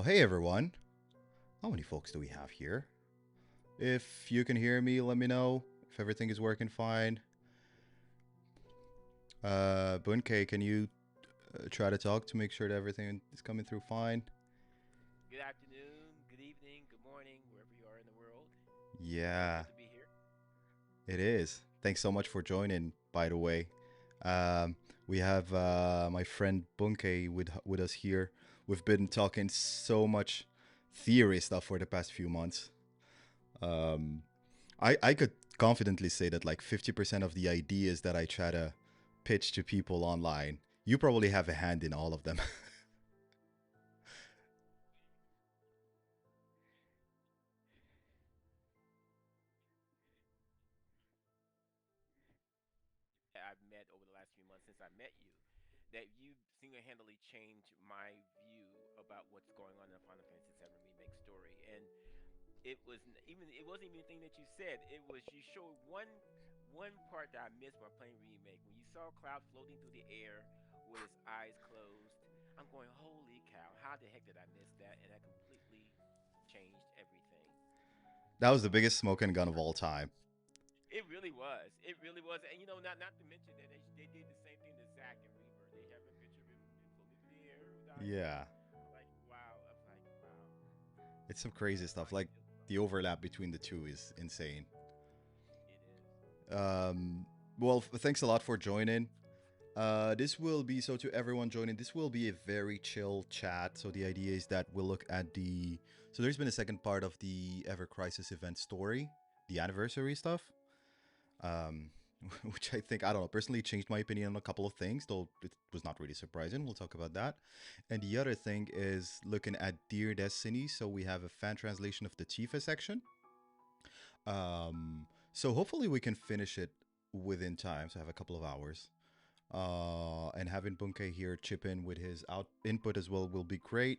Hey everyone. How many folks do we have here? If you can hear me, let me know. If everything is working fine. Bunke, can you try to talk to make sure that everything is coming through fine? Good afternoon, good evening, good morning, wherever you are in the world. It's Yeah, good to be here. it is. Thanks so much for joining, by the way. Um, we have my friend Bunke with us here. We've been talking so much theory stuff for the past few months. Um, I could confidently say that like 50% of the ideas that I try to pitch to people online, you probably have a hand in all of them. That I've met over the last few months since I met you, that you single-handedly changed my view about what's going on in the Final Fantasy VII Remake story. And it wasn't even anything that you said. It was you showed one part that I missed while playing Remake. When you saw Cloud floating through the air with his eyes closed, I'm going, holy cow, how the heck did I miss that? And that completely changed everything. That was the biggest smoking gun of all time. It really was. It really was. And not to mention that they did the same thing to Zack and Rebirth. They have a picture of him floating through the air with eyes Yeah, closed. Like wow. I was like wow. it's some crazy That's how stuff. I Like feel. the overlap between the two is insane. It is. Um, well, thanks a lot for joining. This will be so to everyone joining. This will be a very chill chat. So the idea is that we'll look at the. So there's been a second part of the Ever Crisis event story, the anniversary stuff. um, which I think, I don't know, personally changed my opinion on a couple of things, though it was not really surprising. We'll talk about that. And the other thing is looking at Dear Destiny. So we have a fan translation of the Tifa section. So hopefully we can finish it within time. So I have a couple of hours. And having Bunke here chip in with his input as well will be great.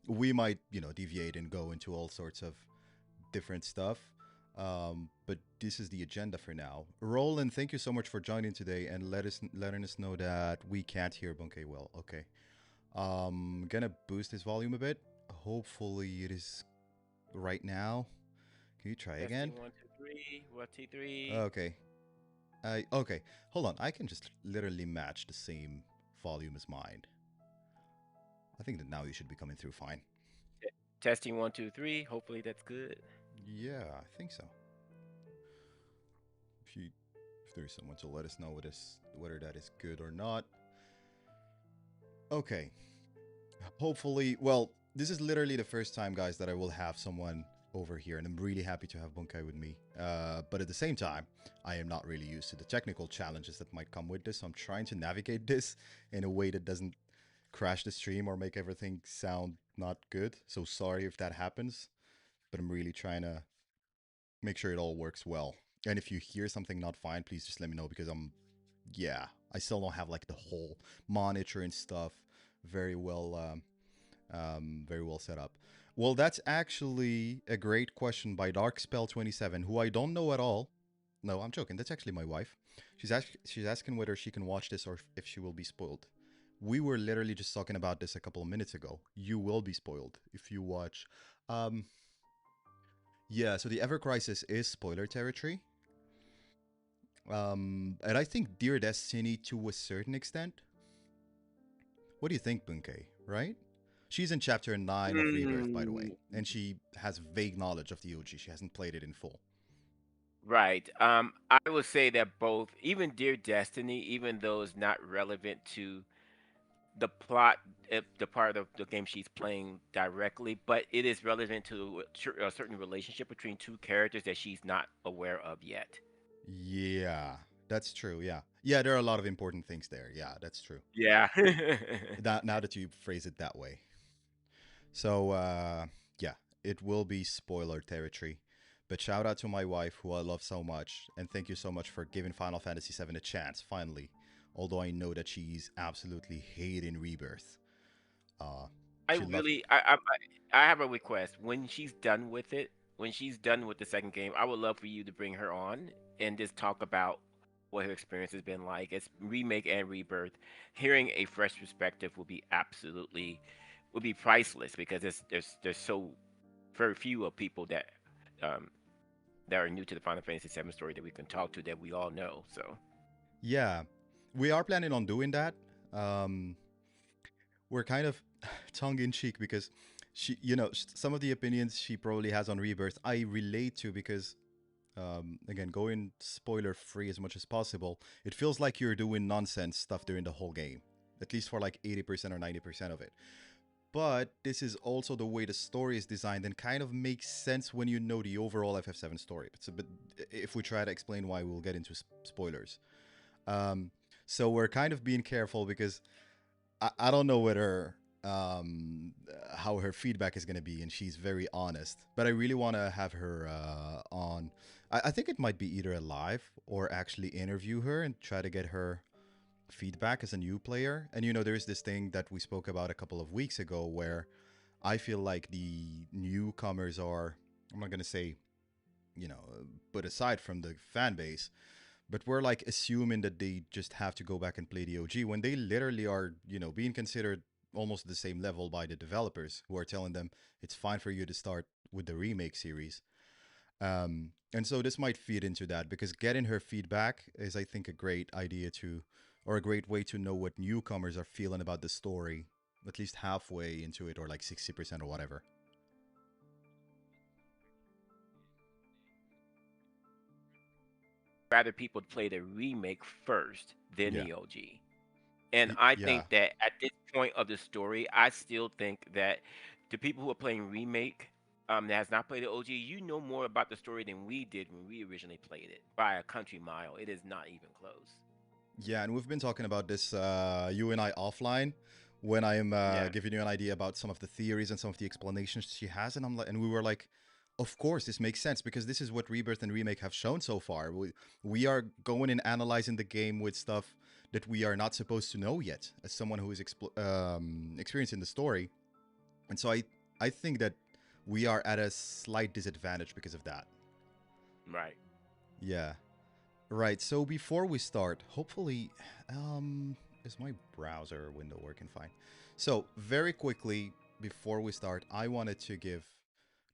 We might, deviate and go into all sorts of different stuff. But this is the agenda for now. Roland, thank you so much for joining today and letting us know that we can't hear Bunke well. Okay. Gonna boost his volume a bit. Hopefully it is right now. Can you try again? Testing 1 2 3. 1 2 3. Okay. Okay. Hold on. I can just literally match the same volume as mine. I think that now you should be coming through fine. Testing 1 2 3. Hopefully that's good. Yeah, I think so. If there's someone to let us know whether that is good or not. Okay. Hopefully, well, this is literally the first time, guys, that I will have someone over here, and I'm really happy to have Bunkai with me. But at the same time, I am not really used to the technical challenges that might come with this. So I'm trying to navigate this in a way that doesn't crash the stream or make everything sound not good. So sorry if that happens, but I'm really trying to make sure it all works well. And if you hear something not fine, please just let me know because yeah, I still don't have like the whole monitor and stuff very well very well set up. Well, that's actually a great question by Darkspell27, who I don't know at all. No, I'm joking. That's actually my wife. She's asking whether she can watch this or if she will be spoiled. We were literally just talking about this a couple of minutes ago. You will be spoiled if you watch. Um, yeah, so the Ever Crisis is spoiler territory. And I think Dear Destiny to a certain extent. What do you think, Bunke? Right? She's in chapter 9 of Rebirth, by the way, Mm, and she has vague knowledge of the OG. She hasn't played it in full. right. I would say that both, even Dear Destiny, even though it's not relevant to the plot, the part of the game she's playing directly, but it is relevant to a certain relationship between two characters that she's not aware of yet. Yeah, that's true. Yeah. Yeah, there are a lot of important things there. Yeah, that's true. Yeah. Now that you phrase it that way. So, yeah, it will be spoiler territory. But shout out to my wife, who I love so much, and thank you so much for giving Final Fantasy VII a chance, finally. Although I know that she's absolutely hating Rebirth. Uh, I she loved. really, I have a request. When she's done with it, when she's done with the second game, I would love for you to bring her on and just talk about what her experience has been like. It's remake and rebirth. Hearing a fresh perspective will be absolutely would be priceless because there's so very few of people um, that are new to the Final Fantasy VII story that we can talk to that we all know. So Yeah, we are planning on doing that. Um, we're kind of tongue in cheek because some of the opinions she probably has on Rebirth, I relate to because again, going spoiler free as much as possible, it feels like you're doing nonsense stuff during the whole game, at least for like 80% or 90% of it. But this is also the way the story is designed and kind of makes sense when you know the overall FF7 story. It's a bit, if we try to explain why, we'll get into spoilers. Um, so we're kind of being careful because I don't know whether how her feedback is going to be, and she's very honest. But I really want to have her on. I think it might be either a live or actually interview her and try to get her feedback as a new player. And there's this thing that we spoke about a couple of weeks ago where I feel like the newcomers are, I'm not going to say, put aside from the fan base, but we're like assuming that they just have to go back and play the OG when they literally are, being considered almost the same level by the developers who are telling them it's fine for you to start with the remake series. And so this might feed into that because getting her feedback is, I think, a great idea to, or a great way to know what newcomers are feeling about the story, at least halfway into it or like 60% or whatever. rather people play the remake first than Yeah. the OG. And I Yeah. think that at this point of the story, I still think that the people who are playing remake that has not played the OG, you know more about the story than we did when we originally played it by a country mile. It is not even close. Yeah, and we've been talking about this, you and I, offline, when I am Yeah. giving you an idea about some of the theories and some of the explanations she has, and and we were like, of course, this makes sense because this is what Rebirth and Remake have shown so far. We are going and analyzing the game with stuff that we are not supposed to know yet, as someone who is experiencing the story, and so I think that we are at a slight disadvantage because of that. Right. Yeah. Right. So before we start, hopefully, is my browser window working fine? So very quickly before we start, I wanted to give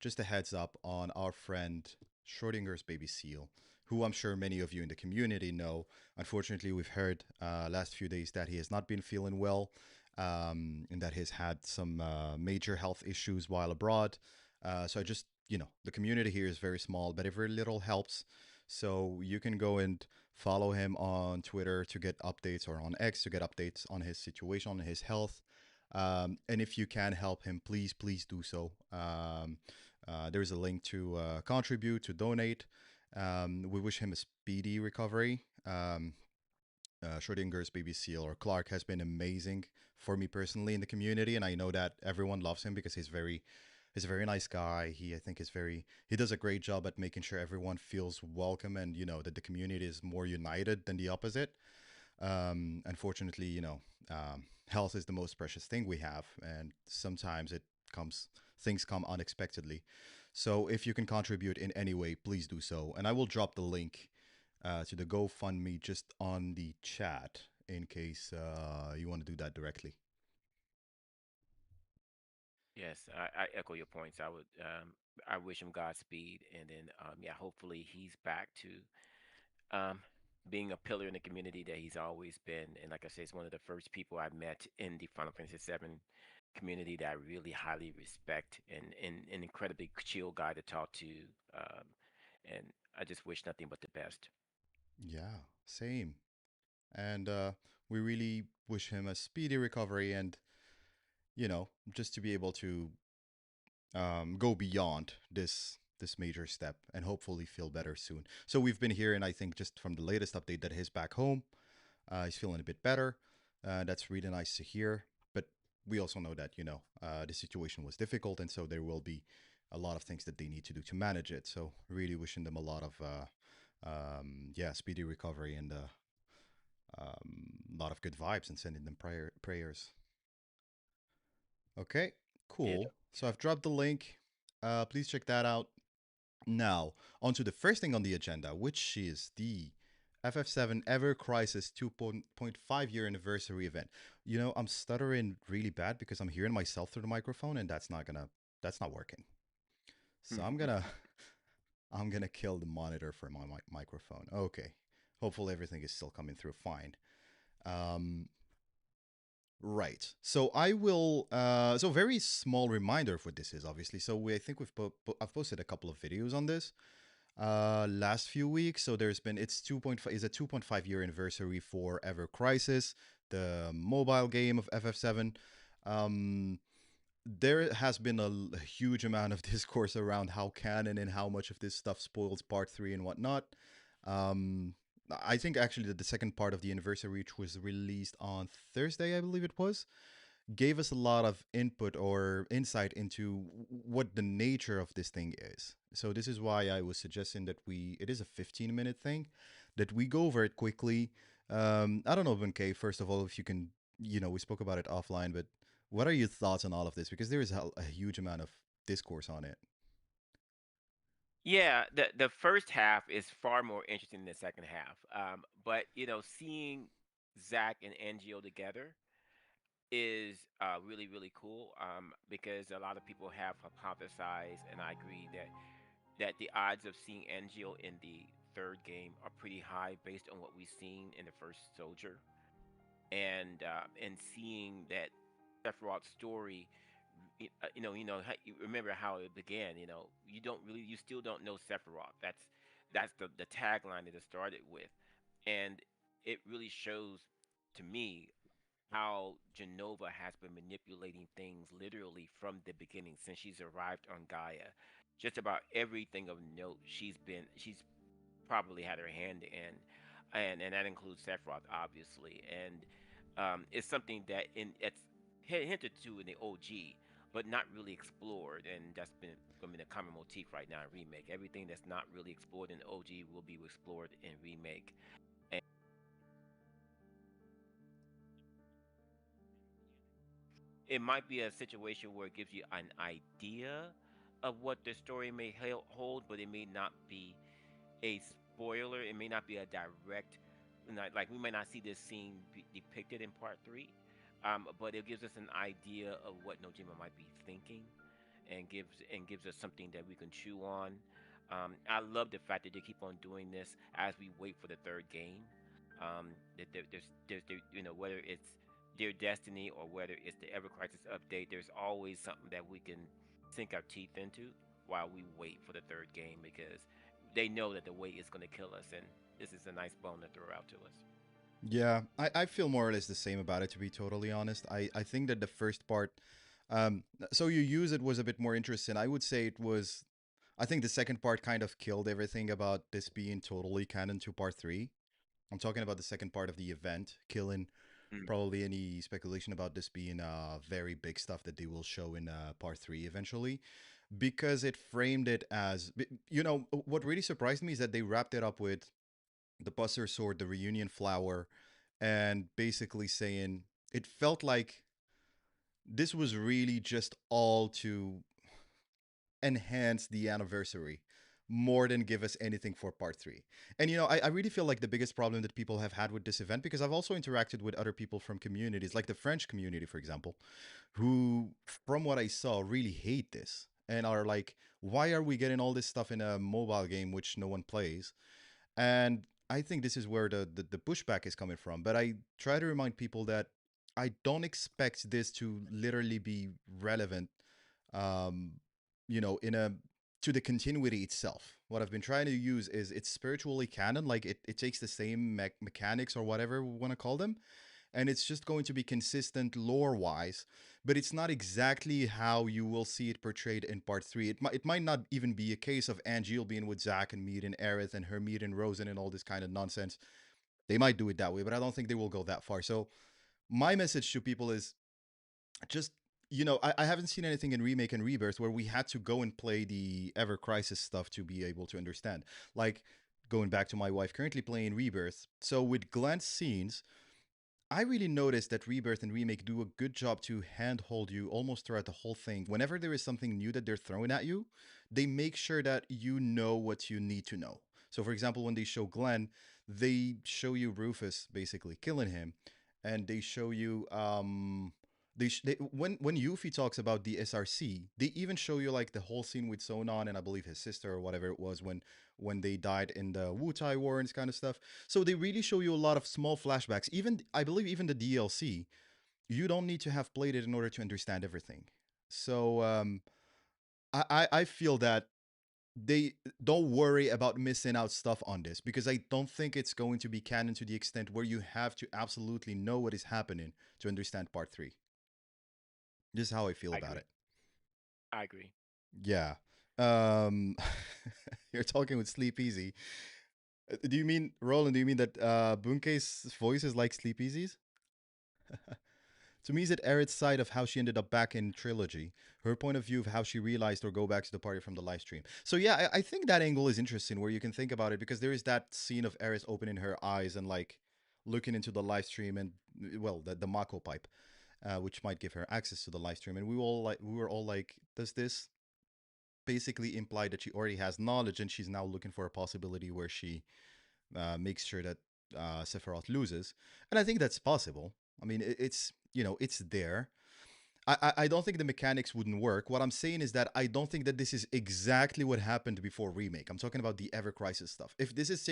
just a heads up on our friend Schrodinger's baby seal, who I'm sure many of you in the community know. Unfortunately, we've heard last few days that he has not been feeling well, and that he's had some major health issues while abroad. So I just, the community here is very small, but every little helps. So you can go and follow him on Twitter to get updates, or on X to get updates on his situation, on his health. And if you can help him, please, please do so. There's a link to contribute, to donate. We wish him a speedy recovery. Schrodinger's baby seal, or Clark, has been amazing for me personally in the community, and I know that everyone loves him because he's a very nice guy. I think he does a great job at making sure everyone feels welcome, and that the community is more united than the opposite. Unfortunately, health is the most precious thing we have, and sometimes comes things come unexpectedly. So if you can contribute in any way, please do so, and I will drop the link to the GoFundMe just on the chat in case you want to do that directly. Yes, I echo your points. I wish him Godspeed, and then yeah, hopefully he's back to um, being a pillar in the community that he's always been. And like I said, he's one of the first people I met in the Final Fantasy VII community that I really highly respect, and an incredibly chill guy to talk to. Um, and I just wish nothing but the best. Yeah, same. And we really wish him a speedy recovery, and just to be able to go beyond this major step and hopefully feel better soon. So we've been hearing, I think, just from the latest update that he's back home. He's feeling a bit better. That's really nice to hear. But we also know that the situation was difficult, and so there will be a lot of things that they need to do to manage it. So really wishing them a lot of yeah, speedy recovery, and a lot of good vibes, and sending them prayers. Okay, Ditto. cool. So I've dropped the link. Please check that out. Now, on to the first thing on the agenda, which is the FF7 Ever Crisis 2.5 year anniversary event. You know, I'm stuttering really bad because I'm hearing myself through the microphone, and that's not working. So I'm gonna kill the monitor for my microphone. Okay. Hopefully everything is still coming through fine. Um, right. So I will. So very small reminder of what this is, obviously. So I think I've posted a couple of videos on this last few weeks. So there's been it's 2.5 is a 2.5 year anniversary for Ever Crisis, the mobile game of FF7. Um, there has been a huge amount of discourse around how canon and how much of this stuff spoils part three and whatnot. Um, I think actually that the second part of the anniversary, which was released on Thursday, I believe it was, gave us a lot of input or insight into what the nature of this thing is. So this is why I was suggesting that it is a 15-minute thing, that we go over it quickly. I don't know, K. First of all, if you can, we spoke about it offline, but what are your thoughts on all of this? Because there is a huge amount of discourse on it. Yeah, the first half is far more interesting than the second half. But seeing Zach and Angio together is really really cool. Because a lot of people have hypothesized, and I agree that the odds of seeing Angio in the third game are pretty high based on what we've seen in the first Soldier, and seeing that Sephiroth's story. You remember how it began. You still don't know Sephiroth. That's the tagline that it started with, and it really shows to me how Genova has been manipulating things literally from the beginning since she's arrived on Gaia. Just about everything of note she's probably had her hand in, and that includes Sephiroth, obviously. And it's something that it's hinted to in the OG, but not really explored, and that's been going to be the common motif right now in Remake. Everything that's not really explored in the OG will be explored in Remake. And it might be a situation where it gives you an idea of what the story may hold, but it may not be a spoiler. It may not be a direct, like we may not see this scene depicted in part three, but it gives us an idea of what Nojima might be thinking, and gives us something that we can chew on. I love the fact that they keep on doing this as we wait for the third game. That whether it's Dear Destiny or whether it's the Ever Crisis update, there's always something that we can sink our teeth into while we wait for the third game because they know that the wait is going to kill us, and this is a nice bone to throw out to us. Yeah, I feel more or less the same about it, to be totally honest. I think that the first part, so you use it was a bit more interesting. I would say it was, I think the second part kind of killed everything about this being totally canon to part three. I'm talking about the second part of the event, killing Mm. probably any speculation about this being very big stuff that they will show in part three eventually, because it framed it as, what really surprised me is that they wrapped it up with the Buster Sword, the reunion flower, and basically saying it felt like this was really just all to enhance the anniversary more than give us anything for part three. And I really feel like the biggest problem that people have had with this event, because I've also interacted with other people from communities, like the French community, for example, who, from what I saw, really hate this and are like, why are we getting all this stuff in a mobile game which no one plays? And I think this is where the pushback is coming from. But I try to remind people that I don't expect this to literally be relevant, um, in a to the continuity itself. What I've been trying to use is it's spiritually canon, like it takes the same mechanics or whatever we want to call them, and it's just going to be consistent lore wise, but it's not exactly how you will see it portrayed in part three. It might not even be a case of Angeal being with Zack and meeting Aerith and her meeting Rosen and all this kind of nonsense. They might do it that way, but I don't think they will go that far. So my message to people is just, I haven't seen anything in Remake and Rebirth where we had to go and play the Ever Crisis stuff to be able to understand. Like, going back to my wife currently playing Rebirth. So with glance scenes, I really noticed that Rebirth and Remake do a good job to handhold you almost throughout the whole thing. Whenever there is something new that they're throwing at you, they make sure that you know what you need to know. So, for example, when they show Glenn, they show you Rufus basically killing him, and they show you when Yuffie talks about the SRC, they even show you like the whole scene with Sonon and I believe his sister or whatever it was when they died in the Wu Tai War and this kind of stuff. So they really show you a lot of small flashbacks. Even I believe even the DLC, you don't need to have played it in order to understand everything. So I feel that they don't worry about missing out stuff on this because I don't think it's going to be canon to the extent where you have to absolutely know what is happening to understand part three. This is how I feel I about agree. it. I agree. Yeah. Um, you're talking with Sleep Easy. Do you mean Roland? Do you mean that Bunkei's voice is like Sleep Easy's? To me, is it Aerith's side of how she ended up back in Trilogy, her point of view of how she realized or go back to the party from the live stream. So yeah, I think that angle is interesting where you can think about it because there is that scene of Aerith opening her eyes and like looking into the live stream and well, the Mako pipe, which might give her access to the live stream. And we were all like, does this basically imply that she already has knowledge and she's now looking for a possibility where she makes sure that Sephiroth loses? And I think that's possible. I mean, it's it's there. I don't think the mechanics wouldn't work. What I'm saying is that I don't think that this is exactly what happened before remake. I'm talking about the Ever Crisis stuff. If this is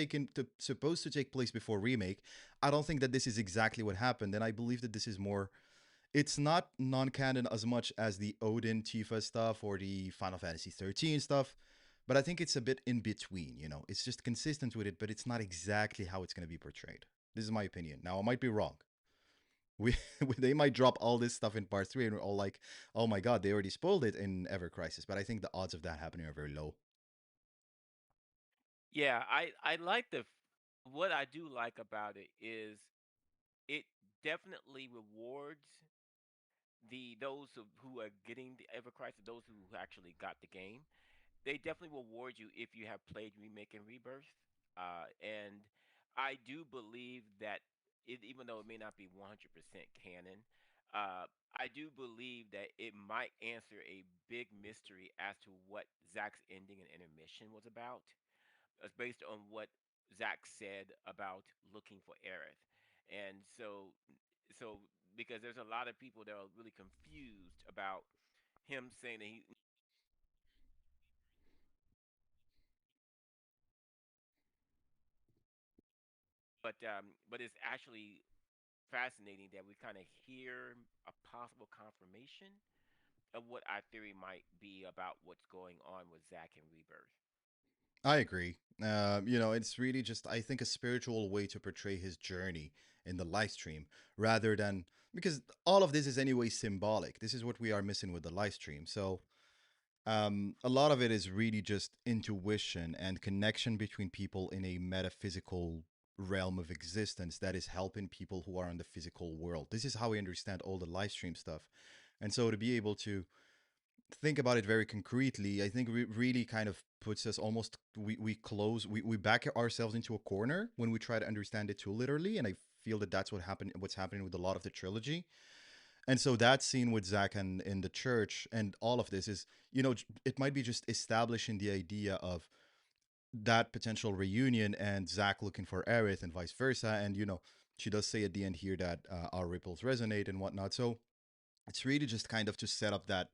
supposed to take place before remake, I don't think that this is exactly what happened. And I believe that this is more. It's not non-canon as much as the Odin Tifa stuff or the Final Fantasy 13 stuff, but I think it's a bit in between. It's just consistent with it, but it's not exactly how it's going to be portrayed. This is my opinion. Now I might be wrong. We they might drop all this stuff in part three, and we're all like, "Oh my god, they already spoiled it in Ever Crisis." But I think the odds of that happening are very low. Yeah, I like what I do like about it is it definitely rewards those who are getting the Ever Crisis, those who actually got the game. They definitely reward you if you have played Remake and Rebirth. And I do believe that even though it may not be 100% canon, I do believe that it might answer a big mystery as to what Zach's ending and intermission was about. It's based on what Zach said about looking for Aerith. And so because there's a lot of people that are really confused about him saying that he but it's actually fascinating that we kind of hear a possible confirmation of what our theory might be about what's going on with Zach and Rebirth. I agree. It's really just I think a spiritual way to portray his journey in the live stream rather than because all of this is anyway symbolic. This is what we are missing with the live stream. So a lot of it is really just intuition and connection between people in a metaphysical realm of existence that is helping people who are in the physical world. This is how we understand all the live stream stuff. And so to be able to think about it very concretely, I think it really kind of puts us almost we back ourselves into a corner when we try to understand it too literally. And I feel that that's what's happening with a lot of the trilogy. And so that scene with Zach and in the church and all of this is, it might be just establishing the idea of that potential reunion and Zach looking for Aerith and vice versa. And, she does say at the end here that our ripples resonate and whatnot. So it's really just kind of to set up that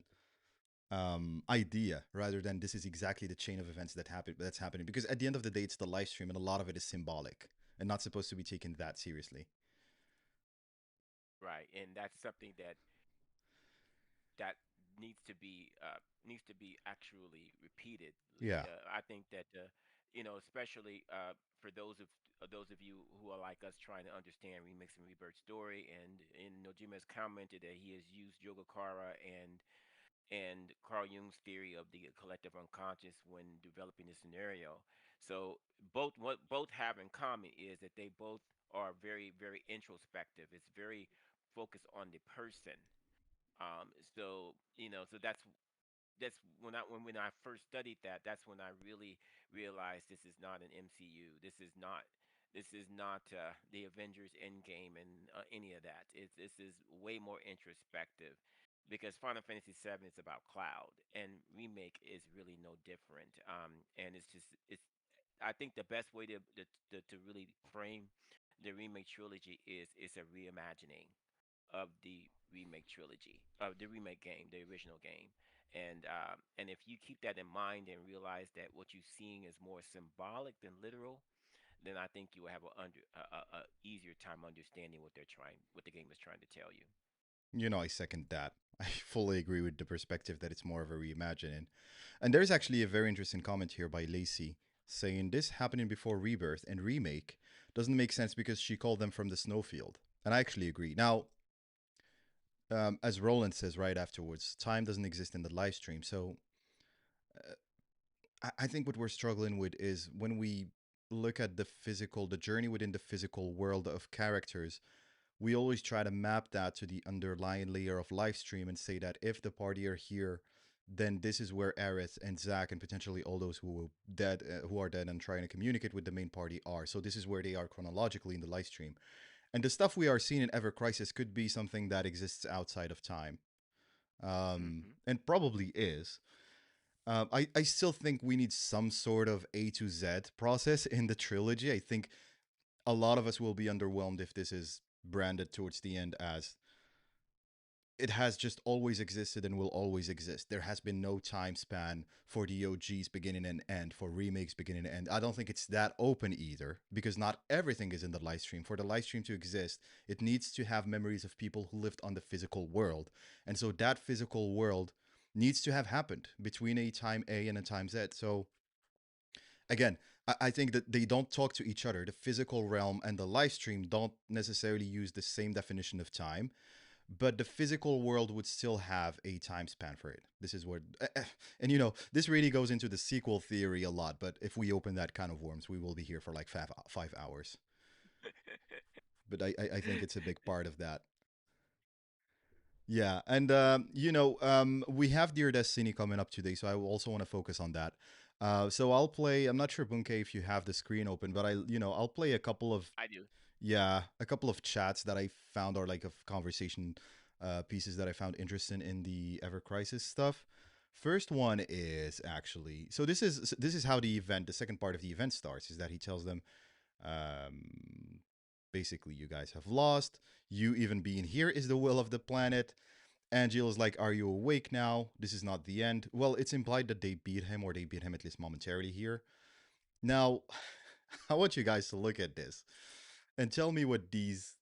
idea rather than this is exactly the chain of events that's happening. Because at the end of the day, it's the live stream and a lot of it is symbolic and not supposed to be taken that seriously. Right, and that's something that needs to be actually repeated. Yeah. I think that especially for those of you who are like us trying to understand Remix and Rebirth story, and Nojima has commented that he has used Yogakara and Carl Jung's theory of the collective unconscious when developing the scenario. So what both have in common is that they both are very very introspective. It's very focused on the person. So that's when I first studied that. That's when I really realized this is not an MCU. This is not the Avengers Endgame and any of that. This is way more introspective because Final Fantasy VII is about Cloud and Remake is really no different. And it's I think the best way to really frame the remake trilogy is it's a reimagining of the remake trilogy of the remake game, the original game. And if you keep that in mind and realize that what you're seeing is more symbolic than literal, then I think you will have a easier time understanding what the game is trying to tell you. You know, I second that. I fully agree with the perspective that it's more of a reimagining. And there's actually a very interesting comment here by Lacey saying this happening before Rebirth and Remake doesn't make sense because she called them from the snowfield. And I actually agree. Now, as Roland says right afterwards, time doesn't exist in the live stream. So I think what we're struggling with is when we look at the journey within the physical world of characters, we always try to map that to the underlying layer of live stream and say that if the party are here, then this is where Aerith and Zack and potentially all those who are dead and trying to communicate with the main party are. So this is where they are chronologically in the live stream. And the stuff we are seeing in Ever Crisis could be something that exists outside of time, Hmm. and probably is. I still think we need some sort of A to Z process in the trilogy. I think a lot of us will be underwhelmed if this is branded towards the end as it has just always existed and will always exist. There has been no time span for the OG's beginning and end, for remakes beginning and end. I don't think it's that open either, because not everything is in the live stream. For the live stream to exist, it needs to have memories of people who lived on the physical world. And so that physical world needs to have happened between a time A and a time Z. So again, I think that they don't talk to each other. The physical realm and the live stream don't necessarily use the same definition of time, but the physical world would still have a time span for it. This is what, and you know, this really goes into the sequel theory a lot. But if we open that kind of worms, we will be here for like 5 hours. But I think it's a big part of that. Yeah, and we have Dear Destiny coming up today, so I also want to focus on that. So I'll play. I'm not sure, Bunke, if you have the screen open, but I'll play a couple of I do. chats that I found, or like of conversation pieces that I found interesting in the Ever Crisis stuff. First one is actually, so this is how the second part of the event starts, is that he tells them, um, basically, you guys have lost. You even being here is the will of the planet. Angela's like, are you awake now? This is not the end. Well, it's implied that they beat him, or they beat him at least momentarily here. Now, I want you guys to look at this and tell me what these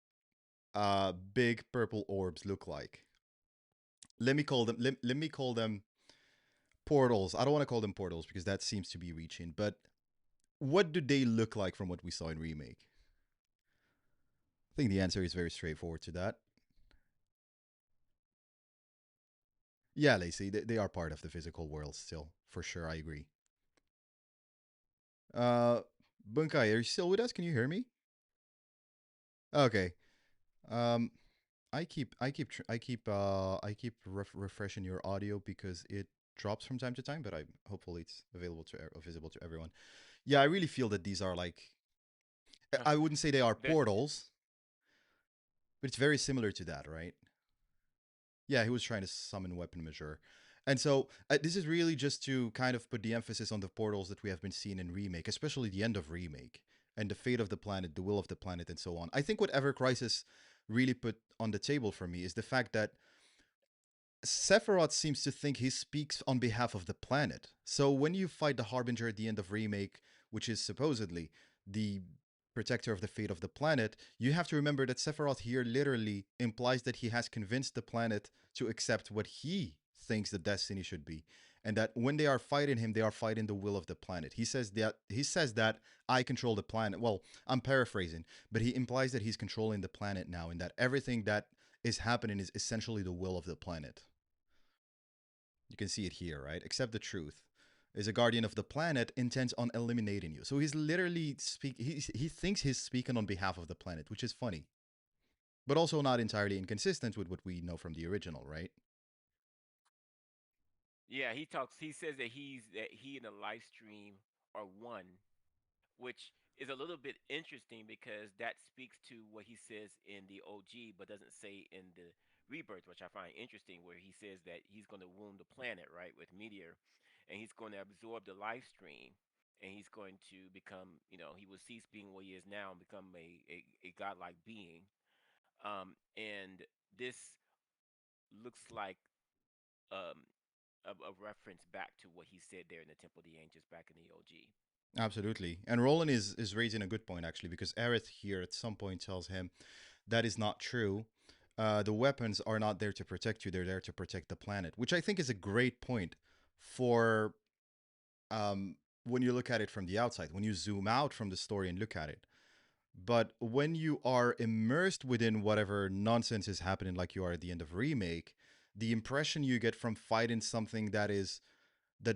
big purple orbs look like. Let me call them portals. I don't want to call them portals because that seems to be reaching, but what do they look like from what we saw in Remake? I think the answer is very straightforward to that. Yeah, Lacey, they are part of the physical world still, for sure. I agree. Uh, Bunkai, are you still with us? Can you hear me? Okay. Um, I keep refreshing your audio because it drops from time to time, but I hopefully it's visible to everyone. Yeah, I really feel that these are like, Uh, I wouldn't say they are there, portals, but it's very similar to that, right? Yeah, he was trying to summon weapon measure. And so this is really just to kind of put the emphasis on the portals that we have been seeing in Remake, especially the end of Remake and the fate of the planet, the will of the planet, and so on. I think what Ever Crisis really put on the table for me is the fact that Sephiroth seems to think he speaks on behalf of the planet. So when you fight the Harbinger at the end of Remake, which is supposedly the protector of the fate of the planet, you have to remember that Sephiroth here literally implies that he has convinced the planet to accept what he thinks the destiny should be. And that when they are fighting him, they are fighting the will of the planet. He says that I control the planet. Well, I'm paraphrasing, but he implies that he's controlling the planet now, and that everything that is happening is essentially the will of the planet. You can see it here, right? Accept the truth. Is a guardian of the planet intent on eliminating you. So he's literally he thinks he's speaking on behalf of the planet, which is funny, but also not entirely inconsistent with what we know from the original, right? yeah, he talks. He says that he and the live stream are one, which is a little bit interesting because that speaks to what he says in the OG, but doesn't say in the Rebirth, which I find interesting, where he says that he's going to wound the planet, right, with meteor, and he's going to absorb the live stream, and he's going to become, he will cease being what he is now and become a godlike being. And this looks like um, a reference back to what he said there in the Temple of the Ancients back in the OG. Absolutely. And Roland is raising a good point actually, because Aerith here at some point tells him that is not true. The weapons are not there to protect you; they're there to protect the planet, which I think is a great point for when you look at it from the outside, when you zoom out from the story and look at it. But when you are immersed within whatever nonsense is happening, like you are at the end of Remake, the impression you get from fighting something that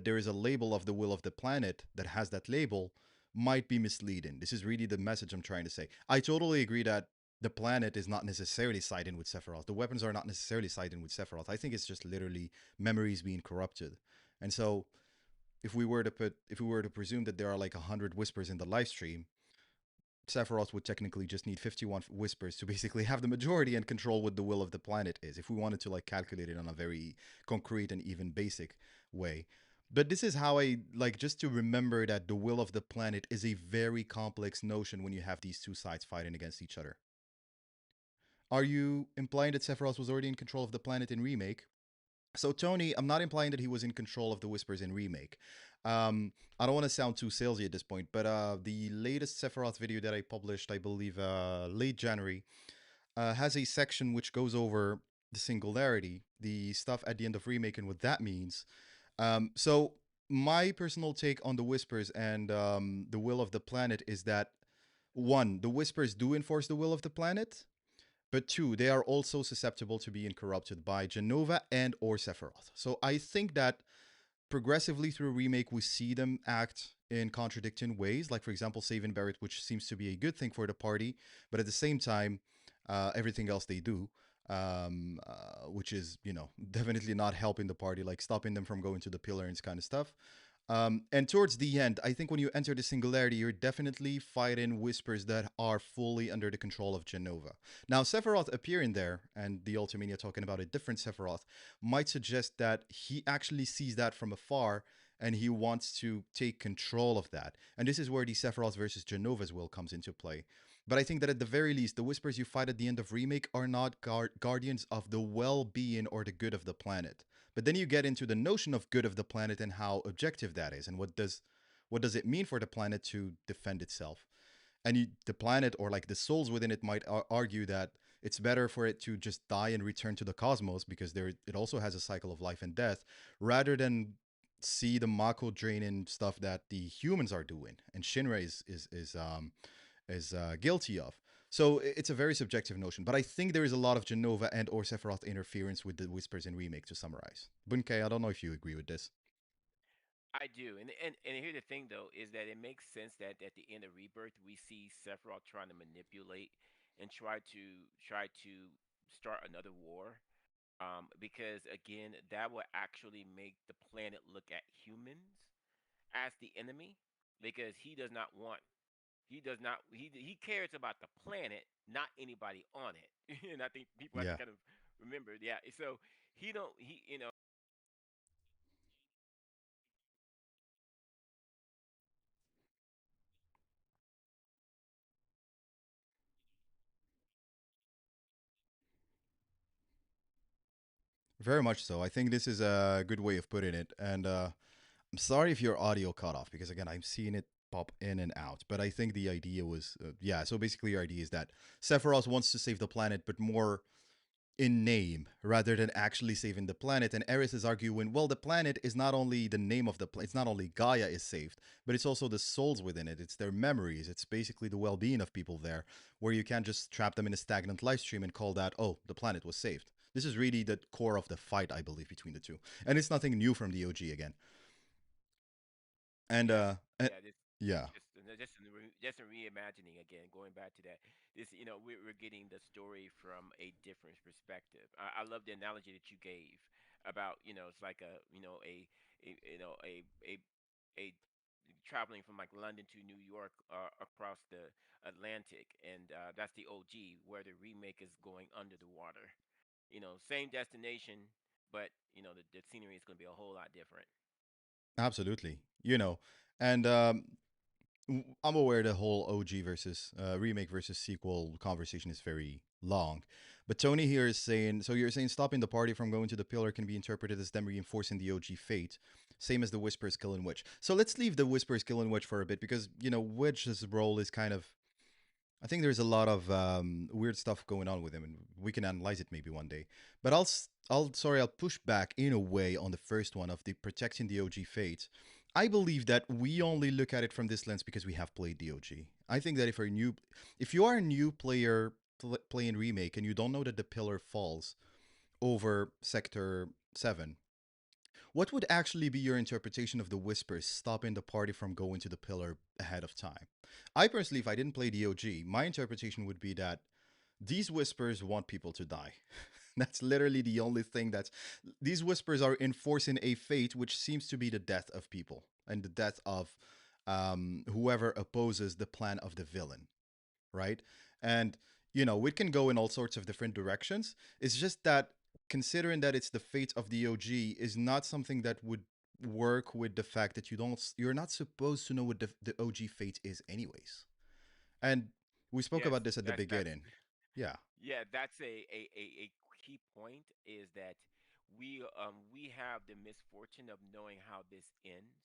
there is a label of the will of the planet that has that label might be misleading. This is really the message I'm trying to say. I totally agree that the planet is not necessarily siding with Sephiroth. The weapons are not necessarily siding with Sephiroth. I think it's just literally memories being corrupted. And so if we were to presume that there are like 100 whispers in the live stream, Sephiroth would technically just need 51 whispers to basically have the majority and control what the will of the planet is, if we wanted to like calculate it on a very concrete and even basic way. But this is how I like just to remember that the will of the planet is a very complex notion when you have these two sides fighting against each other. Are you implying that Sephiroth was already in control of the planet in Remake? So Tony, I'm not implying that he was in control of the Whispers in Remake. I don't want to sound too salesy at this point, but the latest Sephiroth video that I published, I believe late January, has a section which goes over the singularity, the stuff at the end of Remake, and what that means. So my personal take on the Whispers and the will of the planet is that one, the Whispers do enforce the will of the planet, but two, they are also susceptible to being corrupted by Genova and or Sephiroth. So I think that progressively through Remake, we see them act in contradicting ways. Like, for example, Save and Barrett, which seems to be a good thing for the party, but at the same time, everything else they do, which is, definitely not helping the party, like stopping them from going to the pillar and kind of stuff. And towards the end, I think when you enter the singularity, you're definitely fighting whispers that are fully under the control of Genova. Now, Sephiroth appearing there, and the Ultimania talking about a different Sephiroth, might suggest that he actually sees that from afar and he wants to take control of that. And this is where the Sephiroth versus Genova's will comes into play. But I think that at the very least, the whispers you fight at the end of Remake are not guardians of the well being or the good of the planet. But then you get into the notion of good of the planet and how objective that is, and what does it mean for the planet to defend itself? And the planet or like the souls within it might argue that it's better for it to just die and return to the cosmos because it also has a cycle of life and death, rather than see the Mako draining stuff that the humans are doing and Shinra is guilty of. So it's a very subjective notion, but I think there is a lot of Genova and or Sephiroth interference with the Whispers in Remake to summarize. Bunkei, I don't know if you agree with this. I do, and here the thing though is that it makes sense that at the end of Rebirth we see Sephiroth trying to manipulate and try to start another war. Because again, that will actually make the planet look at humans as the enemy, because he does not he cares about the planet, not anybody on it. And I think people have to Yeah, kind of remember, yeah. So he don't he you know very much so. I think this is a good way of putting it. And I'm sorry if your audio cut off because again, I'm seeing it pop in and out. But I think the idea was, yeah. So basically, your idea is that Sephiroth wants to save the planet, but more in name rather than actually saving the planet. And Eris is arguing, well, the planet is not only the name of the planet, it's not only Gaia is saved, but it's also the souls within it. It's their memories. It's basically the well being of people there, where you can't just trap them in a stagnant live stream and call that, oh, the planet was saved. This is really the core of the fight, I believe, between the two. And it's nothing new from the OG again. And, yeah, yeah, yeah, just a reimagining again, going back to that. This, we're getting the story from a different perspective. I love the analogy that you gave about, it's like a you know a traveling from like London to New York, across the Atlantic, and that's the OG, where the remake is going under the water. Same destination, but the scenery is going to be a whole lot different. Absolutely. And I'm aware the whole OG versus remake versus sequel conversation is very long. But Tony here is saying, so you're saying stopping the party from going to the pillar can be interpreted as them reinforcing the OG fate, same as the Whisper's Kill and Witch. So let's leave the Whisper's Kill and Witch for a bit because, Witch's role is kind of, I think there's a lot of weird stuff going on with him, and we can analyze it maybe one day. But I'll push back in a way on the first one of the protecting the OG fate. I believe that we only look at it from this lens because we have played the OG. I think that if you are a new player playing remake and you don't know that the pillar falls over Sector 7, what would actually be your interpretation of the whispers stopping the party from going to the pillar ahead of time? I personally, if I didn't play the OG, my interpretation would be that these whispers want people to die. That's literally the only thing that's. These whispers are enforcing a fate which seems to be the death of people and the death of whoever opposes the plan of the villain, right? And we can go in all sorts of different directions. It's just that considering that it's the fate of the OG is not something that would work with the fact that you're not supposed to know what the OG fate is anyways. And we spoke Yes, about this at the that's beginning. Yeah. yeah, that's a key point is that we have the misfortune of knowing how this ends,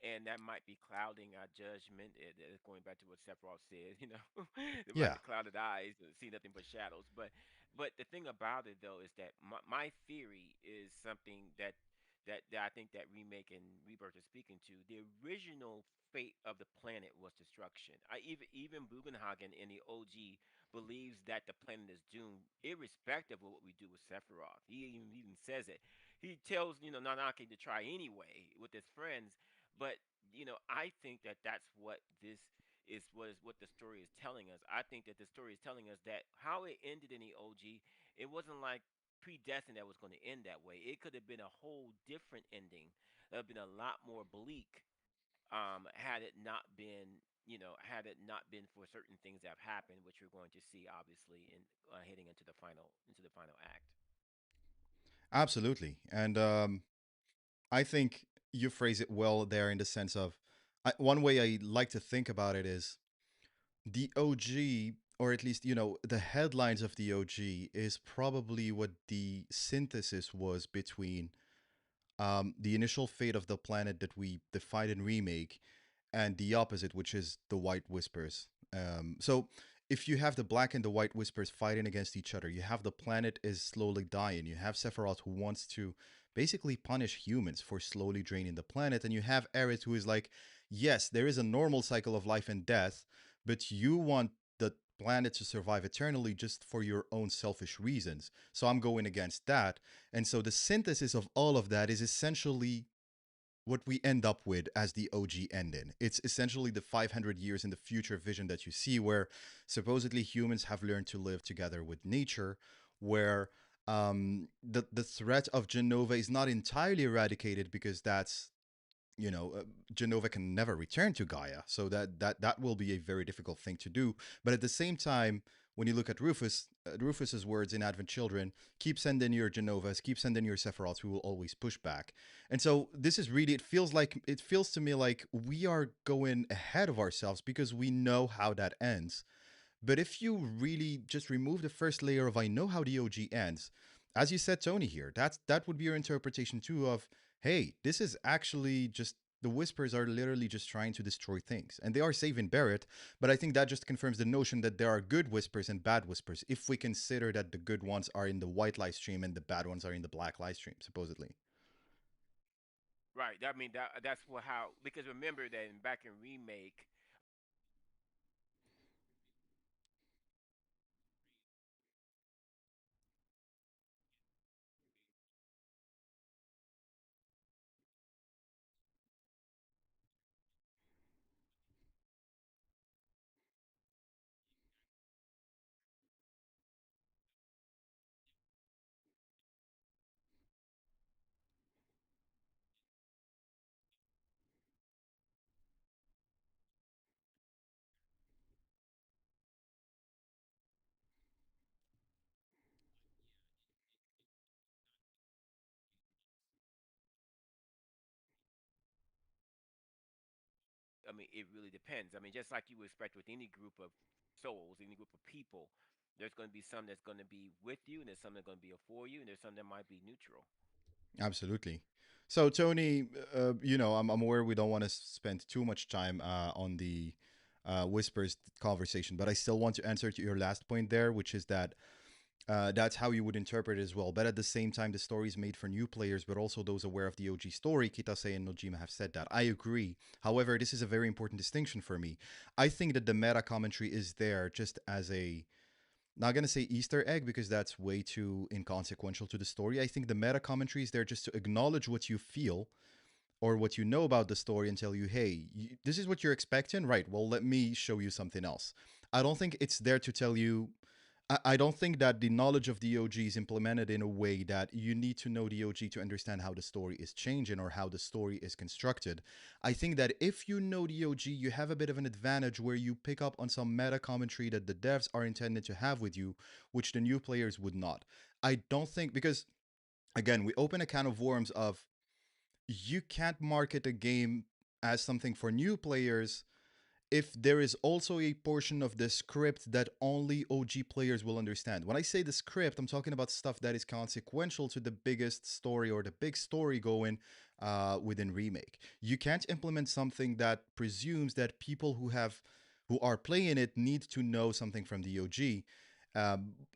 and that might be clouding our judgment. Going back to what Sephiroth said, it might Yeah. be clouded eyes and see nothing but shadows. But the thing about it though is that my theory is something that I think that remake and rebirth is speaking to. The original fate of the planet was destruction. Even Bugenhagen in the OG believes that the planet is doomed, irrespective of what we do with Sephiroth. He even says it. He tells Nanaki to try anyway with his friends, but I think that that's what this is what the story is telling us. I think that the story is telling us that how it ended in the OG, it wasn't like predestined that was going to end that way. It could have been a whole different ending. That would have been a lot more bleak had it not been had it not been for certain things that have happened, which we're going to see obviously in heading into the final act. Absolutely. And I think you phrase it well there in the sense of one way I like to think about it is the OG, or at least, the headlines of the OG is probably what the synthesis was between the initial fate of the planet that we defied in Remake and the opposite, which is the White Whispers. So if you have the Black and the White Whispers fighting against each other, you have the planet is slowly dying. You have Sephiroth who wants to basically punish humans for slowly draining the planet, and you have Aerith who is like, yes, there is a normal cycle of life and death, but you want the planet to survive eternally just for your own selfish reasons. So I'm going against that. And so the synthesis of all of that is essentially what we end up with as the OG ending. It's essentially the 500 years in the future vision that you see, where supposedly humans have learned to live together with nature, where the threat of Genova is not entirely eradicated because that's Genova can never return to Gaia, so that will be a very difficult thing to do. But at the same time, when you look at Rufus's words in Advent Children, keep sending your Genovas, keep sending your Sephiroths, we will always push back. And so this is really, it feels to me like we are going ahead of ourselves because we know how that ends. But if you really just remove the first layer of I know how the OG ends, as you said, Tony here, that would be your interpretation too of, hey, this is actually just the whispers are literally just trying to destroy things. And they are saving Barrett, but I think that just confirms the notion that there are good whispers and bad whispers, if we consider that the good ones are in the white live stream and the bad ones are in the black live stream, supposedly. Right. I mean that's what how because remember that back in remake, I mean, it really depends. I mean, just like you would expect with any group of souls, any group of people, there's going to be some that's going to be with you, and there's some that's going to be for you, and there's some that might be neutral. Absolutely. So Tony, I'm aware we don't want to spend too much time on the whispers conversation, but I still want to answer to your last point there, which is that that's how you would interpret it as well. But at the same time, the story is made for new players, but also those aware of the OG story. Kitase and Nojima have said that. I agree. However, this is a very important distinction for me. I think that the meta commentary is there just as a, not going to say Easter egg because that's way too inconsequential to the story. I think the meta commentary is there just to acknowledge what you feel or what you know about the story and tell you, hey, this is what you're expecting, right? Well, let me show you something else. I don't think it's there to tell you. I don't think that the knowledge of the OG is implemented in a way that you need to know the OG to understand how the story is changing or how the story is constructed. I think that if you know the OG, you have a bit of an advantage where you pick up on some meta commentary that the devs are intended to have with you, which the new players would not. I don't think, because again, we open a can of worms of you can't market a game as something for new players if there is also a portion of the script that only OG players will understand. When I say the script, I'm talking about stuff that is consequential to the biggest story or the big story going within Remake. You can't implement something that presumes that people who are playing it need to know something from the OG.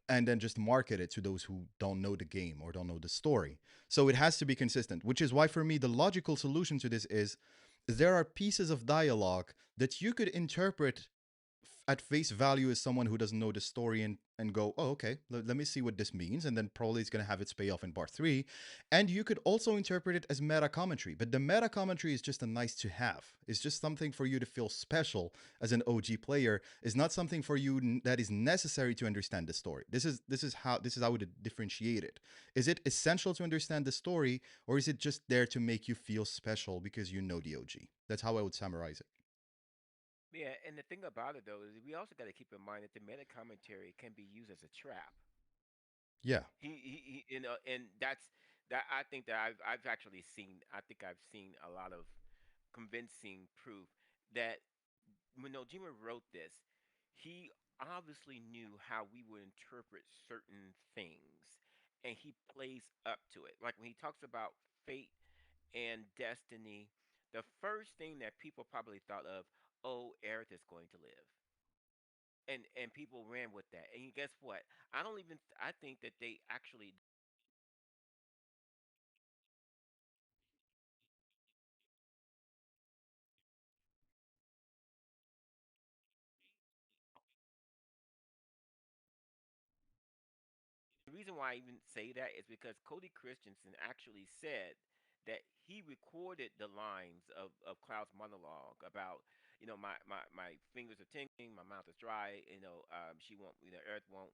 And then just market it to those who don't know the game or don't know the story. So it has to be consistent, which is why, for me, the logical solution to this is there are pieces of dialogue that you could interpret at face value as someone who doesn't know the story and go, oh, okay, let me see what this means. And then probably it's going to have its payoff in part three. And you could also interpret it as meta commentary. But the meta commentary is just a nice to have. It's just something for you to feel special as an OG player. It's not something for you that is necessary to understand the story. This is how I would differentiate it. Is it essential to understand the story, or is it just there to make you feel special because you know the OG? That's how I would summarize it. Yeah, and the thing about it though is we also got to keep in mind that the meta commentary can be used as a trap. Yeah, And that's that. I think that I've actually seen. I think I've seen a lot of convincing proof that when Nojima wrote this, he obviously knew how we would interpret certain things, and he plays up to it. Like when he talks about fate and destiny, the first thing that people probably thought of, oh, Aerith is going to live. And people ran with that. And guess what? I don't even I think that they actually the reason why I even say that is because Cody Christensen actually said that he recorded the lines of Cloud's monologue about, my fingers are tingling, my mouth is dry, she won't, Earth won't,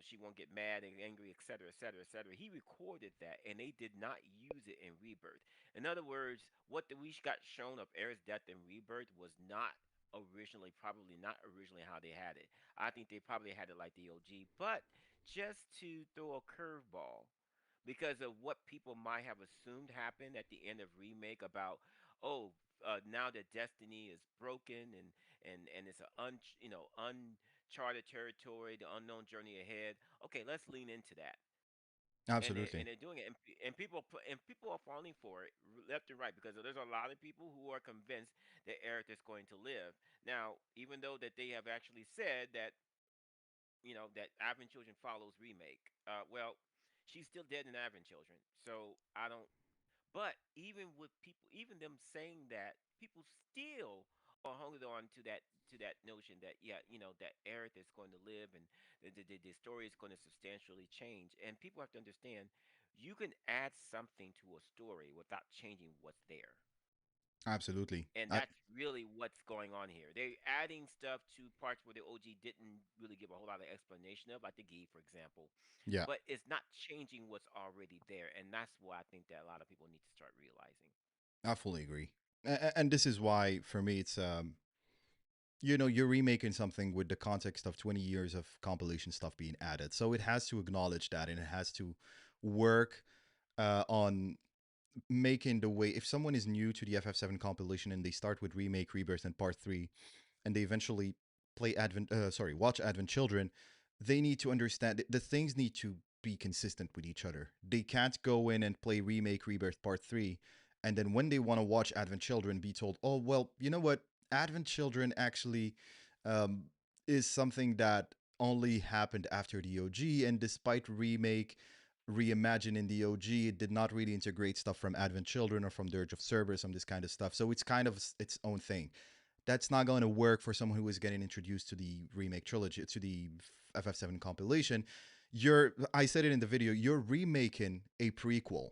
she won't get mad and angry, et cetera, et cetera, et cetera. He recorded that, and they did not use it in Rebirth. In other words, what we got shown of Aerith's death in Rebirth was not originally, probably not originally how they had it. I think they probably had it like the OG, but just to throw a curveball because of what people might have assumed happened at the end of Remake about, oh, now that Destiny is broken and it's uncharted territory, the unknown journey ahead. Okay, let's lean into that. And absolutely. they're doing it, and people are falling for it left and right because there's a lot of people who are convinced that Aerith is going to live. Now, even though that they have actually said that that Advent Children follows Remake. Well, she's still dead in Advent Children, so I don't. But even with people, even them saying that, people still are hung on to that notion that yeah, that Aerith is going to live and the story is going to substantially change. And people have to understand, you can add something to a story without changing what's there. Absolutely. And that's really what's going on here. They're adding stuff to parts where the OG didn't really give a whole lot of explanation of, like the Gi, for example. Yeah, But it's not changing what's already there, and that's what I think that a lot of people need to start realizing. I fully agree. And this is why, for me, it's you're remaking something with the context of 20 years of compilation stuff being added, so it has to acknowledge that, and it has to work on making the way, if someone is new to the FF7 compilation and they start with Remake, Rebirth, and Part 3, and they eventually watch Advent Children, they need to understand the things need to be consistent with each other. They can't go in and play Remake, Rebirth, Part 3, and then when they want to watch Advent Children, be told, oh, well, you know what? Advent Children actually um, is something that only happened after the OG, and despite Remake reimagining the OG, it did not really integrate stuff from Advent Children or from Dirge of Cerberus, some this kind of stuff. So it's kind of its own thing. That's not going to work for someone who is getting introduced to the remake trilogy, to the FF7 compilation. I said it in the video, you're remaking a prequel.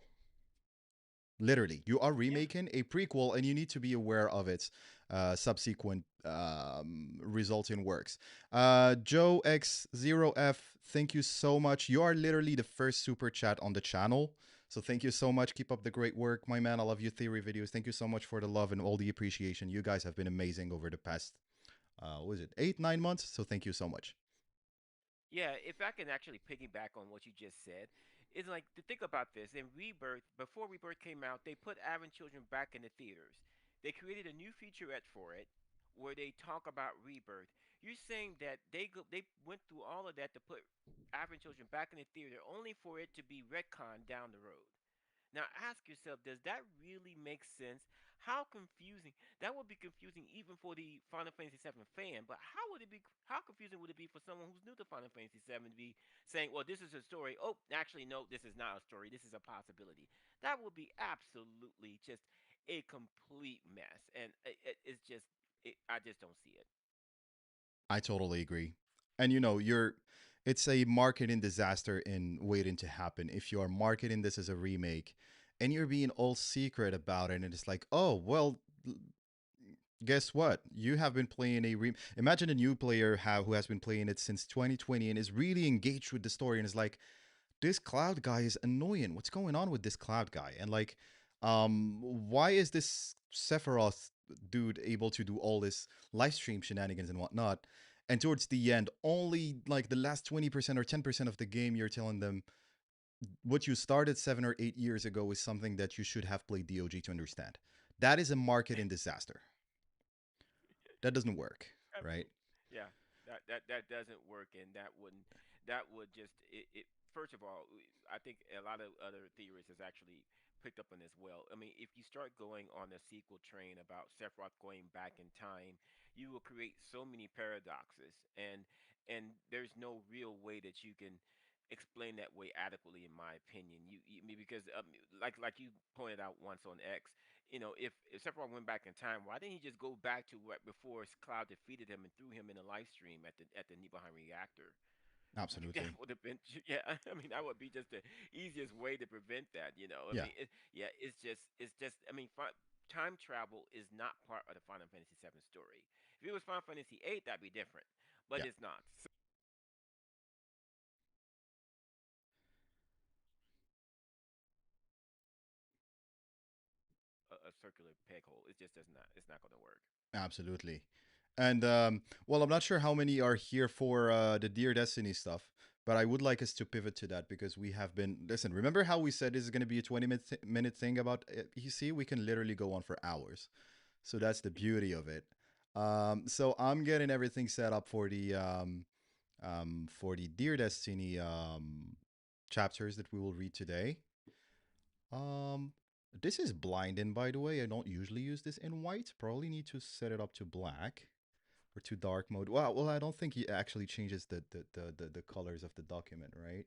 Literally, you are Yeah. remaking a prequel, and you need to be aware of its subsequent resulting works. Joe X0F, thank you so much. You are literally the first super chat on the channel. So thank you so much. Keep up the great work, my man. I love your theory videos. Thank you so much for the love and all the appreciation. You guys have been amazing over the past, what was it, 8, 9 months? So thank you so much. Yeah, if I can actually piggyback on what you just said, it's like to think about this. In Rebirth, before Rebirth came out, they put Advent Children back in the theaters. They created a new featurette for it where they talk about Rebirth. You're saying that they went through all of that to put Advent Children back in the theater only for it to be retconned down the road. Now ask yourself, does that really make sense? How confusing. That would be confusing even for the Final Fantasy VII fan, but how confusing would it be for someone who's new to Final Fantasy VII to be saying, well, this is a story. Oh, actually, no, this is not a story. This is a possibility. That would be absolutely just a complete mess. And it's just, I just don't see it. I totally agree. And it's a marketing disaster in waiting to happen. If you are marketing this as a remake and you're being all secret about it, and it's like, oh, well, guess what? You have been playing imagine a new player who has been playing it since 2020 and is really engaged with the story and is like, this cloud guy is annoying. What's going on with this cloud guy? And like, why is this Sephiroth dude able to do all this live stream shenanigans and whatnot? And towards the end, only like the last 20% or 10% of the game, you're telling them what you started 7 or 8 years ago is something that you should have played DOG to understand. That is a marketing disaster. That doesn't work, I right? mean, yeah, that doesn't work, and that would just first of all, I think a lot of other theorists has actually picked up on this well. I mean, if you start going on the sequel train about Sephiroth going back in time, you will create so many paradoxes, and there's no real way that you can explain that way adequately, in my opinion. I mean, because like you pointed out once on X, if Sephiroth went back in time, why didn't he just go back to what before Cloud defeated him and threw him in a live stream at the Nibelheim reactor? Like that Absolutely. would have been, yeah. I mean, that would be just the easiest way to prevent that. I Yeah, mean, yeah, it's just. I mean, time travel is not part of the Final Fantasy VII story. If it was Final Fantasy VIII, that'd be different, but yeah, it's not. So, a circular peg hole. It just does not. It's not going to work. absolutely. And well, I'm not sure how many are here for the Dear Destiny stuff, but I would like us to pivot to that because we have been. Listen, remember how we said this is going to be a 20-minute thing about EC? We can literally go on for hours. So that's the beauty of it. So I'm getting everything set up for the Dear Destiny chapters that we will read today. Um, this is blinding, by the way. I don't usually use this in white. Probably need to set it up to black or to dark mode. Well, I don't think it actually changes the colors of the document, right?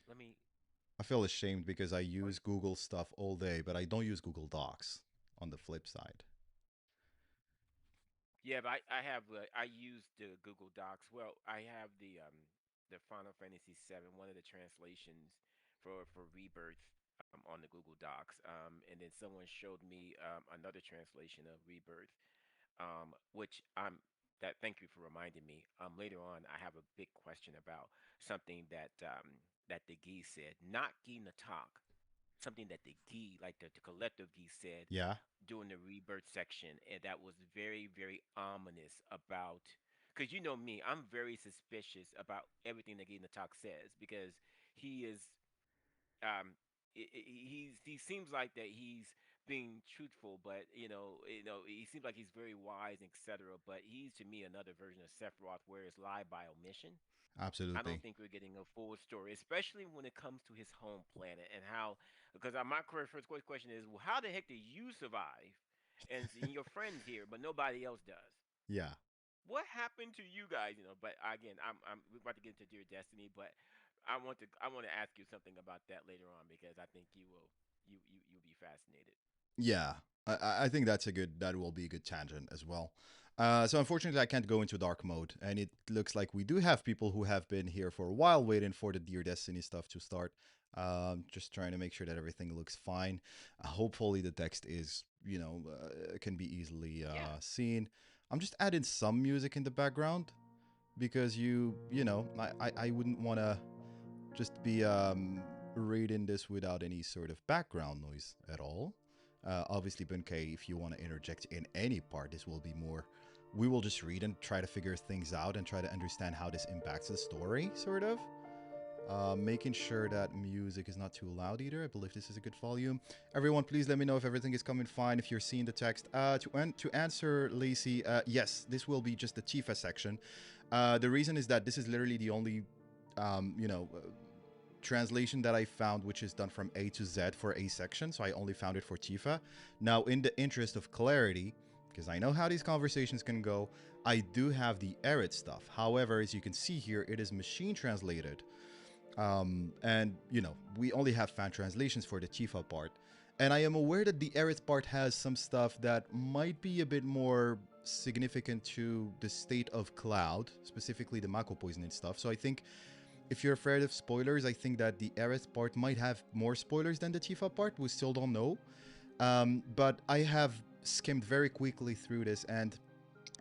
Let me. I feel ashamed because I Oh, use Google stuff all day, but I don't use Google Docs on the flip side. yeah, but I use the Google Docs. Well, I have the Final Fantasy VII, one of the translations for Rebirth on the Google Docs. And then someone showed me another translation of Rebirth, which I'm that. Thank you for reminding me. Later on, I have a big question about something that the Gee said, not Gee Natak, something that the Gee, like the collective Gee said Yeah, during the Rebirth section, and that was very, very ominous about. Because you know me, I'm very suspicious about everything that Gee Natak says because he is um, he seems like that he's being truthful, but he seems like he's very wise, etc. But he's to me another version of Sephiroth, where it's lie by omission. I don't Absolutely. think we're getting a full story, especially when it comes to his home planet and how. Because my first question is, well, how the heck did you survive, and your friends here, but nobody else does? Yeah. What happened to you guys? But again, I'm we're about to get into Dear Destiny, but I want to ask you something about that later on because I think you'll be fascinated. Yeah, I think that will be a good tangent as well. So unfortunately, I can't go into dark mode, and it looks like we do have people who have been here for a while waiting for the Dear Destiny stuff to start. Just trying to make sure that everything looks fine. Hopefully, the text is can be easily Yeah. seen. I'm just adding some music in the background because I wouldn't want to just be reading this without any sort of background noise at all. Obviously, Bunkei, if you want to interject in any part, this will be more. We will just read and try to figure things out and try to understand how this impacts the story, sort of. Making sure that music is not too loud either. I believe this is a good volume. Everyone, please let me know if everything is coming fine, if you're seeing the text. To answer Lacey, yes, this will be just the Chifa section. The reason is that this is literally the only, um, you know, uh, translation that I found, which is done from A to Z for a section. So I only found it for Tifa. Now, in the interest of clarity, because I know how these conversations can go, I do have the Erit stuff. However, as you can see here, it is machine translated. And, we only have fan translations for the Tifa part. And I am aware that the Erit part has some stuff that might be a bit more significant to the state of Cloud, specifically the Mako poisoning stuff. So I think if you're afraid of spoilers, I think that the Aerith part might have more spoilers than the Tifa part. We still don't know. But I have skimmed very quickly through this, and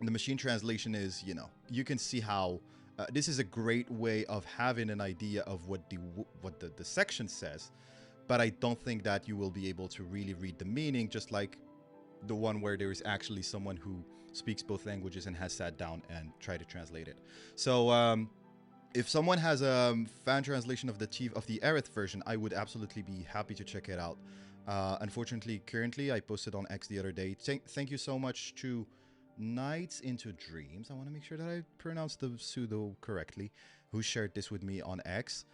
the machine translation is, you can see how this is a great way of having an idea of what the section says. But I don't think that you will be able to really read the meaning, just like the one where there is actually someone who speaks both languages and has sat down and tried to translate it. So if someone has a fan translation of the Aerith version, I would absolutely be happy to check it out. Unfortunately, currently, I posted on X the other day. Thank you so much to Nights into Dreams. I want to make sure that I pronounce the pseudo correctly. Who shared this with me on X?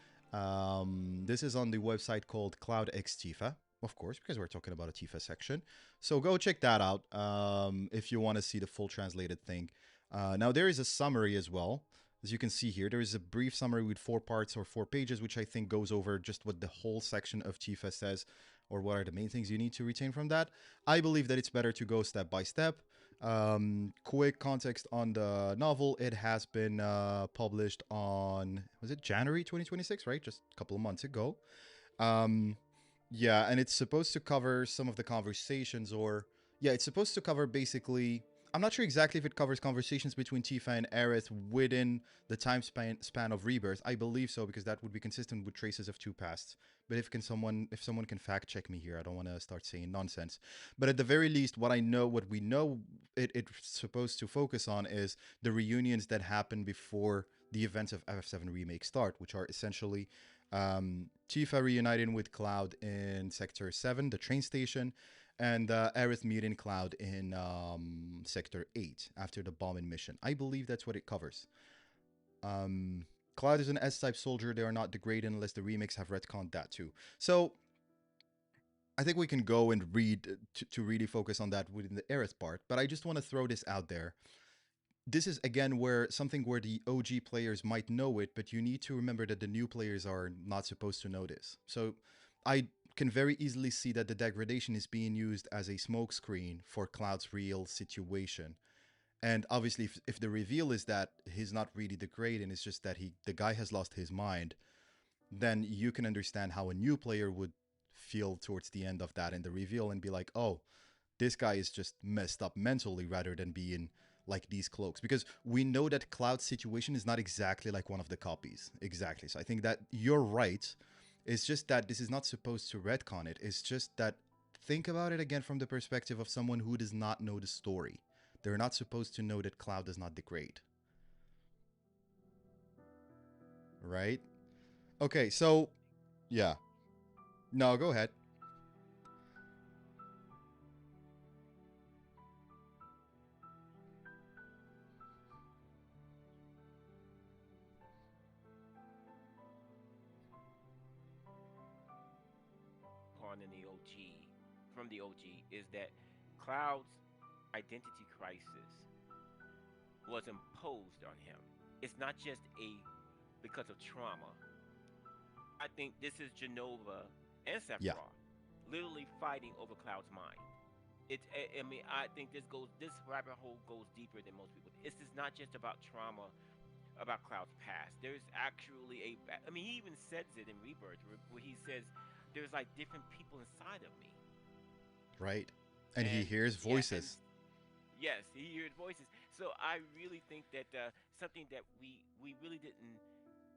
This is on the website called Cloud X Tifa, of course, because we're talking about a Tifa section. So go check that out if you want to see the full translated thing. Now there is a summary as well. As you can see here, there is a brief summary with 4 parts or 4 pages, which I think goes over just what the whole section of Tifa says, or what are the main things you need to retain from that. I believe that it's better to go step by step. Quick context on the novel: it has been published on, was it January 2026, right? Just a couple of months ago. Um, yeah, and it's supposed to cover some of the conversations, or yeah, it's supposed to cover basically. I'm not sure exactly if it covers conversations between Tifa and Aerith within the time span of Rebirth. I believe so because that would be consistent with traces of two pasts. But if someone can fact check me here, I don't want to start saying nonsense. But at the very least, what we know, it's supposed to focus on is the reunions that happen before the events of FF7 Remake start, which are essentially Tifa reuniting with Cloud in Sector 7, the train station, and Aerith meeting Cloud in Sector 8 after the bombing mission. I believe that's what it covers. Um, Cloud is an S-type soldier. They are not degraded unless the remakes have retconned that too. So I think we can go and read to really focus on that within the Aerith part. But I just want to throw this out there. This is again where the OG players might know it, but you need to remember that the new players are not supposed to know this. So I can very easily see that the degradation is being used as a smokescreen for Cloud's real situation. And obviously, if the reveal is that he's not really degrading, it's just that the guy has lost his mind, then you can understand how a new player would feel towards the end of that in the reveal and be like, oh, this guy is just messed up mentally rather than being like these cloaks, because we know that Cloud's situation is not exactly like one of the copies. Exactly. So I think that you're right. It's just that this is not supposed to retcon it. It's just that think about it again from the perspective of someone who does not know the story. They're not supposed to know that Cloud does not degrade. Right? Okay, so yeah. No, go ahead. Upon in the OG, from the OG, is that Cloud's identity crisis was imposed on him. It's not just a because of trauma. I think this is Genova and Yeah, Sephiroth literally fighting over Cloud's mind. I mean, I think this rabbit hole goes deeper than most people. This is not just about trauma about Cloud's past. There's actually I mean, he even says it in Rebirth, where he says there's like different people inside of me, right. And he and hears yeah, and voices. yes, he hears voices. So I really think that something that we really didn't.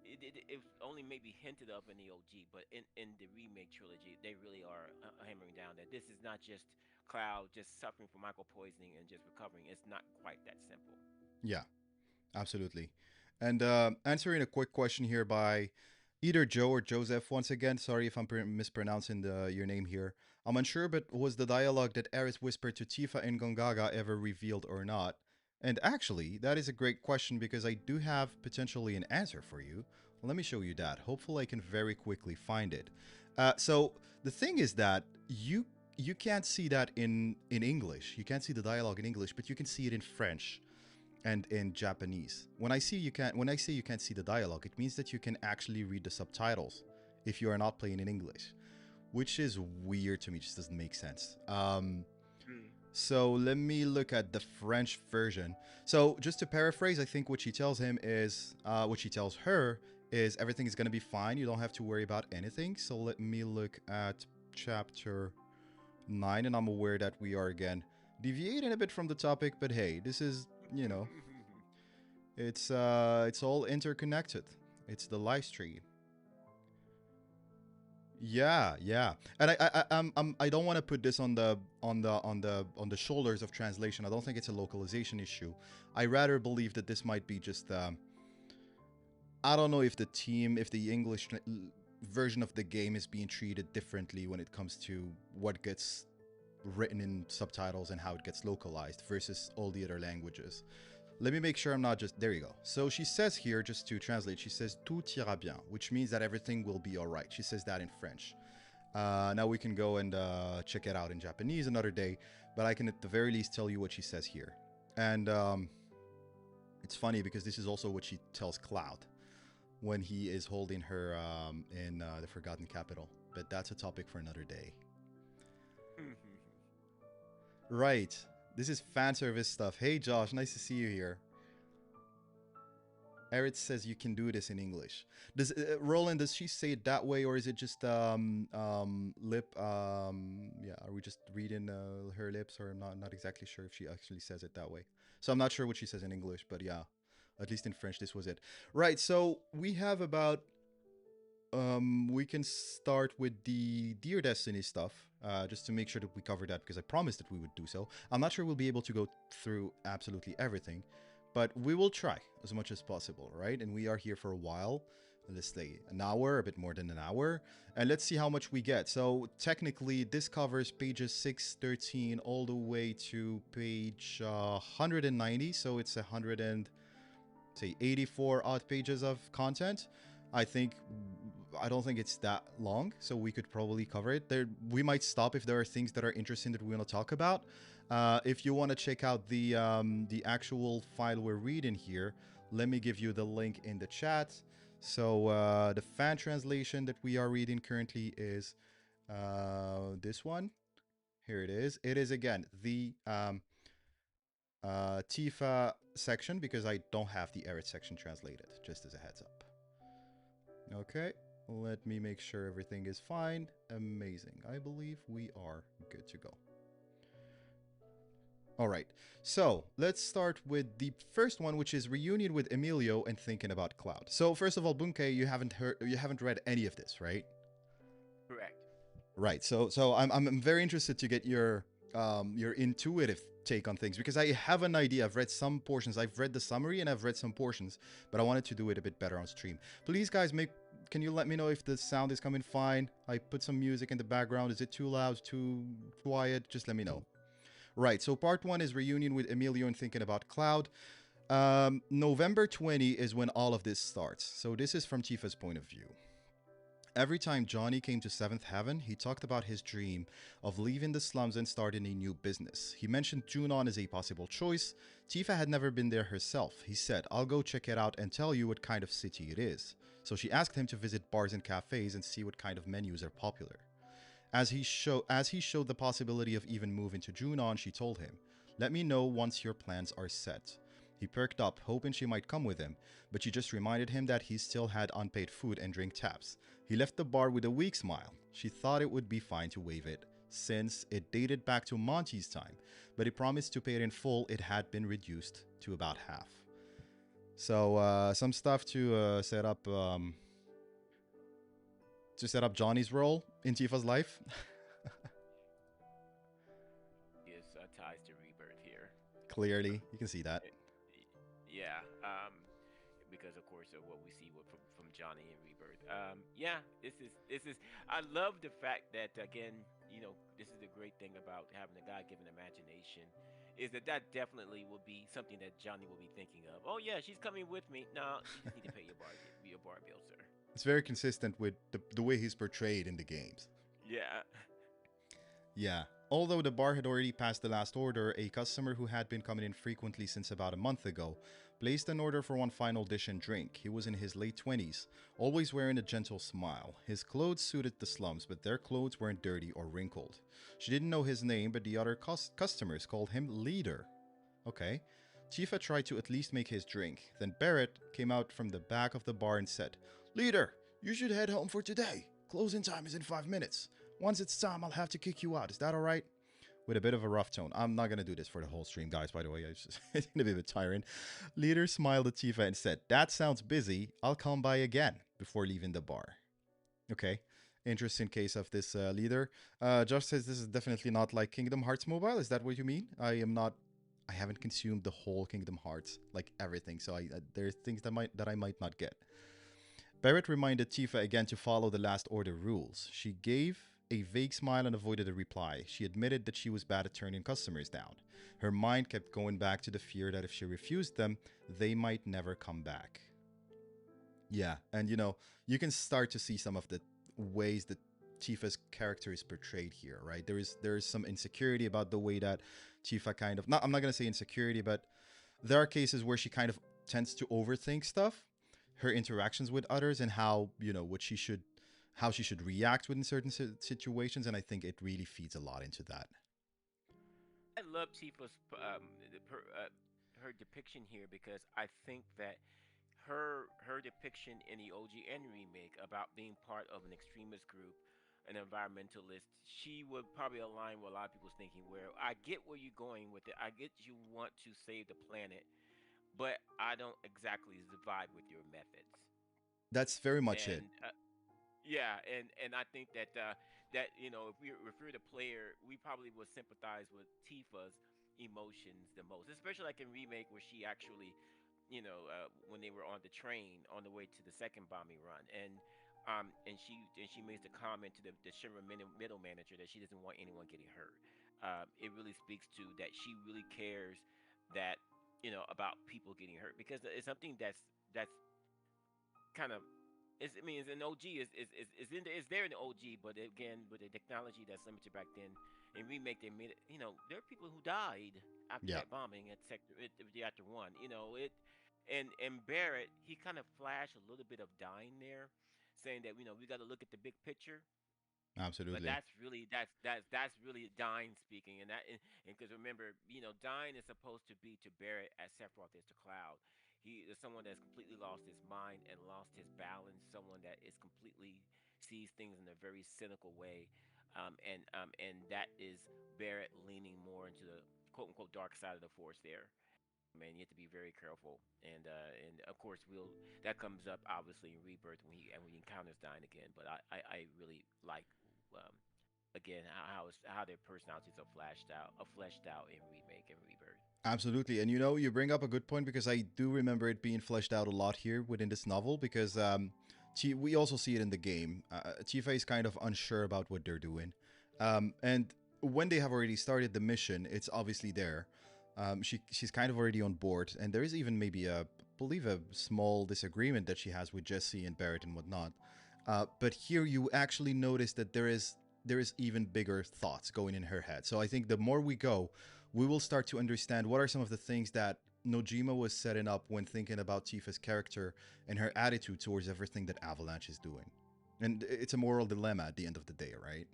It was only maybe hinted of in the OG, but in the remake trilogy, they really are hammering down that this is not just Cloud just suffering from micro poisoning and just recovering. It's not quite that simple. Yeah, absolutely. And answering a quick question here by either Joe or Joseph. Once again, sorry if I'm mispronouncing your name here. I'm unsure, but was the dialogue that Eris whispered to Tifa in Gongaga ever revealed or not? And actually, that is a great question because I do have potentially an answer for you. Let me show you that. Hopefully, I can very quickly find it. So the thing is that you can't see that in English. You can't see the dialogue in English, but you can see it in French and in Japanese. When I say you can't see the dialogue, it means that you can actually read the subtitles if you are not playing in English, which is weird to me. It just doesn't make sense. Mm. So let me look at the French version. So just to paraphrase, I think what she tells him is, what she tells her is everything is going to be fine. You don't have to worry about anything. So let me look at chapter 9, and I'm aware that we are again deviating a bit from the topic, but hey, this is, you know, it's all interconnected. It's the live stream. Yeah, yeah. And I don't want to put this on the shoulders of translation. I don't think it's a localization issue. I rather believe that this might be just I don't know if the English version of the game is being treated differently when it comes to what gets written in subtitles and how it gets localized versus all the other languages. Let me make sure I'm not just... There you go. So she says here, just to translate, she says tout ira bien, which means that everything will be all right. She says that in French. Now we can go and check it out in Japanese another day, but I can at the very least tell you what she says here. And it's funny because this is also what she tells Cloud when he is holding her in the Forgotten Capital. But that's a topic for another day. Right. This is fan service stuff. Hey, Josh, nice to see you here. Erit says you can do this in English. Does Roland? Does she say it that way, or is it just lip? Yeah, are we just reading her lips, or I'm not exactly sure if she actually says it that way. So I'm not sure what she says in English, but yeah, at least in French, this was it. Right. So we have about we can start with the Dear Destiny stuff, just to make sure that we cover that, because I promised that we would do so. I'm not sure we'll be able to go through absolutely everything, but we will try as much as possible, right? And we are here for a while. Let's say an hour, a bit more than an hour, and let's see how much we get. So technically, this covers pages 613 all the way to page 190. So it's 100 and say 84 odd pages of content. I don't think it's that long, so we could probably cover it. We might stop if there are things that are interesting that we want to talk about. If you want to check out the actual file we're reading here, let me give you the link in the chat. So the fan translation that we are reading currently is this one. Here it is. It is again the Tifa section, because I don't have the Erit section translated, just as a heads up. Okay, let me make sure everything is fine. Amazing. I believe we are good to go. All right, so let's start with the first one, which is reunion with Emilio and thinking about Cloud. So first of all, Bunke, you haven't read any of this, right? Correct. Right. So I'm very interested to get your intuitive take on things, because I have an idea. I've read some portions. I've read the summary and I've read some portions, but I wanted to do it a bit better on stream. Please, guys, make Can you let me know if the sound is coming fine? I put some music in the background. Is it too loud, too quiet? Just let me know. Right, so part one is reunion with Emilio and thinking about Cloud. November 20 is when all of this starts. So this is from Tifa's point of view. Every time Johnny came to Seventh Heaven, he talked about his dream of leaving the slums and starting a new business. He mentioned Junon as a possible choice. Tifa had never been there herself. He said, I'll go check it out and tell you what kind of city it is. So she asked him to visit bars and cafes and see what kind of menus are popular. As he showed the possibility of even moving to Junon, she told him, let me know once your plans are set. He perked up, hoping she might come with him, but she just reminded him that he still had unpaid food and drink tabs. He left the bar with a weak smile. She thought it would be fine to waive it, since it dated back to Monty's time, but he promised to pay it in full. It had been reduced to about half. So some stuff to set up Johnny's role in Tifa's life. Is ties to Rebirth here. Clearly, you can see that. Yeah, because of course of what we see from Johnny in Rebirth. Yeah, this is. I love the fact that again, this is the great thing about having a God-given imagination, is that definitely will be something that Johnny will be thinking of. Oh yeah, she's coming with me. No, you just need to pay your bar bill, sir. It's very consistent with the way he's portrayed in the games. Yeah. Yeah. Although the bar had already passed the last order, a customer who had been coming in frequently since about a month ago placed an order for one final dish and drink. He was in his late 20s, always wearing a gentle smile. His clothes suited the slums, but their clothes weren't dirty or wrinkled. She didn't know his name, but the other customers called him Leader. Okay. Tifa tried to at least make his drink. Then Barrett came out from the back of the bar and said, Leader, you should head home for today. Closing time is in 5 minutes. Once it's time, I'll have to kick you out. Is that alright? With a bit of a rough tone. I'm not going to do this for the whole stream, guys, by the way. It's going to be a bit tiring. Leader smiled at Tifa and said, that sounds busy. I'll come by again before leaving the bar. Okay. Interesting case of this leader. Josh says this is definitely not like Kingdom Hearts Mobile. Is that what you mean? I haven't consumed the whole Kingdom Hearts, like everything. So there's things that I might not get. Barrett reminded Tifa again to follow the last order rules. She gave a vague smile and avoided a reply. She admitted that she was bad at turning customers down. Her mind kept going back to the fear that if she refused them, they might never come back. Yeah, and you can start to see some of the ways that Tifa's character is portrayed here, right? There is some insecurity about the way that Tifa kind of, I'm not going to say insecurity, but there are cases where she kind of tends to overthink stuff, her interactions with others, and how how she should react within certain situations, and I think it really feeds a lot into that. I love Tifa's her depiction here because I think that her depiction in the OG and remake about being part of an extremist group, an environmentalist, she would probably align with a lot of people's thinking. Where I get where you're going with it, I get you want to save the planet, but I don't exactly vibe with your methods. That's very much it. And yeah, and I think that if we're the player, we probably would sympathize with Tifa's emotions the most, especially like in remake where she actually, when they were on the train on the way to the second bombing run, and she makes the comment to the Shinra middle manager that she doesn't want anyone getting hurt. It really speaks to that she really cares that about people getting hurt because it's something that's kind of I mean, it's an OG is there in the OG, but again, with the technology that's limited back then, in remake they made it. There are people who died after Yeah, that bombing at Reactor One. And Barrett, he kind of flashed a little bit of dying there, saying that we got to look at the big picture. But absolutely. that's really Dine speaking, and because remember, Dine is supposed to be to Barrett as Sephiroth is to Cloud. He is someone that's completely lost his mind and lost his balance. Someone that is completely sees things in a very cynical way, and that is Barrett leaning more into the quote unquote dark side of the force there. Man, you have to be very careful, and of course that comes up obviously in Rebirth when he encounters Dine again. But I really like um, again how their personalities are fleshed out in Remake and Rebirth. Absolutely. And you bring up a good point because I do remember it being fleshed out a lot here within this novel because We also see it in the game. Tifa is kind of unsure about what they're doing, and when they have already started the mission, it's obviously there. She's kind of already on board, and there is even maybe believe a small disagreement that she has with Jesse and Barrett and whatnot. But here you actually notice that there is even bigger thoughts going in her head. So I think the more we go, we will start to understand what are some of the things that Nojima was setting up when thinking about Tifa's character and her attitude towards everything that Avalanche is doing. And it's a moral dilemma at the end of the day, right?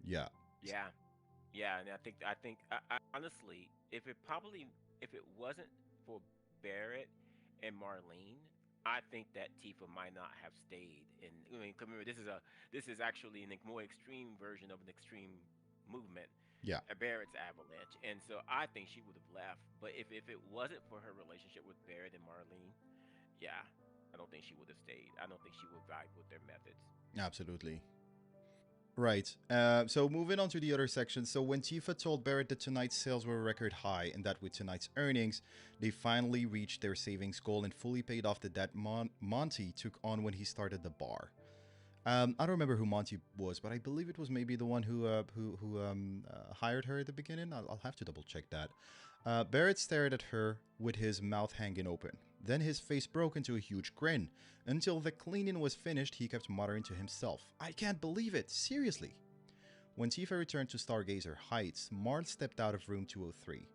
Yeah. Yeah, yeah, and I honestly, if it wasn't for Barrett and Marlene, I think that Tifa might not have stayed. And I mean, 'cause remember, this is actually a more extreme version of an extreme movement, Yeah. a Barrett's avalanche, and so I think she would have left. But if it wasn't for her relationship with Barrett and Marlene, yeah, I don't think she would have stayed. I don't think she would vibe with their methods. Absolutely. Right. So moving on to the other section. So when Tifa told Barrett that tonight's sales were a record high and that with tonight's earnings, they finally reached their savings goal and fully paid off the debt Monty took on when he started the bar. I don't remember who Monty was, but I believe it was maybe the one who hired her at the beginning. I'll have to double check that. Barrett stared at her with his mouth hanging open. Then his face broke into a huge grin. Until the cleaning was finished, he kept muttering to himself, "I can't believe it! Seriously!" When Tifa returned to Stargazer Heights, Marl stepped out of room 203.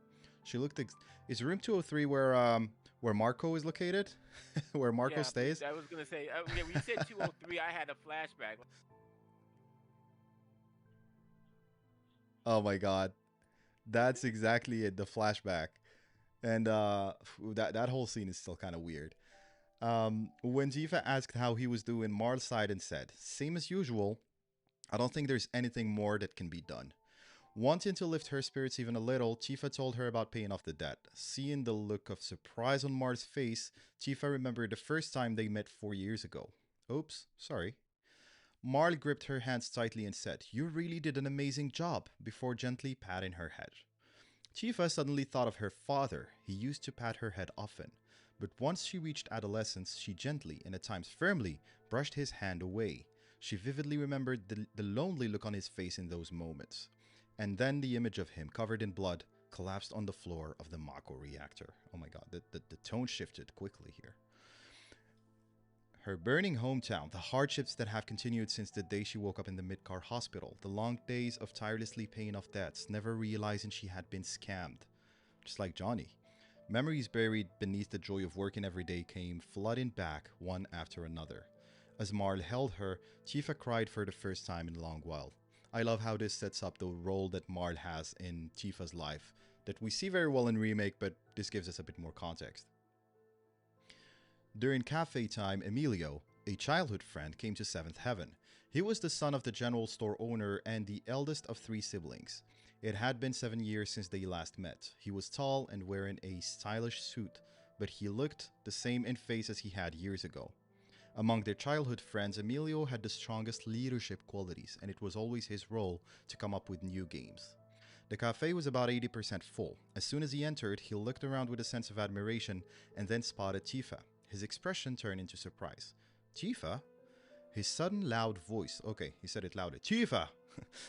She looked. Is room 203 where Marco is located? Where Marco Yeah, stays? I was gonna say, yeah, when you said 203, I had a flashback. Oh my god. That's exactly it, the flashback. And that whole scene is still kind of weird. When Jiva asked how he was doing, Marl sighed and said, "Same as usual. I don't think there's anything more that can be done." Wanting to lift her spirits even a little, Tifa told her about paying off the debt. Seeing the look of surprise on Mar's face, Tifa remembered the first time they met 4 years ago. Oops, sorry. Marl gripped her hands tightly and said, "You really did an amazing job," before gently patting her head. Tifa suddenly thought of her father. He used to pat her head often. But once she reached adolescence, she gently, and at times firmly, brushed his hand away. She vividly remembered the lonely look on his face in those moments. And then the image of him, covered in blood, collapsed on the floor of the Mako reactor. Oh my god, the tone shifted quickly here. Her burning hometown, the hardships that have continued since the day she woke up in the Midcar hospital, the long days of tirelessly paying off debts, never realizing she had been scammed. Just like Johnny. Memories buried beneath the joy of working every day came flooding back one after another. As Marl held her, Tifa cried for the first time in a long while. I love how this sets up the role that Marl has in Tifa's life, that we see very well in Remake, but this gives us a bit more context. During cafe time, Emilio, a childhood friend, came to Seventh Heaven. He was the son of the general store owner and the eldest of three siblings. It had been 7 years since they last met. He was tall and wearing a stylish suit, but he looked the same in face as he had years ago. Among their childhood friends, Emilio had the strongest leadership qualities, and it was always his role to come up with new games. The cafe was about 80% full. As soon as he entered, he looked around with a sense of admiration and then spotted Tifa. His expression turned into surprise. "Tifa?" His sudden loud voice. Okay, he said it louder. "Tifa!"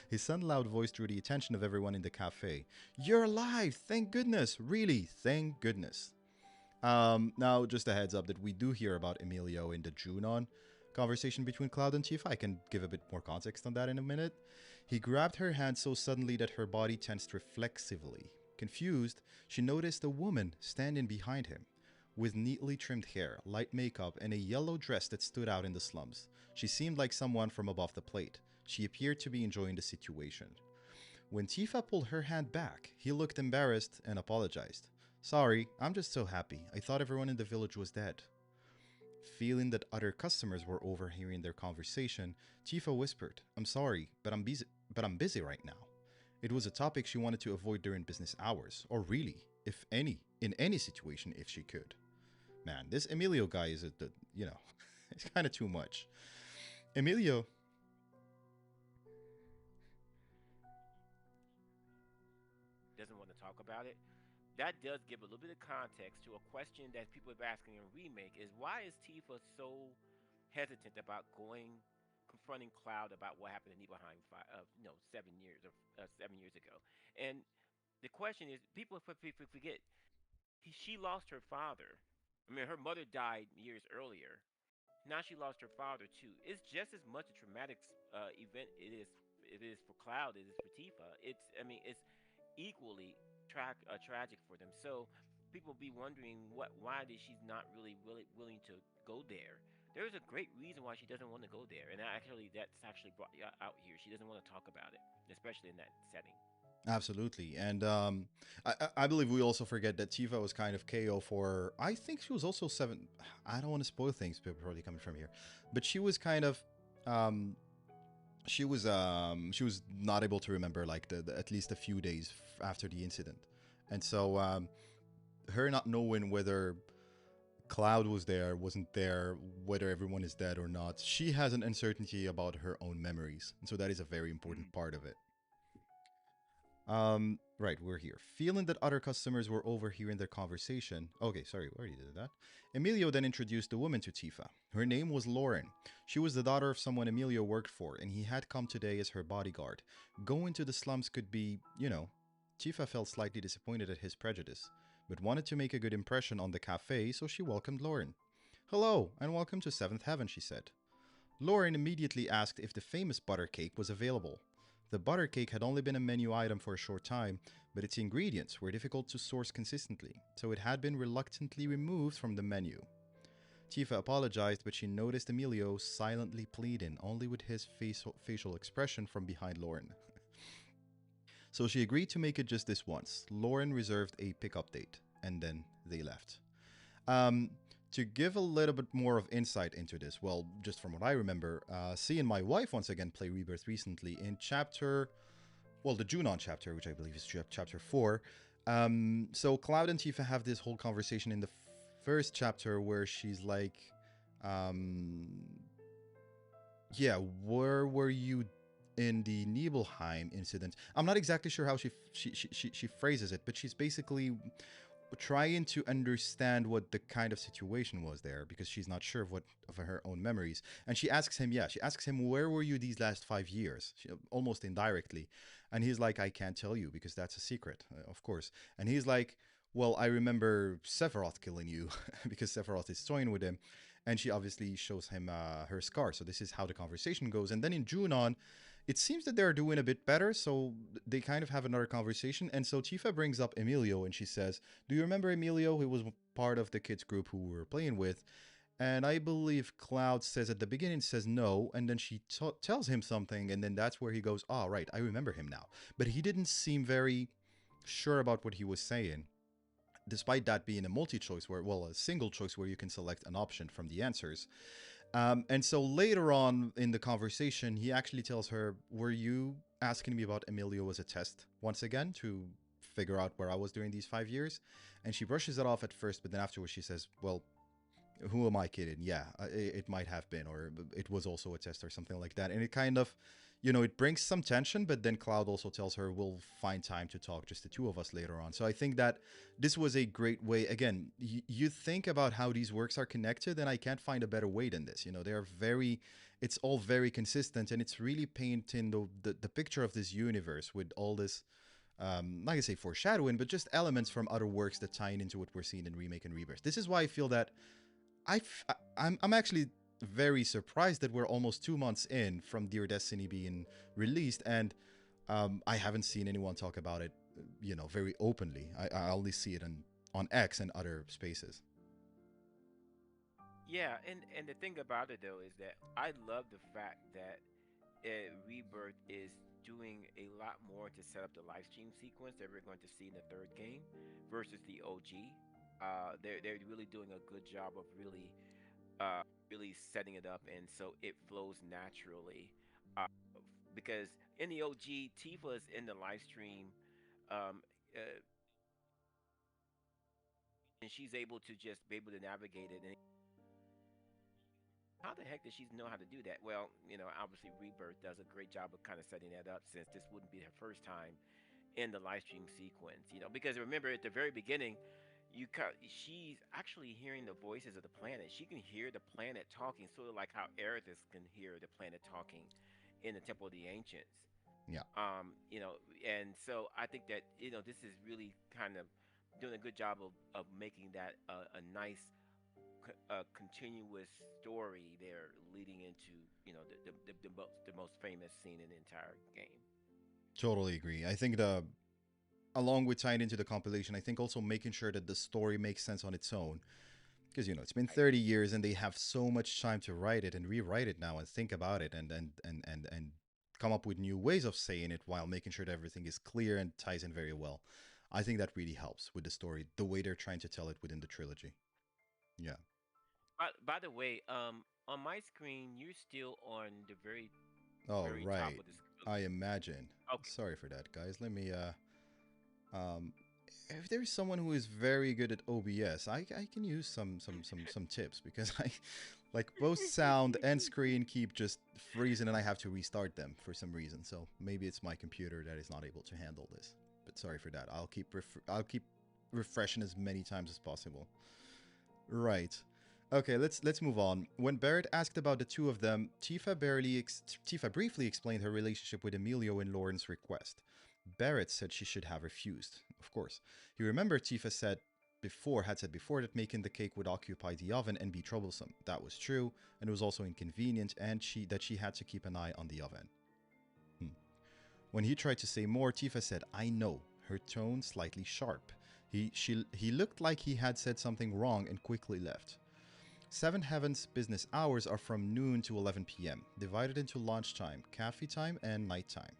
His sudden loud voice drew the attention of everyone in the cafe. "You're alive! Thank goodness! Really, thank goodness." Now, just a heads up that we do hear about Emilio in the Junon conversation between Cloud and Tifa. I can give a bit more context on that in a minute. He grabbed her hand so suddenly that her body tensed reflexively. Confused, she noticed a woman standing behind him. With neatly trimmed hair, light makeup, and a yellow dress that stood out in the slums. She seemed like someone from above the plate. She appeared to be enjoying the situation. When Tifa pulled her hand back, he looked embarrassed and apologized. "Sorry, I'm just so happy. I thought everyone in the village was dead." Feeling that other customers were overhearing their conversation, Tifa whispered, "I'm sorry, but I'm busy right now." It was a topic she wanted to avoid during business hours, or really, if any, in any situation if she could. Man, this Emilio guy is it's kind of too much. Emilio, Doesn't want to talk about it. that does give a little bit of context to a question that people have asking in Remake is why is Tifa so hesitant about going confronting Cloud about what happened in Nibelheim 7 years or 7 years ago. And the question is, people forget she lost her father. I mean, her mother died years earlier. Now she lost her father too. It's just as much a traumatic event it is for Cloud. It is for Tifa. It's equally tragic for them. So people be wondering why did she's not really willing to go there. There's a great reason why she doesn't want to go there, and that's actually brought out here. She doesn't want to talk about it, especially in that setting. Absolutely. And I believe we also forget that Tifa was kind of KO for, I think she was also seven. I don't want to spoil things, people probably coming from here. But she was kind of, um, she was not able to remember like at least a few days after the incident. And so her not knowing whether Cloud was there, wasn't there, whether everyone is dead or not, she has an uncertainty about her own memories. And so that is a very important part of it. Right, we're here. Feeling that other customers were overhearing their conversation. Okay, sorry, we already did that. Emilio then introduced the woman to Tifa. Her name was Lauren. She was the daughter of someone Emilio worked for, and he had come today as her bodyguard. Going to the slums could be, Tifa felt slightly disappointed at his prejudice, but wanted to make a good impression on the cafe, so she welcomed Lauren. Hello, and welcome to Seventh Heaven, she said. Lauren immediately asked if the famous butter cake was available. The butter cake had only been a menu item for a short time, but its ingredients were difficult to source consistently, so it had been reluctantly removed from the menu. Tifa apologized, but she noticed Emilio silently pleading, only with his facial expression from behind Lauren. So she agreed to make it just this once. Lauren reserved a pickup date, and then they left. Um, to give a little bit more of insight into this, well, just from what I remember, seeing my wife once again play Rebirth recently in the Junon chapter, which I believe is chapter 4. So Cloud and Tifa have this whole conversation in the first chapter where she's like, um, yeah, where were you in the Nibelheim incident? I'm not exactly sure how she phrases it, but she's basically trying to understand what the kind of situation was there because she's not sure of her own memories. And she asks him, where were you these last 5 years? Almost indirectly. And he's like, I can't tell you because that's a secret, of course. And he's like, well, I remember Sephiroth killing you because Sephiroth is toying with him. And she obviously shows him her scar. So this is how the conversation goes. And then in Junon, it seems that they're doing a bit better, so they kind of have another conversation. And so Tifa brings up Emilio and she says, do you remember Emilio, who was part of the kids group who we were playing with? And I believe Cloud says at the beginning, says no, and then she tells him something, and then that's where he goes, oh, right, I remember him now. But he didn't seem very sure about what he was saying, despite that being a multi-choice a single choice where you can select an option from the answers. And so later on in the conversation, he actually tells her, were you asking me about Emilio as a test once again to figure out where I was during these 5 years? And she brushes it off at first, but then afterwards she says, well, who am I kidding? Yeah, it might have been, or it was also a test or something like that. And it kind of, it brings some tension, but then Cloud also tells her we'll find time to talk, just the two of us later on. So I think that this was a great way. Again, you think about how these works are connected, and I can't find a better way than this. They're it's all very consistent, and it's really painting the picture of this universe with all this like I say, foreshadowing, but just elements from other works that tie into what we're seeing in Remake and Rebirth. This is why I feel that I'm actually very surprised that we're almost 2 months in from Dear Destiny being released, and I haven't seen anyone talk about it, very openly. I only see it on X and other spaces. Yeah, and the thing about it though is that I love the fact that Rebirth is doing a lot more to set up the live stream sequence that we're going to see in the third game versus the OG. They're really doing a good job of really setting it up, and so it flows naturally. Uh, because in the OG, Tifa is in the live stream, um, uh, and she's able to just be able to navigate it. And how the heck does she know how to do that? Well, obviously Rebirth does a great job of kind of setting that up since this wouldn't be her first time in the live stream sequence. Because remember at the very beginning, she's actually hearing the voices of the planet. She can hear the planet talking, sort of like how Erithus can hear the planet talking in the Temple of the Ancients. Yeah, And so I think that this is really kind of doing a good job of making that a nice continuous story there leading into the most famous scene in the entire game. totally agree. I think the along with tying into the compilation, I think also making sure that the story makes sense on its own. Because it's been Right. 30 years and they have so much time to write it and rewrite it now and think about it and come up with new ways of saying it while making sure that everything is clear and ties in very well. I think that really helps with the story, the way they're trying to tell it within the trilogy. Yeah. By the way, on my screen, you're still on the very, Oh, very top right. of the screen. I imagine. Okay. Sorry for that, guys. Let me um if there's someone who is very good at OBS, I can use some tips because I like both sound and screen keep just freezing and I have to restart them for some reason. So maybe it's my computer that is not able to handle this. But sorry for that. I'll keep refreshing as many times as possible. Right. Okay, let's move on. When Barrett asked about the two of them, Tifa briefly explained her relationship with Emilio in Lauren's request. Barrett said she should have refused. Of course, he remembered Tifa had said before that making the cake would occupy the oven and be troublesome. That was true, and it was also inconvenient, and she had to keep an eye on the oven. Hmm. When he tried to say more, Tifa said, "I know," her tone slightly sharp. He looked like he had said something wrong and quickly left. Seven Heaven's business hours are from noon to 11 p.m., divided into lunchtime, cafe time, and nighttime.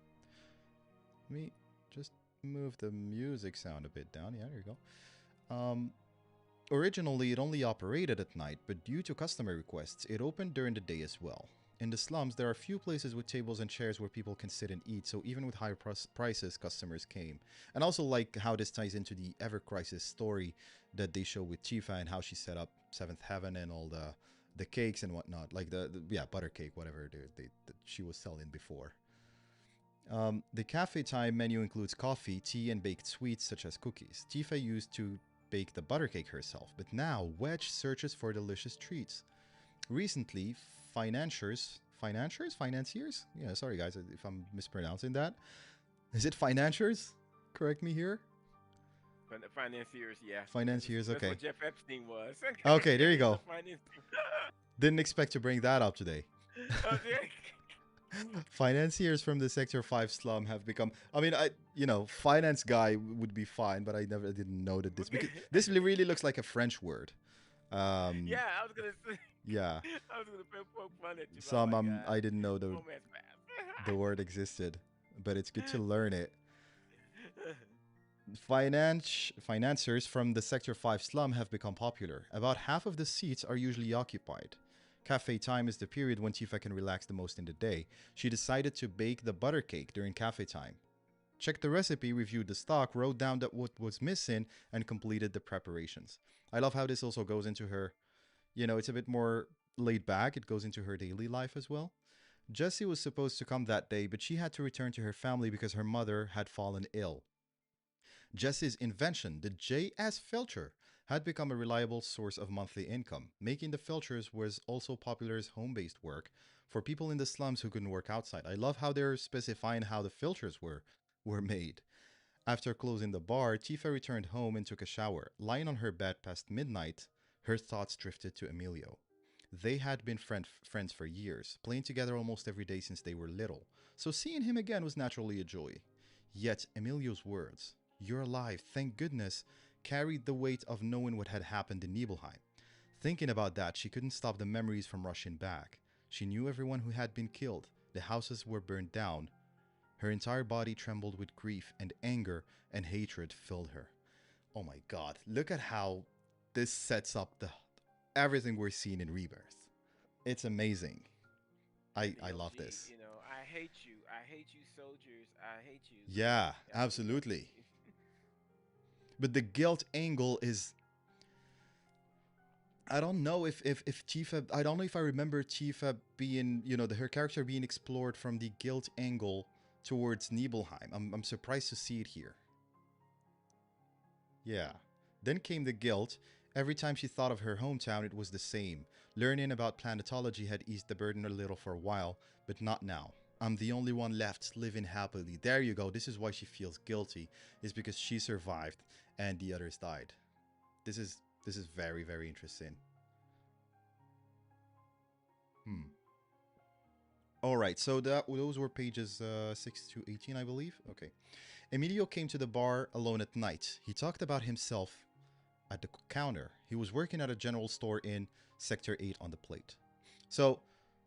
Let me just move the music sound a bit down. Yeah, there you go. Originally, it only operated at night, but due to customer requests, it opened during the day as well. In the slums, there are few places with tables and chairs where people can sit and eat, so even with high prices, customers came. And also like how this ties into the Ever Crisis story that they show with Tifa and how she set up Seventh Heaven and all the cakes and whatnot, like the butter cake, whatever that she was selling before. The cafe time menu includes coffee, tea, and baked sweets such as cookies. Tifa used to bake the butter cake herself, but now Wedge searches for delicious treats. Recently, financiers? Yeah, sorry guys if I'm mispronouncing that. Is it financiers? Correct me here. But the financiers, yeah, Financiers, that's okay. what Jeff Epstein was. Okay, there you He's a go. financier. Didn't expect to bring that up today. Oh, yeah. Financiers from the Sector 5 slum have become. I mean, finance guy would be fine, but I didn't know that this. Because this really looks like a French word. Um, Yeah, I was gonna say. yeah. I was gonna poke fun at you, but oh Some my god, I didn't know romance the fast. word existed, but it's good to learn it. Financiers from the Sector 5 slum have become popular. About half of the seats are usually occupied. Cafe time is the period when Tifa can relax the most in the day. She decided to bake the butter cake during cafe time. Checked the recipe, reviewed the stock, wrote down that what was missing, and completed the preparations. I love how this also goes into her, it's a bit more laid back. It goes into her daily life as well. Jessie was supposed to come that day, but she had to return to her family because her mother had fallen ill. Jessie's invention, the JS filter, had become a reliable source of monthly income. Making the filters was also popular as home based work for people in the slums who couldn't work outside. I love how they're specifying how the filters were made. After closing the bar, Tifa returned home and took a shower. Lying on her bed past midnight, her thoughts drifted to Emilio. They had been friends for years, playing together almost every day since they were little, so seeing him again was naturally a joy. Yet Emilio's words, "You're alive, thank goodness," carried the weight of knowing what had happened in Nibelheim. Thinking about that, she couldn't stop the memories from rushing back. She knew everyone who had been killed, the houses were burned down. Her entire body trembled with grief, and anger and hatred filled her. Oh my god, look at how this sets up the everything we're seeing in Rebirth. It's amazing. I love Yoshi, this. I hate you. I hate you, soldiers. I hate you. Yeah, That's what absolutely. Yoshi. But the guilt angle is I don't know if Tifa I don't know if I remember Tifa being, her character being explored from the guilt angle towards Nibelheim. I'm surprised to see it here. Yeah. Then came the guilt. Every time she thought of her hometown, it was the same. Learning about planetology had eased the burden a little for a while, but not now. I'm the only one left living happily. There you go. This is why she feels guilty, is because she survived and the others died. This is very, very interesting. Hmm. All right, so those were pages 6 to 18, I believe. Okay. Emilio came to the bar alone at night. He talked about himself at the counter. He was working at a general store in Sector 8 on the plate. So,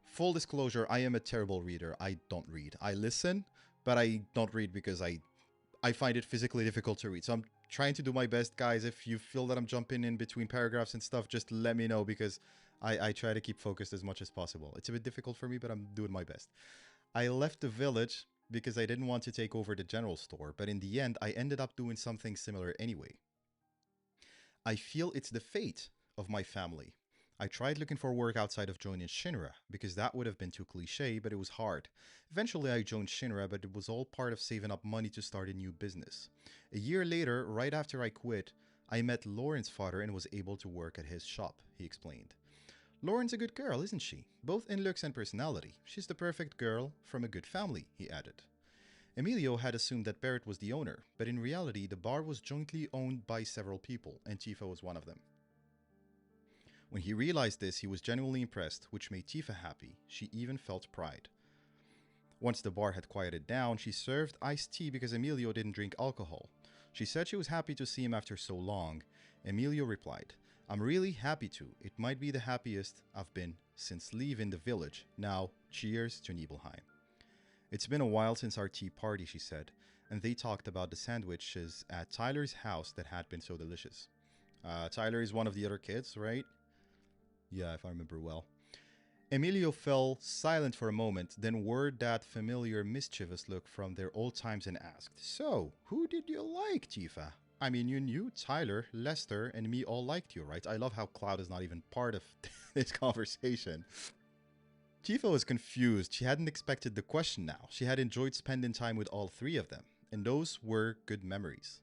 full disclosure, I am a terrible reader. I don't read. I listen, but I don't read because I find it physically difficult to read. So I'm trying to do my best, guys. If you feel that I'm jumping in between paragraphs and stuff, just let me know because I try to keep focused as much as possible. It's a bit difficult for me, but I'm doing my best. I left the village because I didn't want to take over the general store, but in the end, I ended up doing something similar anyway. I feel it's the fate of my family. I tried looking for work outside of joining Shinra because that would have been too cliche, but it was hard. Eventually, I joined Shinra, but it was all part of saving up money to start a new business. A year later, right after I quit, I met Lauren's father and was able to work at his shop, he explained. Lauren's a good girl, isn't she? Both in looks and personality. She's the perfect girl from a good family, he added. Emilio had assumed that Barrett was the owner, but in reality, the bar was jointly owned by several people, and Tifa was one of them. When he realized this, he was genuinely impressed, which made Tifa happy. She even felt pride. Once the bar had quieted down, she served iced tea because Emilio didn't drink alcohol. She said she was happy to see him after so long. Emilio replied, I'm really happy to. It might be the happiest I've been since leaving the village. Now, cheers to Nibelheim. It's been a while since our tea party, she said, and they talked about the sandwiches at Tyler's house that had been so delicious. Tyler is one of the other kids, right? Yeah, if I remember well. Emilio fell silent for a moment, then wore that familiar mischievous look from their old times and asked, So, who did you like, Tifa? I mean, you knew Tyler, Lester, and me all liked you, right? I love how Cloud is not even part of this conversation. Tifa was confused. She hadn't expected the question now. She had enjoyed spending time with all three of them, and those were good memories.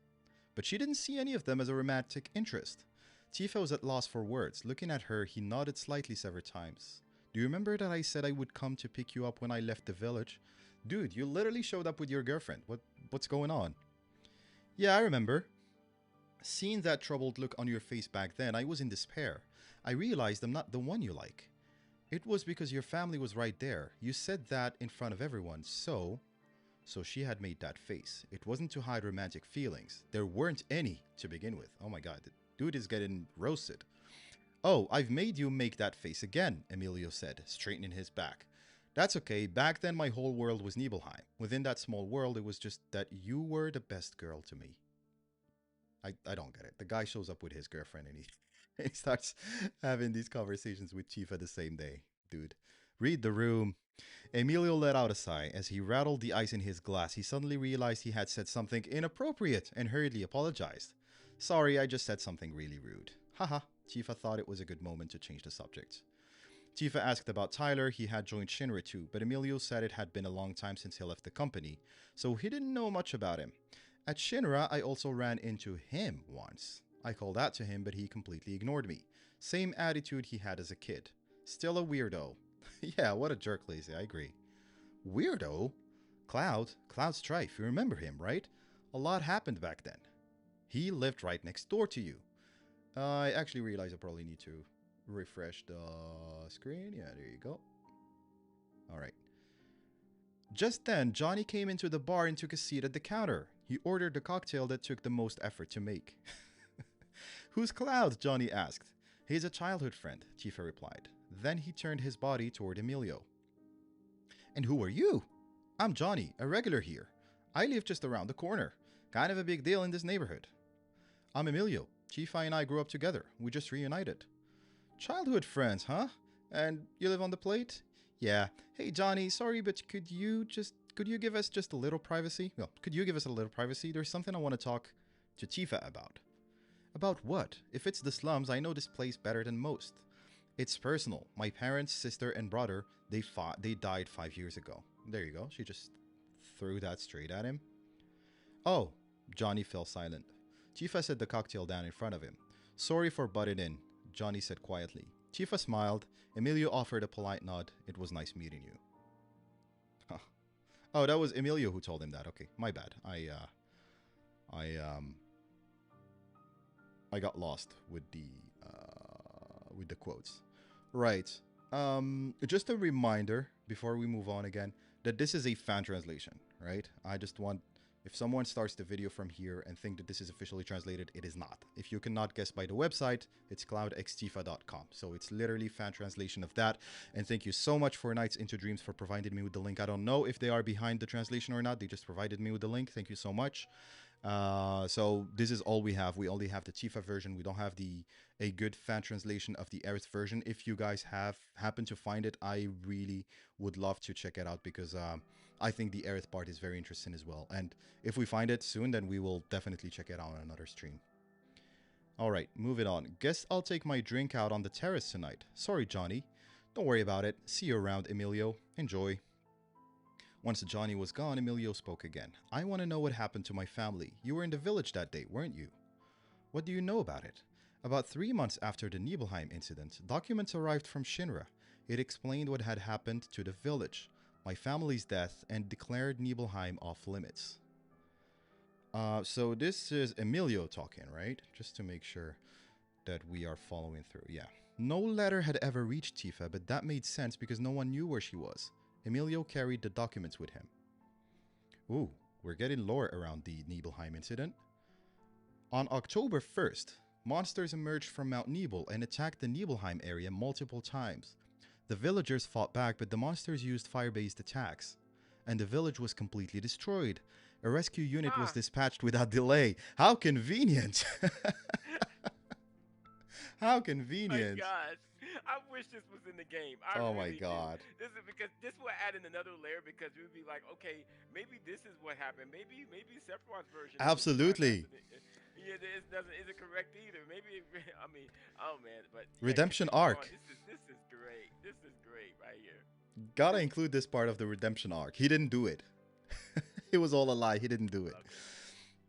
But she didn't see any of them as a romantic interest. Tifa was at loss for words. Looking at her, he nodded slightly several times. Do you remember that I said I would come to pick you up when I left the village? Dude, you literally showed up with your girlfriend. What's going on? Yeah, I remember. Seeing that troubled look on your face back then, I was in despair. I realized I'm not the one you like. It was because your family was right there. You said that in front of everyone, So she had made that face. It wasn't to hide romantic feelings. There weren't any to begin with. Oh my god, the dude is getting roasted. Oh, I've made you make that face again, Emilio said, straightening his back. That's okay. Back then, my whole world was Nibelheim. Within that small world, it was just that you were the best girl to me. I don't get it. The guy shows up with his girlfriend and he, he starts having these conversations with Chifa the same day. Dude, read the room. Emilio let out a sigh. As he rattled the ice in his glass, he suddenly realized he had said something inappropriate and hurriedly apologized. Sorry, I just said something really rude. Haha, Chifa thought it was a good moment to change the subject. Tifa asked about Tyler. He had joined Shinra too, but Emilio said it had been a long time since he left the company, so he didn't know much about him. At Shinra, I also ran into him once. I called out to him, but he completely ignored me. Same attitude he had as a kid. Still a weirdo. Yeah, what a jerk, Lazy, I agree. Weirdo? Cloud Strife, you remember him, right? A lot happened back then. He lived right next door to you. I actually realize I probably need to refresh the screen. Yeah, there you go. Alright. Just then, Johnny came into the bar and took a seat at the counter. He ordered the cocktail that took the most effort to make. Who's Cloud? Johnny asked. He's a childhood friend, Tifa replied. Then he turned his body toward Emilio. And who are you? I'm Johnny, a regular here. I live just around the corner. Kind of a big deal in this neighborhood. I'm Emilio. Tifa and I grew up together. We just reunited. Childhood friends, huh? And you live on the plate? Yeah. Hey Johnny, sorry, but could you give us just a little privacy? Well, could you give us a little privacy? There's something I want to talk to Tifa about. About what? If it's the slums, I know this place better than most. It's personal. My parents, sister, and brother, they died 5 years ago. There you go. She just threw that straight at him? Oh, Johnny fell silent. Chifa set the cocktail down in front of him. Sorry for butting in, Johnny said quietly. Chifa smiled. Emilio offered a polite nod. It was nice meeting you. Huh. Oh, that was Emilio who told him that. Okay, my bad. I I got lost with the quotes. Right. Just a reminder before we move on again that this is a fan translation, right? I just want if someone starts the video from here and think that this is officially translated, it is not. If you cannot guess by the website, it's cloudxtifa.com. So it's literally fan translation of that. And thank you so much for Nights into Dreams for providing me with the link. I don't know if they are behind the translation or not. They just provided me with the link. Thank you so much. So this is all we have. We only have the Tifa version. We don't have a good fan translation of the Aerith version. If you guys happen to find it, I really would love to check it out because I think the Aerith part is very interesting as well. And if we find it soon, then we will definitely check it out on another stream. All right, moving on. Guess I'll take my drink out on the terrace tonight. Sorry, Johnny. Don't worry about it. See you around, Emilio. Enjoy. Once Johnny was gone, Emilio spoke again. I want to know what happened to my family. You were in the village that day, weren't you? What do you know about it? About 3 months after the Nibelheim incident, documents arrived from Shinra. It explained what had happened to the village, my family's death, and declared Nibelheim off limits. So this is Emilio talking, right? Just to make sure that we are following through. Yeah. No letter had ever reached Tifa, but that made sense because no one knew where she was. Emilio carried the documents with him. Ooh, we're getting lore around the Nibelheim incident. On October 1st, monsters emerged from Mount Nibel and attacked the Nibelheim area multiple times. The villagers fought back, but the monsters used fire-based attacks, and the village was completely destroyed. A rescue unit was dispatched without delay. How convenient! How convenient! My gosh, I wish this was in the game. I Oh my really god. do. This is because this will add in another layer because we would be like, okay, maybe this is what happened. Maybe Sephiroth's version. Absolutely. Yeah, it doesn't isn't correct either. Maybe I mean, oh man, but yeah, Redemption continue on. arc. This is great. This is great right here. Gotta include this part of the redemption arc. He didn't do it. It was all a lie. He didn't do it.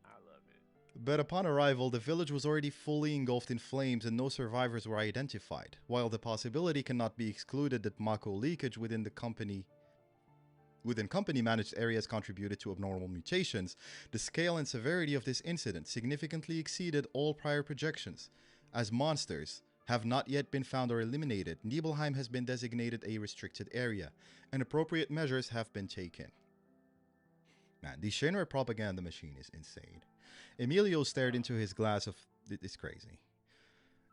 I love it. But upon arrival, the village was already fully engulfed in flames and no survivors were identified. While the possibility cannot be excluded that Mako leakage within company managed areas contributed to abnormal mutations, the scale and severity of this incident significantly exceeded all prior projections. As monsters have not yet been found or eliminated, Nibelheim has been designated a restricted area, and appropriate measures have been taken. Man, the Shinra propaganda machine is insane. Emilio stared into his glass of... It's crazy.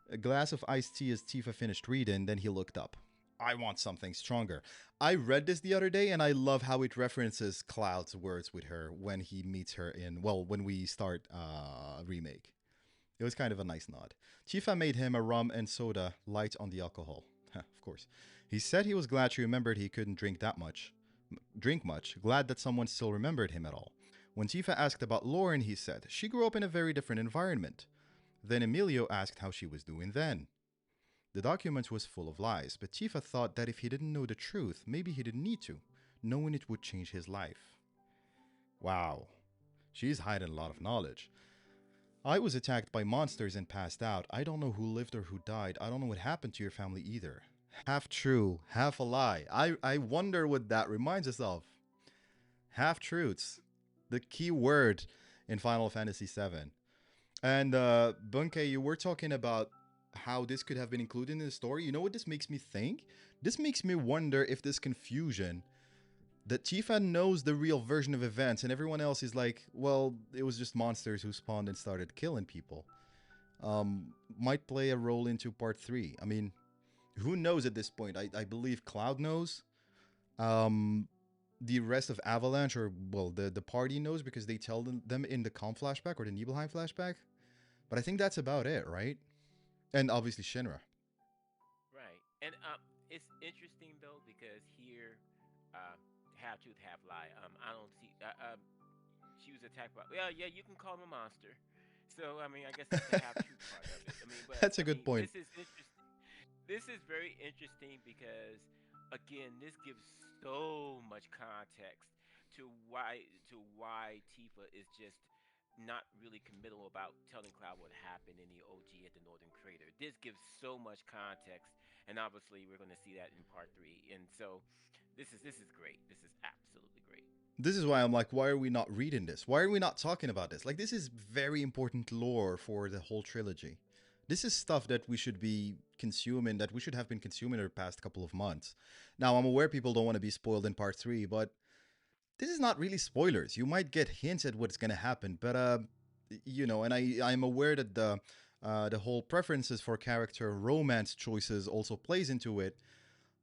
A glass of iced tea as Tifa finished reading, then he looked up. I want something stronger. I read this the other day, and I love how it references Cloud's words with her when he meets her in... Well, when we start Remake. It was kind of a nice nod. Tifa made him a rum and soda, light on the alcohol. Of course. He said he was glad she remembered he couldn't drink much, glad that someone still remembered him at all. When Tifa asked about Lauren, he said, she grew up in a very different environment. Then Emilio asked how she was doing then. The document was full of lies, but Tifa thought that if he didn't know the truth, maybe he didn't need to. Knowing it would change his life. Wow. She's hiding a lot of knowledge. I was attacked by monsters and passed out. I don't know who lived or who died. I don't know what happened to your family either. Half true, half a lie. I wonder what that reminds us of. Half-truths. The key word in Final Fantasy VII. And Bunke, you were talking about how this could have been included in the story. You know what this makes me think? This makes me wonder if this confusion that Tifa knows the real version of events and everyone else is like, well, it was just monsters who spawned and started killing people, might play a role into part 3. I mean, who knows at this point? I believe Cloud knows. The rest of Avalanche, or, well, the party knows because they tell them in the Calm flashback or the Nibelheim flashback. But I think that's about it, right? And obviously Shinra. Right, and it's interesting though because here, half truth, half lie. I don't see. She was attacked by. Well, yeah, you can call him a monster. So I mean, I guess that's the half truth part of it. I mean, but That's a I good mean, point. this is interesting. This is very interesting because, again, this gives so much context to why Tifa is just not really committal about telling Cloud what happened in the OG at the Northern Crater. This gives so much context, and obviously we're going to see that in part three. And so this is great. This is absolutely great. This is why I'm like, why are we not reading this? Why are we not talking about this? Like, this is very important lore for the whole trilogy. This is stuff that we should be consuming, that we should have been consuming in the past couple of months. Now, I'm aware people don't want to be spoiled in part three, but this is not really spoilers. You might get hints at what's going to happen, but and I'm aware that the whole preferences for character romance choices also plays into it.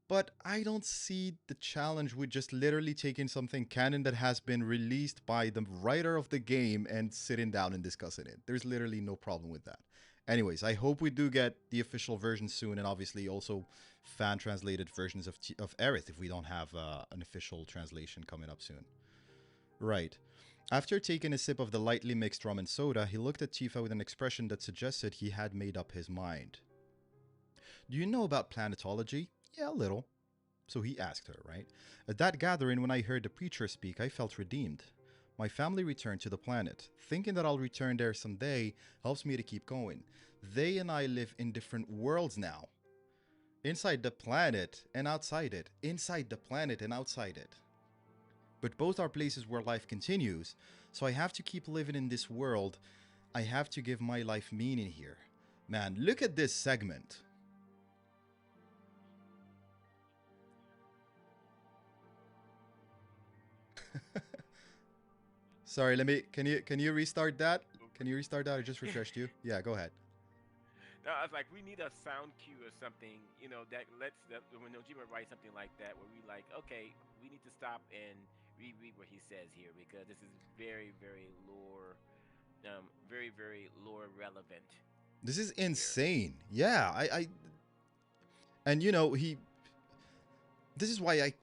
But I don't see the challenge with just literally taking something canon that has been released by the writer of the game and sitting down and discussing it. There's literally no problem with that. Anyways, I hope we do get the official version soon, and obviously also fan translated versions of Aerith if we don't have an official translation coming up soon. Right. After taking a sip of the lightly mixed rum and soda, he looked at Tifa with an expression that suggested he had made up his mind. Do you know about planetology? Yeah, a little. So he asked her, right? At that gathering, when I heard the preacher speak, I felt redeemed. My family returned to the planet. Thinking that I'll return there someday helps me to keep going. They and I live in different worlds now. Inside the planet and outside it. Inside the planet and outside it. But both are places where life continues, so I have to keep living in this world. I have to give my life meaning here. Man, look at this segment. Sorry, let me. Can you restart that? Can you restart that? I just refreshed you. Yeah, go ahead. No, I was like, we need a sound cue or something, that lets when Nojima writes something like that, where we like, okay, we need to stop and reread what he says here because this is very, very very lore relevant This is here. insane. Yeah, and he. This is why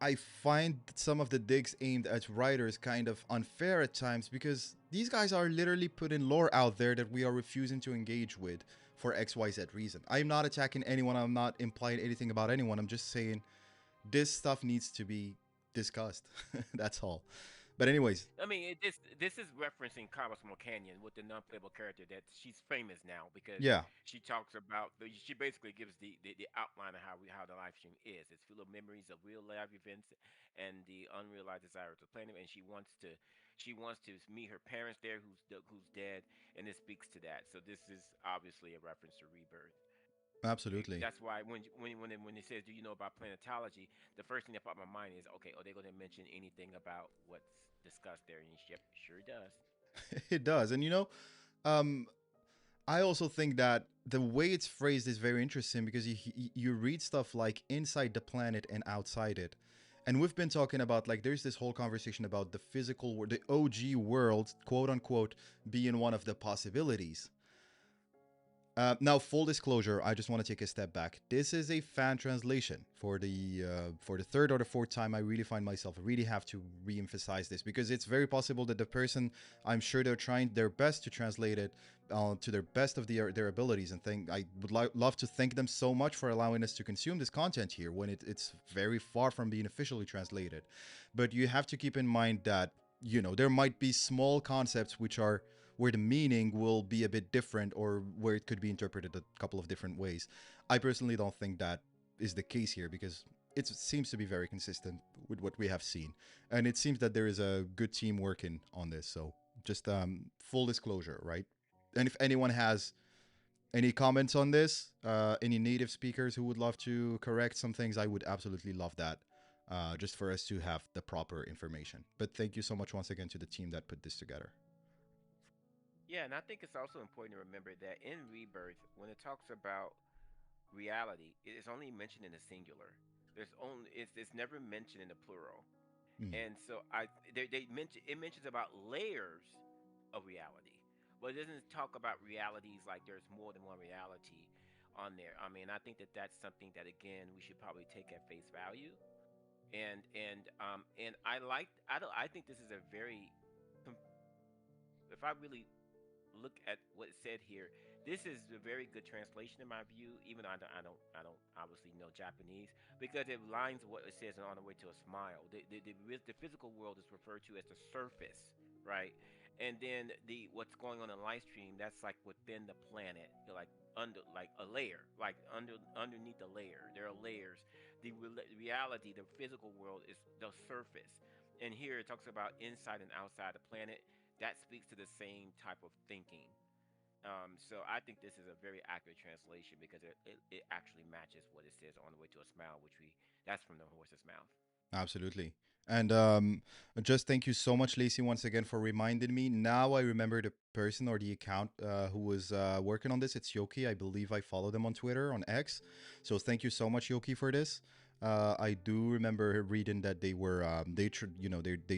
I find some of the digs aimed at writers kind of unfair at times because these guys are literally putting lore out there that we are refusing to engage with for XYZ reason. I'm not attacking anyone. I'm not implying anything about anyone. I'm just saying this stuff needs to be discussed. That's all. But anyways, I mean, this is referencing Cosmo Canyon with the non-playable character that she's famous now because yeah, she talks about she basically gives the outline of how the live stream is. It's full of memories of real life events and the unrealized desire to planet, and she wants to meet her parents there who's dead, and it speaks to that. So this is obviously a reference to Rebirth. absolutely. That's why when it says, "Do you know about planetology?" the first thing that popped in my mind is, okay, are they going to mention anything about what's discussed there? And yep, sure does. It does. And um, I also think that the way it's phrased is very interesting because you read stuff like inside the planet and outside it. And we've been talking about like there's this whole conversation about the physical world, the OG world, quote unquote, being one of the possibilities. Now, full disclosure, I just want to take a step back. This is a fan translation for the third or the fourth time. I really find myself really have to re-emphasize this because it's very possible that the person, I'm sure they're trying their best to translate it to their best of their abilities, and think I would love to thank them so much for allowing us to consume this content here when it's very far from being officially translated. But you have to keep in mind that there might be small concepts which are where the meaning will be a bit different or where it could be interpreted a couple of different ways. I personally don't think that is the case here because it seems to be very consistent with what we have seen. And it seems that there is a good team working on this. So just full disclosure, right? And if anyone has any comments on this, any native speakers who would love to correct some things, I would absolutely love that. Just for us to have the proper information. But thank you so much once again to the team that put this together. Yeah, and I think it's also important to remember that in Rebirth, when it talks about reality, it is only mentioned in the singular. It's never mentioned in the plural. Mm, And so they mention it mentions about layers of reality, but it doesn't talk about realities like there's more than one reality on there. I mean, I think that that's something that again we should probably take at face value. And I think this is a very, if I really look at what it said here, This is a very good translation in my view, even though I don't obviously know Japanese, because it lines what it says on the way to a smile. The physical world is referred to as the surface, right? And then the what's going on in the live stream, that's like within the planet, like under like a layer, like underneath the layer. There are layers. Reality, the physical world is the surface. And here it talks about inside and outside the planet. That speaks to the same type of thinking. So I think this is a very accurate translation because it actually matches what it says on the way to a smile, which we that's from the horse's mouth. Absolutely. And just thank you so much, Lacey, once again for reminding me. Now I remember the person or the account who was working on this. It's Yoki. I believe I follow them on Twitter, on X. So thank you so much, Yoki, for this. I do remember reading that they were they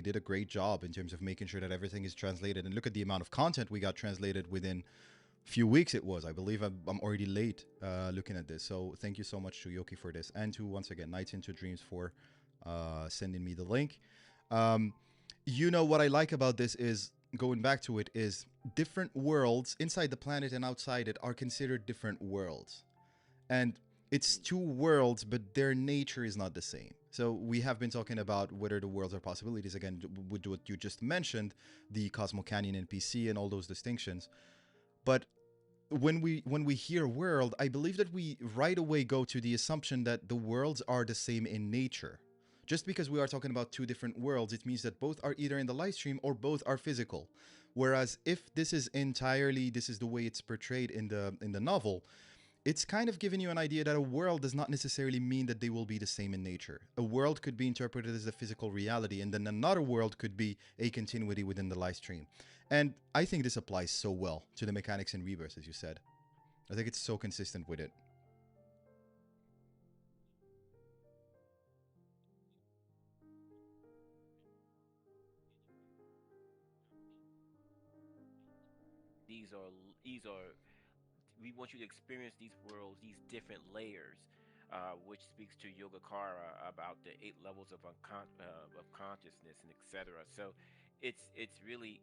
did a great job in terms of making sure that everything is translated. And look at the amount of content we got translated within few weeks. It was, I believe, I'm already late looking at this. So thank you so much to Yoki for this, and to once again Nights into Dreams for sending me the link. um, what I like about this is, going back to it, is different worlds inside the planet and outside it are considered different worlds, and it's two worlds, but their nature is not the same. So we have been talking about whether the worlds are possibilities, again with what you just mentioned, the Cosmo Canyon NPC and all those distinctions. But when we hear world, I believe that we right away go to the assumption that the worlds are the same in nature. Just because we are talking about two different worlds, it means that both are either in the live stream or both are physical. Whereas if this is the way it's portrayed in the novel, it's kind of giving you an idea that a world does not necessarily mean that they will be the same in nature. A world could be interpreted as a physical reality, and then another world could be a continuity within the live stream. And I think this applies so well to the mechanics in Rebirth, as you said. I think it's so consistent with it. These are we want you to experience these worlds, these different layers, which speaks to Yogacara about the 8 levels of of consciousness and etc. So it's really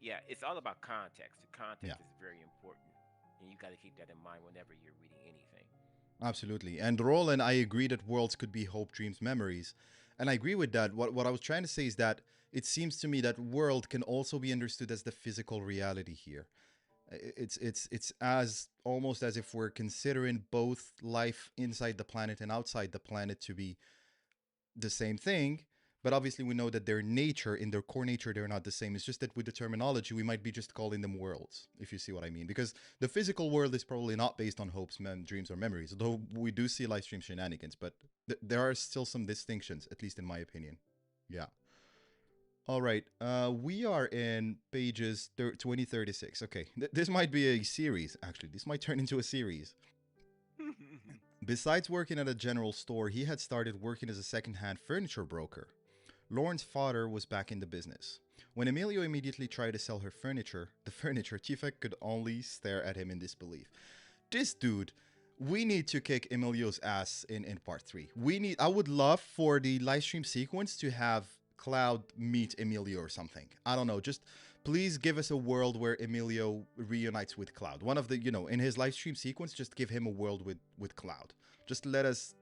yeah, it's all about context. The Yeah, context is very important, and you got to keep that in mind whenever you're reading anything. absolutely. And Roland, I agree that worlds could be hope, dreams, memories. And I agree with that. What I was trying to say is that it seems to me that world can also be understood as the physical reality here. It's as almost as if we're considering both life inside the planet and outside the planet to be the same thing. But obviously we know that their nature, in their core nature, they're not the same. It's just that with the terminology we might be just calling them worlds, if you see what I mean. Because the physical world is probably not based on hopes, dreams, or memories, though we do see live stream shenanigans. But there are still some distinctions, at least in my opinion. Yeah. All right. We are in pages 2036. Okay. This might be a series, actually. This might turn into a series. Besides working at a general store, he had started working as a secondhand furniture broker. Lauren's father was back in the business. When Emilio immediately tried to sell her furniture, Tifa could only stare at him in disbelief. This dude, we need to kick Emilio's ass in part three. I would love for the live stream sequence to have Cloud meet Emilio or something. I don't know. Just please give us a world where Emilio reunites with Cloud. One of the, in his live stream sequence, just give him a world with Cloud. Just let us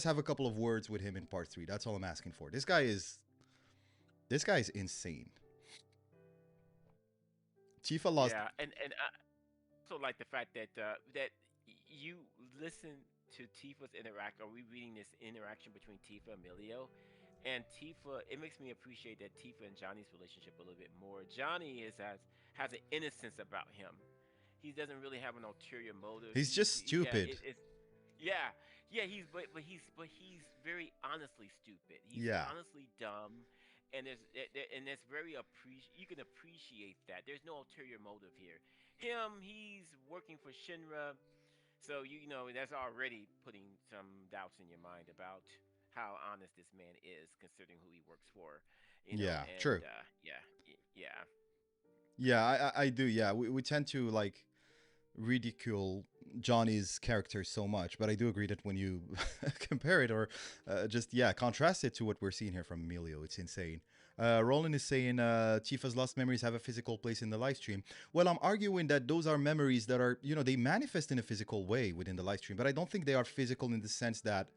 have a couple of words with him in part three. That's all I'm asking for. This guy is insane. Tifa lost. Yeah, and I also like the fact that you listen to Tifa's interact. Are we reading this interaction between Tifa and Emilio? And Tifa, it makes me appreciate that Tifa and Johnny's relationship a little bit more. Johnny has an innocence about him. He doesn't really have an ulterior motive. He's just Yeah, stupid. it's yeah, yeah. He's very honestly stupid. He's Yeah. honestly dumb, and there's very you can appreciate that. There's no ulterior motive here. He's working for Shinra, so you know that's already putting some doubts in your mind about how honest this man is, considering who he works for. Yeah. And True. yeah, yeah. Yeah, I do. Yeah, we tend to like ridicule Johnny's character so much, but I do agree that when you compare it or just yeah contrast it to what we're seeing here from Emilio, it's insane. Roland is saying Tifa's lost memories have a physical place in the live stream. Well, I'm arguing that those are memories that are, you know, they manifest in a physical way within the live stream, but I don't think they are physical in the sense that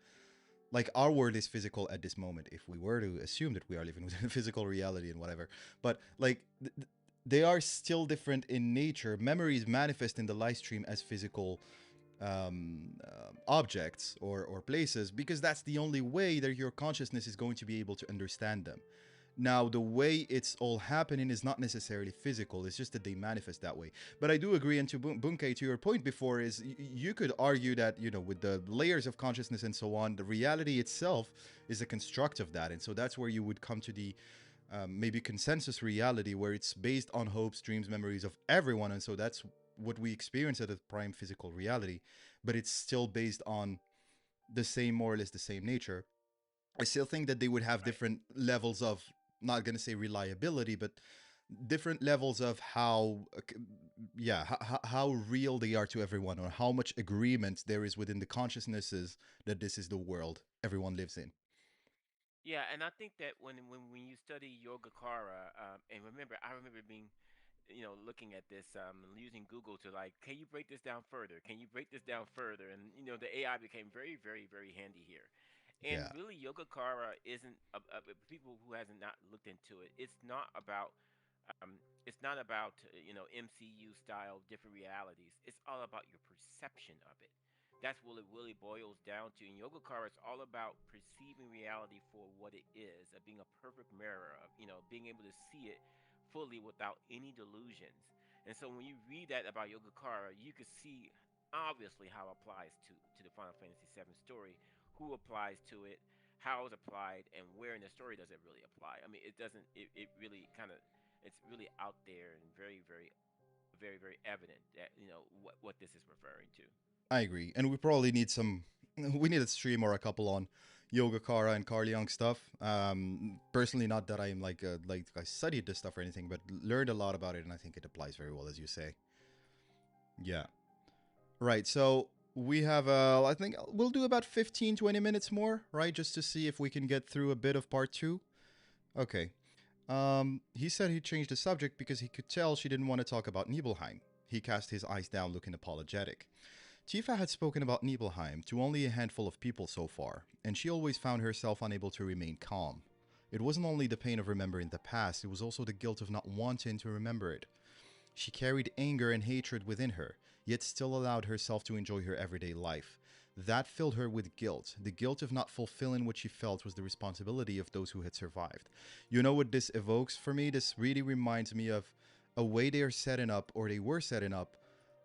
like our world is physical at this moment if we were to assume that we are living within a physical reality and whatever, but like they are still different in nature. Memories manifest in the live stream as physical objects or places because that's the only way that your consciousness is going to be able to understand them. Now, the way it's all happening is not necessarily physical. It's just that they manifest that way. But I do agree, and to Bunke, to your point before, is you could argue that, you know, with the layers of consciousness and so on, the reality itself is a construct of that. And so that's where you would come to the maybe consensus reality, where it's based on hopes, dreams, memories of everyone. And so that's what we experience at a prime physical reality. But it's still based on the same, more or less the same nature. I still think that they would have Right. different levels of, not going to say reliability, but different levels of how, yeah, how real they are to everyone, or how much agreement there is within the consciousnesses that this is the world everyone lives in. Yeah, and I think that when you study Yogacara, and remember, I remember being, looking at this, using Google to like, can you break this down further? Can you break this down further? And the AI became very, very, very handy here. And Yeah, really, Yogacara isn't for people who hasn't not looked into it. It's not about MCU style different realities. It's all about your perception of it. That's what it really boils down to. In Yogacara, it's all about perceiving reality for what it is, of being a perfect mirror, of being able to see it fully without any delusions. And so when you read that about Yogacara, you can see obviously how it applies to the Final Fantasy VII story, who applies to it, how it's applied, and where in the story does it really apply. I mean, it doesn't. It really kind of it's really out there and very, very, very, very evident that what this is referring to. I agree. And we probably need some, we need a stream or a couple on Yoga Kara and Carl Jung stuff. Personally, not that I'm like I studied this stuff or anything, but learned a lot about it, and I think it applies very well, as you say. Yeah. Right. So we have, I think we'll do about 15, 20 minutes more, right? Just to see if we can get through a bit of part two. Okay. He said he changed the subject because he could tell she didn't want to talk about Nibelheim. He cast his eyes down, looking apologetic. Tifa had spoken about Nibelheim to only a handful of people so far, and she always found herself unable to remain calm. It wasn't only the pain of remembering the past, it was also the guilt of not wanting to remember it. She carried anger and hatred within her, yet still allowed herself to enjoy her everyday life. That filled her with guilt. The guilt of not fulfilling what she felt was the responsibility of those who had survived. You know what this evokes for me? This really reminds me of a way they are setting up, or they were setting up,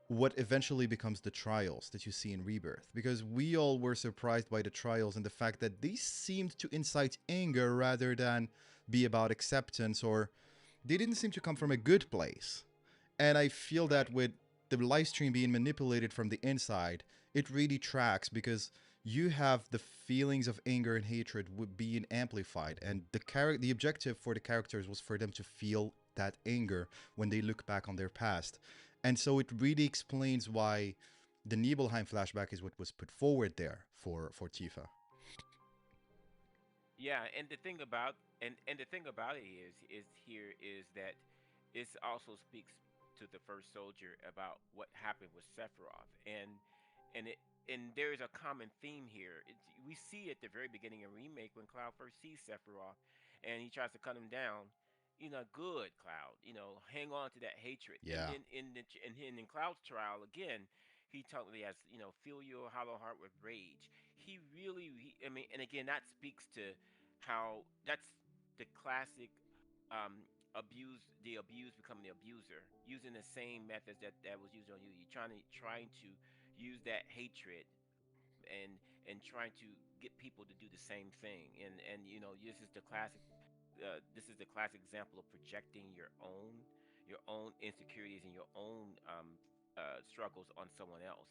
what eventually becomes the trials that you see in Rebirth. Because we all were surprised by the trials and the fact that these seemed to incite anger rather than be about acceptance, or they didn't seem to come from a good place. And I feel that Right. with the live stream being manipulated from the inside, it really tracks because you have the feelings of anger and hatred being amplified, and the objective for the characters was for them to feel that anger when they look back on their past. And so it really explains why the Nibelheim flashback is what was put forward there for Tifa. Yeah, and the thing about it is that it also speaks to the first soldier about what happened with Sephiroth, and it and there is a common theme here. We see at the very beginning of Remake when Cloud first sees Sephiroth, and he tries to cut him down. Good Cloud. Hang on to that hatred, and Yeah, then in Cloud's trial again, he totally has fill your hollow heart with rage. I mean, and again, that speaks to how that's the classic the abused becoming the abuser, using the same methods that was used on you. You're trying to use that hatred and trying to get people to do the same thing. And this is the classic example of projecting your own insecurities and your own struggles on someone else.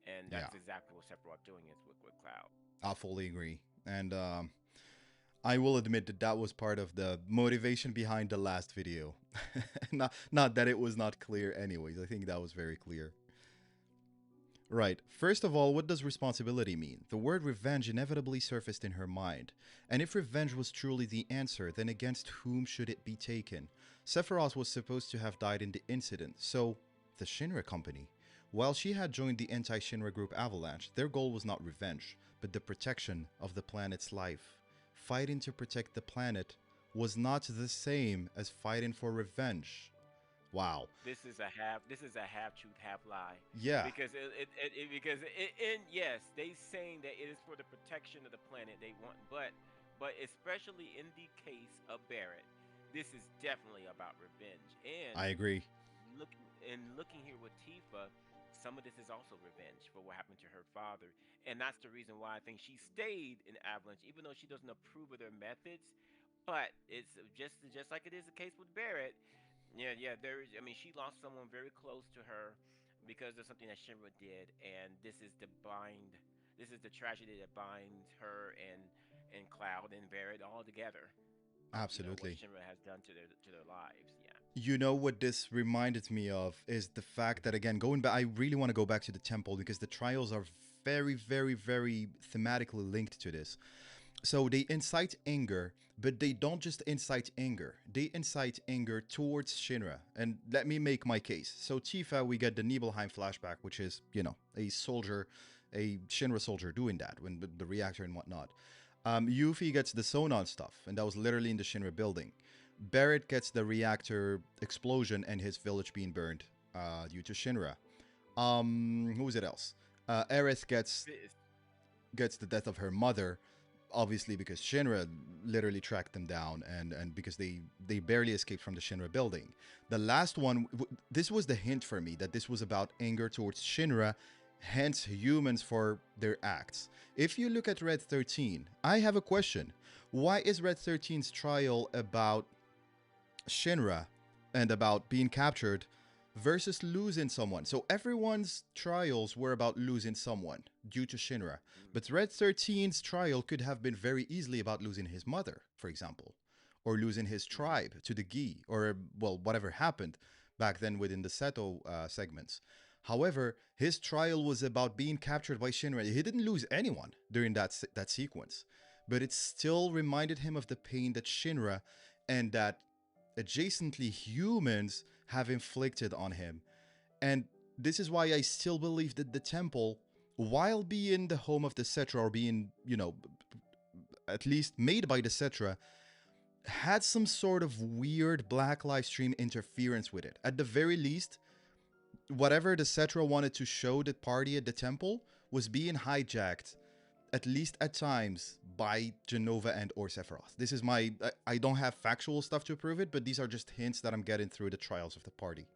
And yeah, that's exactly what Sephiroth doing is with Cloud. I fully agree. And I will admit that that was part of the motivation behind the last video. Not that it was not clear anyways. I think that was very clear. Right. First of all, what does responsibility mean? The word revenge inevitably surfaced in her mind. And if revenge was truly the answer, then against whom should it be taken? Sephiroth was supposed to have died in the incident, so the Shinra Company. While she had joined the anti Shinra group Avalanche, their goal was not revenge, but the protection of the planet's life. Fighting to protect the planet was not the same as fighting for revenge. Wow. This is a half truth, half lie, Yeah, because because and yes, they saying that it is for the protection of the planet they want, but especially in the case of Barrett, this is definitely about revenge. And I agree. looking here with Tifa, some of this is also revenge for what happened to her father, and that's the reason why I think she stayed in Avalanche, even though she doesn't approve of their methods. But it's just like it is the case with Barrett. Yeah, yeah. There is. I mean, she lost someone very close to her because of something that Shinra did, and this is the bind. This is the tragedy that binds her and Cloud and Barrett all together. You know what Absolutely. Shinra has done to their lives. Yeah. You know what this reminded me of is the fact that, again, going back, I really want to go back to the temple because the trials are very, very, very thematically linked to this. So they incite anger, but they don't just incite anger. They incite anger towards Shinra. And let me make my case. So Tifa, we get the Nibelheim flashback, which is, a soldier, a Shinra soldier doing that when the reactor and whatnot. Yuffie gets the Sonon stuff, and that was literally in the Shinra building. Barrett gets the reactor explosion and his village being burned due to Shinra. Who was it else? Aerith This, gets the death of her mother, obviously because Shinra literally tracked them down, and because they barely escaped from the Shinra building. The last one, this was the hint for me that this was about anger towards Shinra, hence humans for their acts. If you look at Red 13, I have a question. Why is Red 13's trial about Shinra and about being captured versus losing someone? So everyone's trials were about losing someone due to Shinra. But Red 13's trial could have been very easily about losing his mother, for example, or losing his tribe to the Gi, or, well, whatever happened back then within the Seto segments. However, his trial was about being captured by Shinra. He didn't lose anyone during that sequence, but it still reminded him of the pain that Shinra and that adjacently humans have inflicted on him. And this is why I still believe that the temple, while being the home of the Cetra, or being, at least made by the Cetra, had some sort of weird Black live stream interference with it. At the very least, whatever the Cetra wanted to show the party at the temple was being hijacked, at least at times, by Genova and or Sephiroth. This is I don't have factual stuff to prove it, but these are just hints that I'm getting through the trials of the party.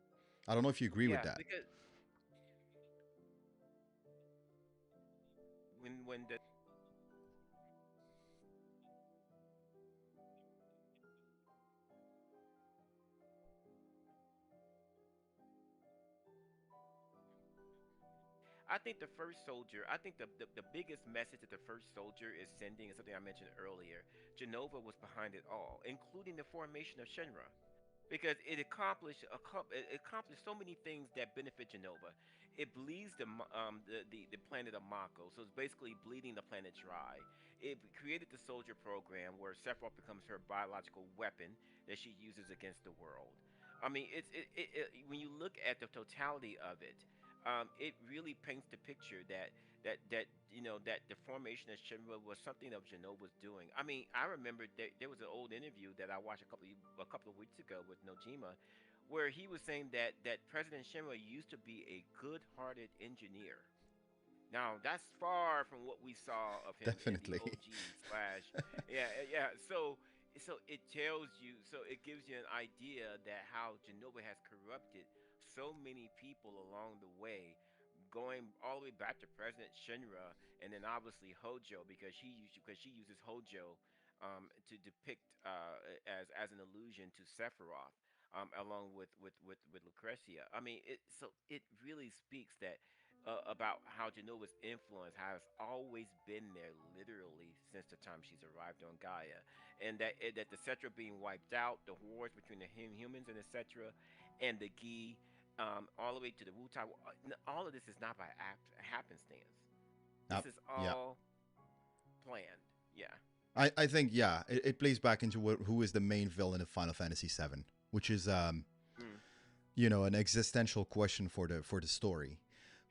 I don't know if you agree with yeah, that. because when the I think the first soldier, I think the biggest message that the first soldier is sending is something I mentioned earlier. Genova was behind it all, including the formation of Shinra, because it accomplished so many things that benefit Genova. It bleeds the planet of Mako, so it's basically bleeding the planet dry. It created the soldier program where Sephiroth becomes her biological weapon that she uses against the world. I mean, when you look at the totality of it, it really paints the picture that that the formation of Shinra was something that Genoa was doing. I mean, I remember there was an old interview that I watched a couple of weeks ago with Nojima, where he was saying that President Shinra used to be a good-hearted engineer. Now that's far from what we saw of him in the Definitely. OG slash. Yeah, yeah. So it tells you, so it gives you an idea that how Genova has corrupted so many people along the way, going all the way back to President Shinra, and then obviously Hojo, because she uses Hojo to depict as an allusion to Sephiroth. Along with Lucretia, I mean, it really speaks that about how Genoa's influence has always been there, literally since the time she's arrived on Gaia, and that the Cetra being wiped out, the wars between the humans and the Cetra, and the Gi. all the way to the Wu Tai. All of this is not by happenstance. Uh, This is yeah. all planned. Yeah. I think, yeah, it plays back into who is the main villain of Final Fantasy VII, which is, Mm. an existential question for the story.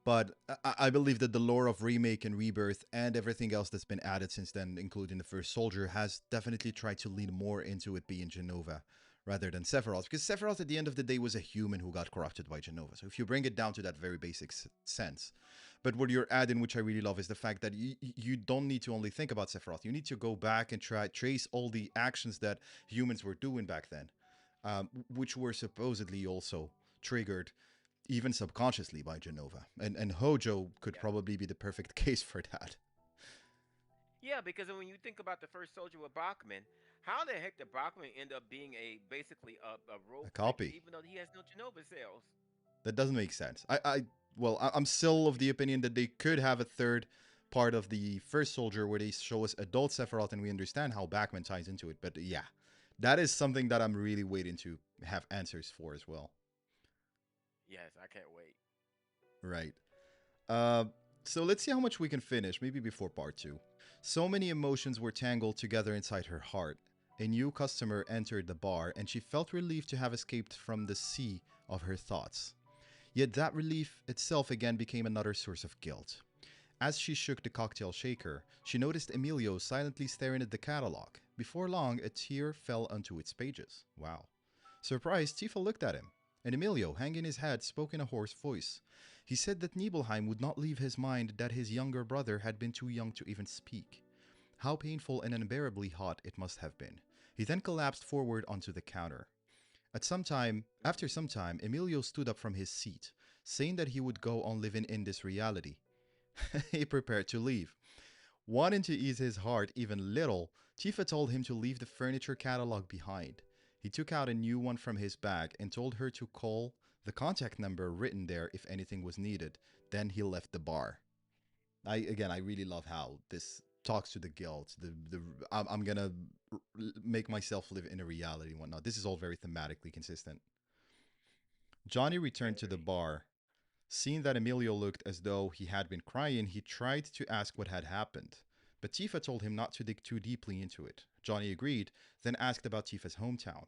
But I believe that the lore of Remake and Rebirth and everything else that's been added since then, including the first soldier, has definitely tried to lean more into it being Genova rather than Sephiroth. Because Sephiroth, at the end of the day, was a human who got corrupted by Genova. So if you bring it down to that very basic sense. But what you're adding, which I really love, is the fact that you don't need to only think about Sephiroth. You need to go back and trace all the actions that humans were doing back then, which were supposedly also triggered even subconsciously by Genova. And Hojo could Yeah. probably be the perfect case for that. Yeah, because when you think about the first soldier with Bachman, how the heck did Bachman end up being basically a rogue A figure, copy. even though he has no Genova cells? That doesn't make sense. I'm still of the opinion that they could have a third part of the first soldier where they show us adult Sephiroth and we understand how Bachman ties into it. But yeah, that is something that I'm really waiting to have answers for as well. Yes, I can't wait. Right. Uh, so let's see how much we can finish, maybe before part two. So many emotions were tangled together inside her heart. A new customer entered the bar, and she felt relieved to have escaped from the sea of her thoughts. Yet that relief itself again became another source of guilt. As she shook the cocktail shaker, she noticed Emilio silently staring at the catalog. Before long, a tear fell onto its pages. Wow. Surprised, Tifa looked at him, and Emilio, hanging his head, spoke in a hoarse voice. He said that Nibelheim would not leave his mind that his younger brother had been too young to even speak. How painful and unbearably hot it must have been. He then collapsed forward onto the counter. After some time, Emilio stood up from his seat, saying that he would go on living in this reality. He prepared to leave. Wanting to ease his heart even little, Tifa told him to leave the furniture catalog behind. He took out a new one from his bag and told her to call the contact number written there if anything was needed. Then he left the bar. I really love how this talks to the guilt. I'm gonna make myself live in a reality and whatnot. This is all very thematically consistent. Johnny returned to the Very. bar. Seeing that Emilio looked as though he had been crying, he tried to ask what had happened. But Tifa told him not to dig too deeply into it. Johnny agreed, then asked about Tifa's hometown.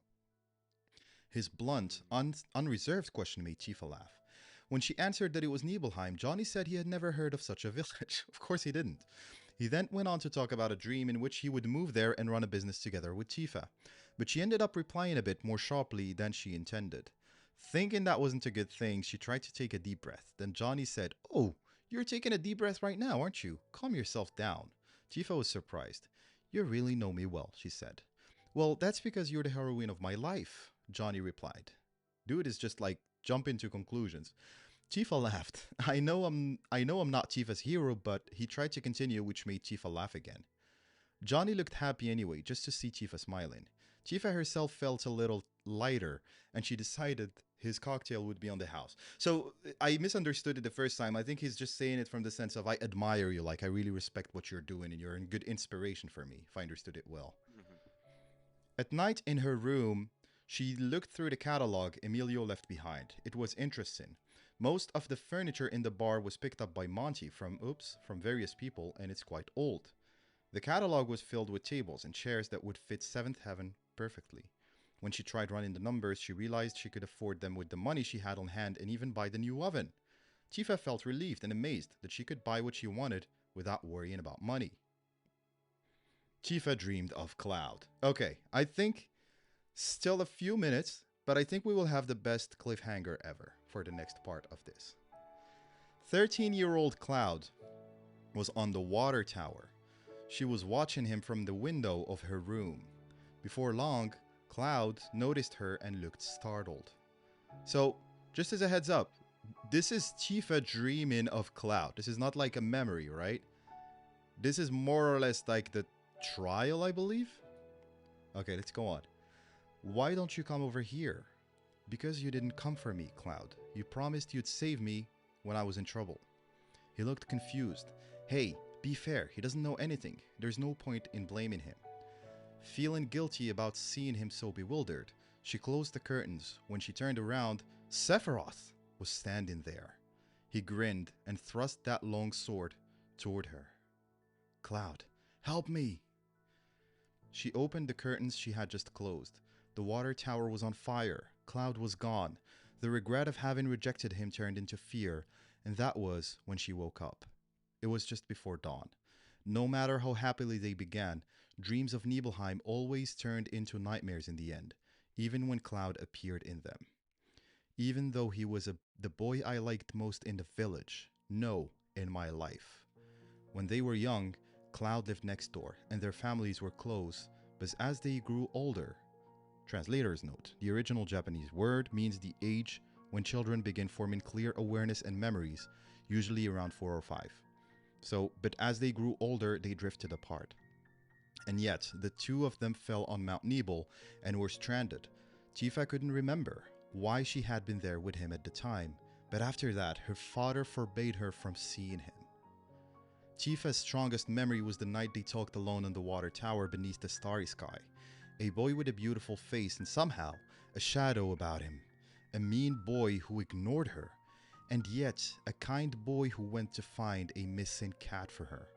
His blunt, Mm. unreserved question made Tifa laugh. When she answered that it was Nibelheim, Johnny said he had never heard of such a village. Of course he didn't. He then went on to talk about a dream in which he would move there and run a business together with Tifa. But she ended up replying a bit more sharply than she intended. Thinking that wasn't a good thing, she tried to take a deep breath. Then Johnny said, "Oh, you're taking a deep breath right now, aren't you? Calm yourself down." Tifa was surprised. "You really know me well," she said. "Well, that's because you're the heroine of my life," Johnny replied. Dude is just like jumping to conclusions. Tifa laughed. I know I'm not Tifa's hero, but he tried to continue, which made Tifa laugh again. Johnny looked happy anyway, just to see Tifa smiling. Tifa herself felt a little lighter, and she decided his cocktail would be on the house. So I misunderstood it the first time. I think he's just saying it from the sense of I admire you, like I really respect what you're doing, and you're a good inspiration for me, if I understood it well. Hmm. At night in her room, she looked through the catalog Emilio left behind. It was interesting. Most of the furniture in the bar was picked up by Monty from various people, and it's quite old. The catalog was filled with tables and chairs that would fit Seventh Heaven perfectly. When she tried running the numbers, she realized she could afford them with the money she had on hand and even buy the new oven. Tifa felt relieved and amazed that she could buy what she wanted without worrying about money. Tifa dreamed of Cloud. Okay, I think still a few minutes, but I think we will have the best cliffhanger ever for the next part of this. 13-year-old Cloud was on the water tower. She was watching him from the window of her room. Before long, Cloud noticed her and looked startled. So, just as a heads up, this is Tifa dreaming of Cloud. This is not like a memory, right? This is more or less like the trial, I believe? Okay, let's go on. "Why don't you come over here?" "Because you didn't come for me, Cloud. You promised you'd save me when I was in trouble." He looked confused. "Hey, be fair. He doesn't know anything. There's no point in blaming him." Feeling guilty about seeing him so bewildered, she closed the curtains. When she turned around, Sephiroth! was standing there. He grinned and thrust that long sword toward her. Cloud, help me! She opened the curtains she had just closed. The water tower was on fire. Cloud was gone. The regret of having rejected him turned into fear, and that was when she woke up. It was just before dawn. No matter how happily they began, dreams of Nibelheim always turned into nightmares in the end, even when Cloud appeared in them. Even though he was the boy I liked most in the village, no, in my life. When they were young, Cloud lived next door, and their families were close, but as they grew older, translator's note, the original Japanese word means the age when children begin forming clear awareness and memories, usually around 4 or 5. But as they grew older, they drifted apart. And yet, the two of them fell on Mount Nebel and were stranded. Tifa couldn't remember why she had been there with him at the time, but after that, her father forbade her from seeing him. Tifa's strongest memory was the night they talked alone on the water tower beneath the starry sky. A boy with a beautiful face and somehow a shadow about him. A mean boy who ignored her, and yet a kind boy who went to find a missing cat for her.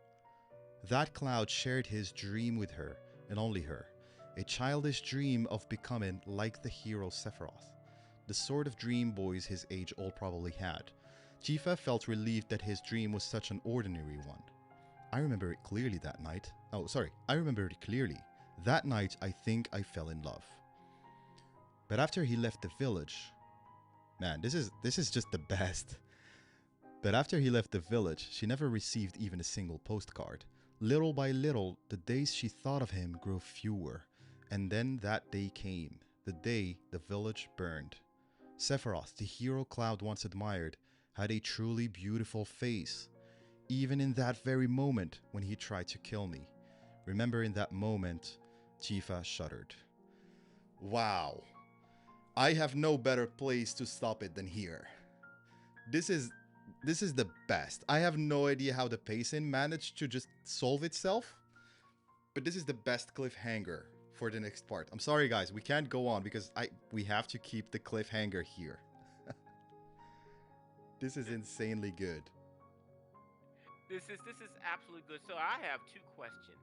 That Cloud shared his dream with her, and only her. A childish dream of becoming like the hero Sephiroth. The sort of dream boys his age all probably had. Tifa felt relieved that his dream was such an ordinary one. I remember it clearly that night. I remember it clearly. That night, I think I fell in love. But after he left the village, man, this is just the best. But after he left the village, she never received even a single postcard. Little by little, the days she thought of him grew fewer. And then that day came, the day the village burned. Sephiroth, the hero Cloud once admired, had a truly beautiful face. Even in that very moment when he tried to kill me. Remember in that moment, Tifa shuddered. Wow. I have no better place to stop it than here. This is the best. I have no idea how the pacing managed to just solve itself, but this is the best cliffhanger for the next part. I'm sorry guys, we can't go on because we have to keep the cliffhanger here. This is insanely good. This is absolutely good. So I have two questions.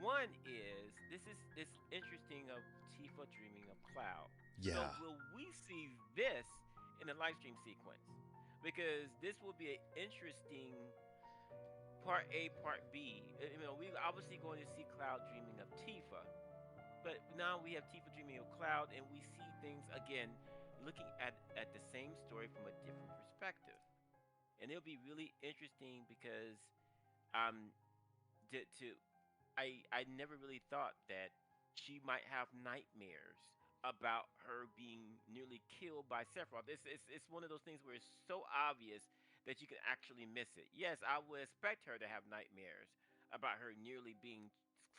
One is this interesting of Tifa dreaming of Cloud. So Yeah. will we see this in the live stream sequence? Because this will be an interesting part A, part B. We obviously going to see Cloud dreaming of Tifa, but now we have Tifa dreaming of Cloud, and we see things again, looking at the same story from a different perspective, and it'll be really interesting because um to I never really thought that she might have nightmares about her being nearly killed by Sephiroth. It's one of those things where it's so obvious that you can actually miss it. Yes, I would expect her to have nightmares about her nearly being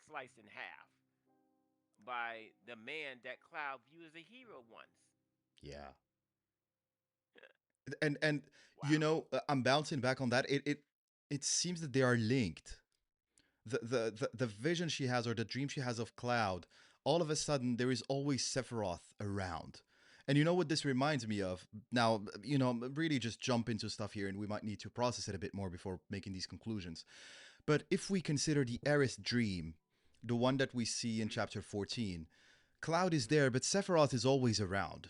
sliced in half by the man that Cloud viewed as a hero once. Yeah. And Wow. I'm bouncing back on that. It seems that they are linked. The vision she has or the dream she has of Cloud, all of a sudden there is always Sephiroth around. And you know what this reminds me of? Now, really just jump into stuff here and we might need to process it a bit more before making these conclusions. But if we consider the Aerith dream, the one that we see in Mhm. chapter 14, Cloud is there, but Sephiroth is always around.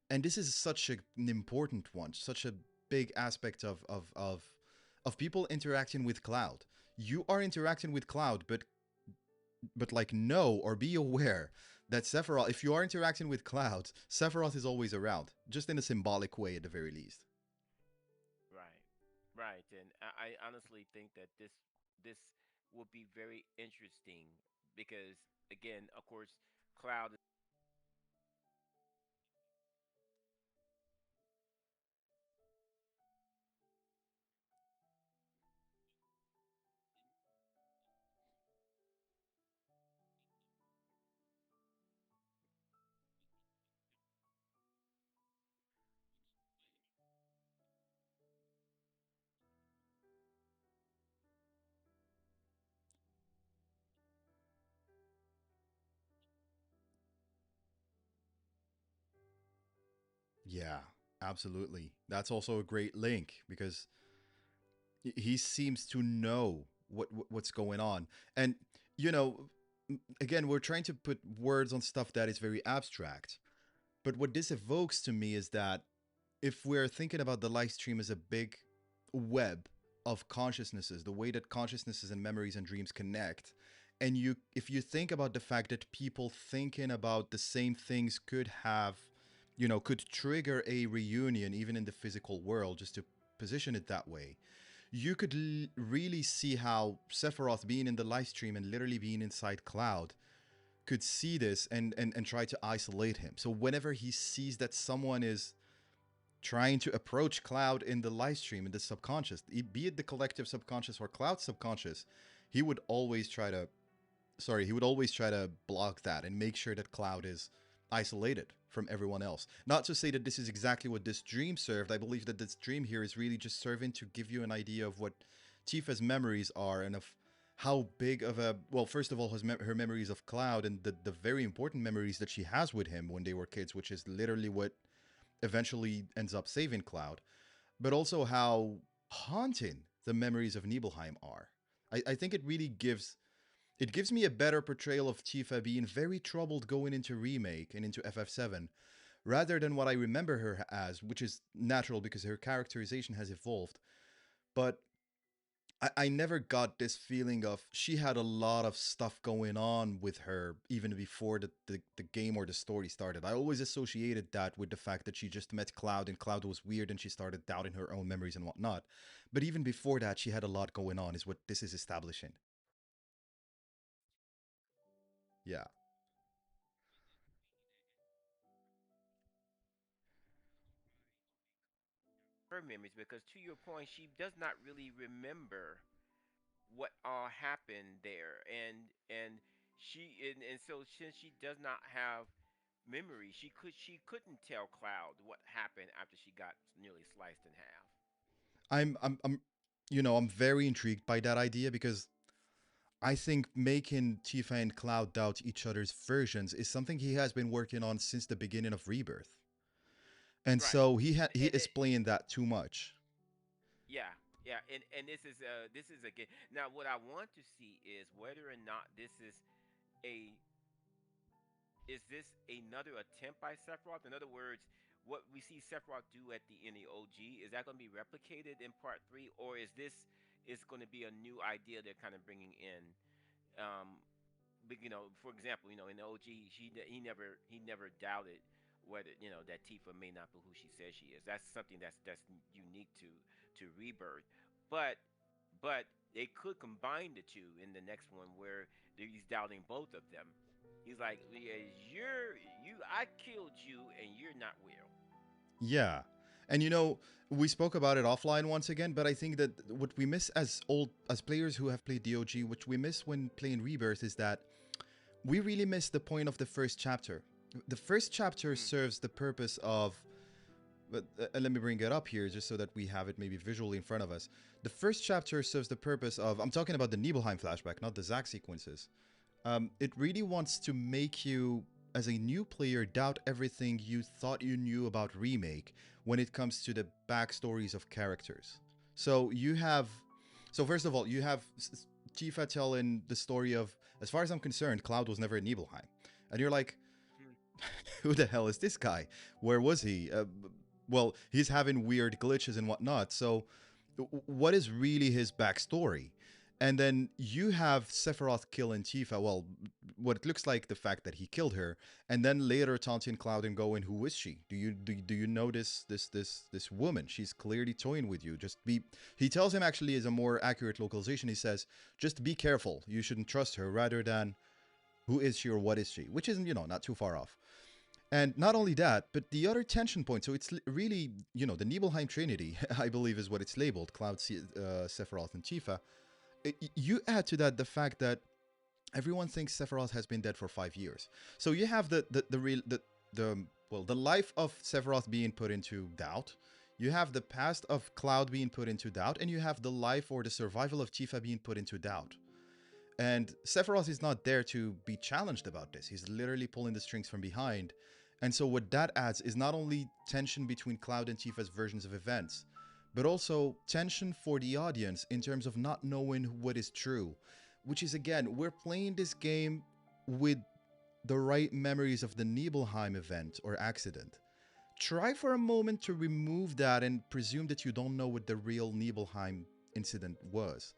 And this is such an important one, such a big aspect of people interacting with Cloud. You are interacting with Cloud, but like know or be aware that Sephiroth, if you are interacting with Cloud, Sephiroth is always around, just in a symbolic way at the very least. Right, right, and I honestly think that this will be very interesting because again, of course, Cloud. Yeah. Absolutely. That's also a great link because he seems to know what's going on. And you know, again, we're trying to put words on stuff that is very abstract. But what this evokes to me is that if we're thinking about the live stream as a big web of consciousnesses, the way that consciousnesses and memories and dreams connect, and you if you think about the fact that people thinking about the same things could have, could trigger a reunion even in the physical world, just to position it that way, you could really see how Sephiroth being in the live stream and literally being inside Cloud could see this and try to isolate him. So whenever he sees that someone is trying to approach Cloud in the live stream, in the subconscious, be it the collective subconscious or Cloud's subconscious, he would always try to he would always try to block that and make sure that Cloud is isolated from everyone else. Not to say that this is exactly what this dream served. I believe that this dream here is really just serving to give you an idea of what Tifa's memories are and of how big of a, well, first of all, her memories of Cloud and the very important memories that she has with him when they were kids, which is literally what eventually ends up saving Cloud, but also how haunting the memories of Nibelheim are. I think it gives me a better portrayal of Tifa being very troubled going into Remake and into FF7, rather than what I remember her as, which is natural because her characterization has evolved. But I never got this feeling of she had a lot of stuff going on with her even before the game or the story started. I always associated that with the fact that she just met Cloud and Cloud was weird and she started doubting her own memories and whatnot. But even before that, she had a lot going on, is what this is establishing. Yeah. Her memories, because to your point, she does not really remember what all happened there, and so since she does not have memory, she couldn't tell Cloud what happened after she got nearly sliced in half. I'm I'm very intrigued by that idea because I think making Tifa and Cloud doubt each other's versions is something he has been working on since the beginning of Rebirth. And Right. so he And is playing that too much. yeah, yeah, and this is again. Now, what I want to see is whether or not a this another attempt by Sephiroth? In other words, what we see Sephiroth do at the in the OG, is that going to be replicated in part three, or is going to be a new idea they're kind of bringing in? Um, but, for example, in the OG, he never doubted whether that Tifa may not be who she says she is. That's something that's unique to Rebirth, but they could combine the two in the next one where he's doubting both of them. He's like, yeah, I killed you, and you're not real. Yeah. And we spoke about it offline once again, but I think that what we miss as players who have played DOG, which we miss when playing Rebirth, is that we really miss the point of the first chapter. The first chapter Mm, serves the purpose of, but let me bring it up here just so that we have it maybe visually in front of us. The first chapter serves the purpose of, I'm talking about the Nibelheim flashback, not the Zack sequences. It really wants to make you, as a new player, doubt everything you thought you knew about Remake when it comes to the backstories of characters. So you have, so first of all, you have Tifa telling the story of, as far as I'm concerned, Cloud was never in Nibelheim, and you're like, mm, who the hell is this guy? Where was he? Well, he's having weird glitches and whatnot. So, what is really his backstory? And then you have Sephiroth killing Tifa. Well, what it looks like the fact that he killed her, and then later taunting Cloud and going, "Who is she? Do you know this woman? She's clearly toying with you. Just be." He tells him actually is a more accurate localization. He says, "Just be careful. You shouldn't trust her." Rather than, "Who is she or what is she?" Which isn't not too far off. And not only that, but the other tension point. So it's really, the Nibelheim Trinity, I believe is what it's labeled: Cloud, Sephiroth, and Tifa. You add to that the fact that everyone thinks Sephiroth has been dead for 5 years. So you have the real the life of Sephiroth being put into doubt. You have the past of Cloud being put into doubt, and you have the life or the survival of Tifa being put into doubt. And Sephiroth is not there to be challenged about this. He's literally pulling the strings from behind. And so what that adds is not only tension between Cloud and Tifa's versions of events, but also tension for the audience in terms of not knowing what is true. Which is again, we're playing this game with the right memories of the Nibelheim event or accident. Try for a moment to remove that and presume that you don't know what the real Nibelheim incident was.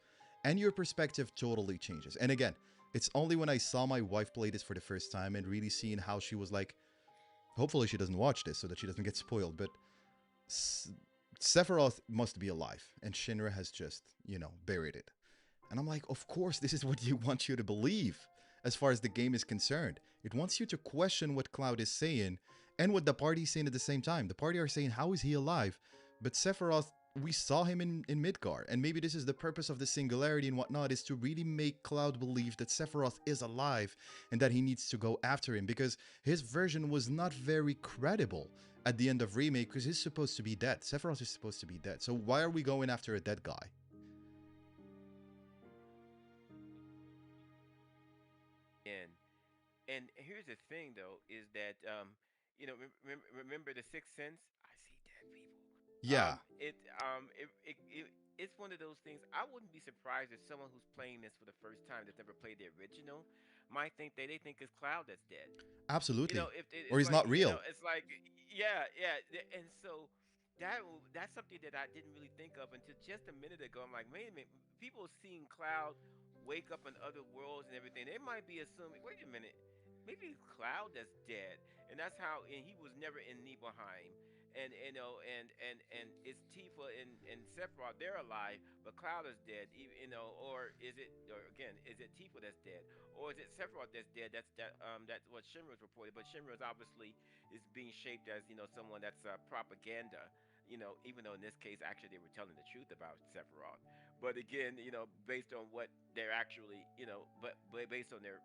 And your perspective totally changes. And again, it's only when I saw my wife play this for the first time and really seeing how she was like, hopefully she doesn't watch this so that she doesn't get spoiled, but Sephiroth must be alive, and Shinra has just, buried it. And I'm like, of course, this is what you want you to believe as far as the game is concerned. It wants you to question what Cloud is saying and what the party is saying at the same time. The party are saying, how is he alive? But Sephiroth, we saw him in Midgar. And maybe this is the purpose of the singularity and whatnot, is to really make Cloud believe that Sephiroth is alive and that he needs to go after him, because his version was not very credible at the end of Remake, because he's supposed to be dead. Sephiroth is supposed to be dead. So why are we going after a dead guy? And here's the thing, though, is that remember the Sixth Sense? I see dead people. Yeah, It's one of those things. I wouldn't be surprised if someone who's playing this for the first time that's never played the original might think they think it's Cloud that's dead. absolutely. If Or it's he's like not real. it's like yeah, yeah, and so that's something that I didn't really think of until just a minute ago. I'm like, wait a minute, people seeing Cloud wake up in other worlds and everything, they might be assuming, wait a minute, maybe it's Cloud that's dead, and that's how, and he was never in Nibelheim. And and it's Tifa and Sephiroth, they're alive, but Cloud is dead. Or is it, or again, is it Tifa that's dead, or is it Sephiroth that's dead? That's what Shinra's reported. But Shinra's obviously is being shaped as someone that's propaganda. Even though in this case actually they were telling the truth about Sephiroth. But again, based on what they're actually, but based on their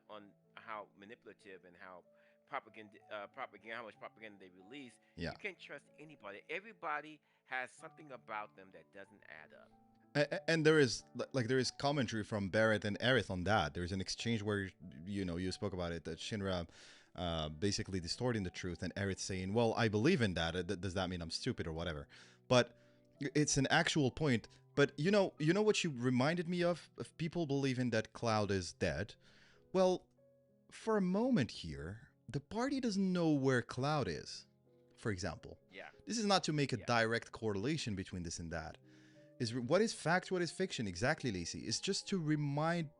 on how manipulative and how propaganda, how much propaganda they release, Yeah. you can't trust anybody. Everybody has something about them that doesn't add up. And there is there is commentary from Barrett and Aerith on that. There's an exchange where you spoke about it, that Shinra basically distorting the truth, and Aerith saying, "Well, I believe in that. Does that mean I'm stupid or whatever?" But it's an actual point. But you know what you reminded me of people believing that Cloud is dead. Well, for a moment here, the party doesn't know where Cloud is. For example, Yeah, this is not to make a yeah, direct correlation between this and that. Is what is fact, what is fiction? Exactly, Lacey. It's just to remind.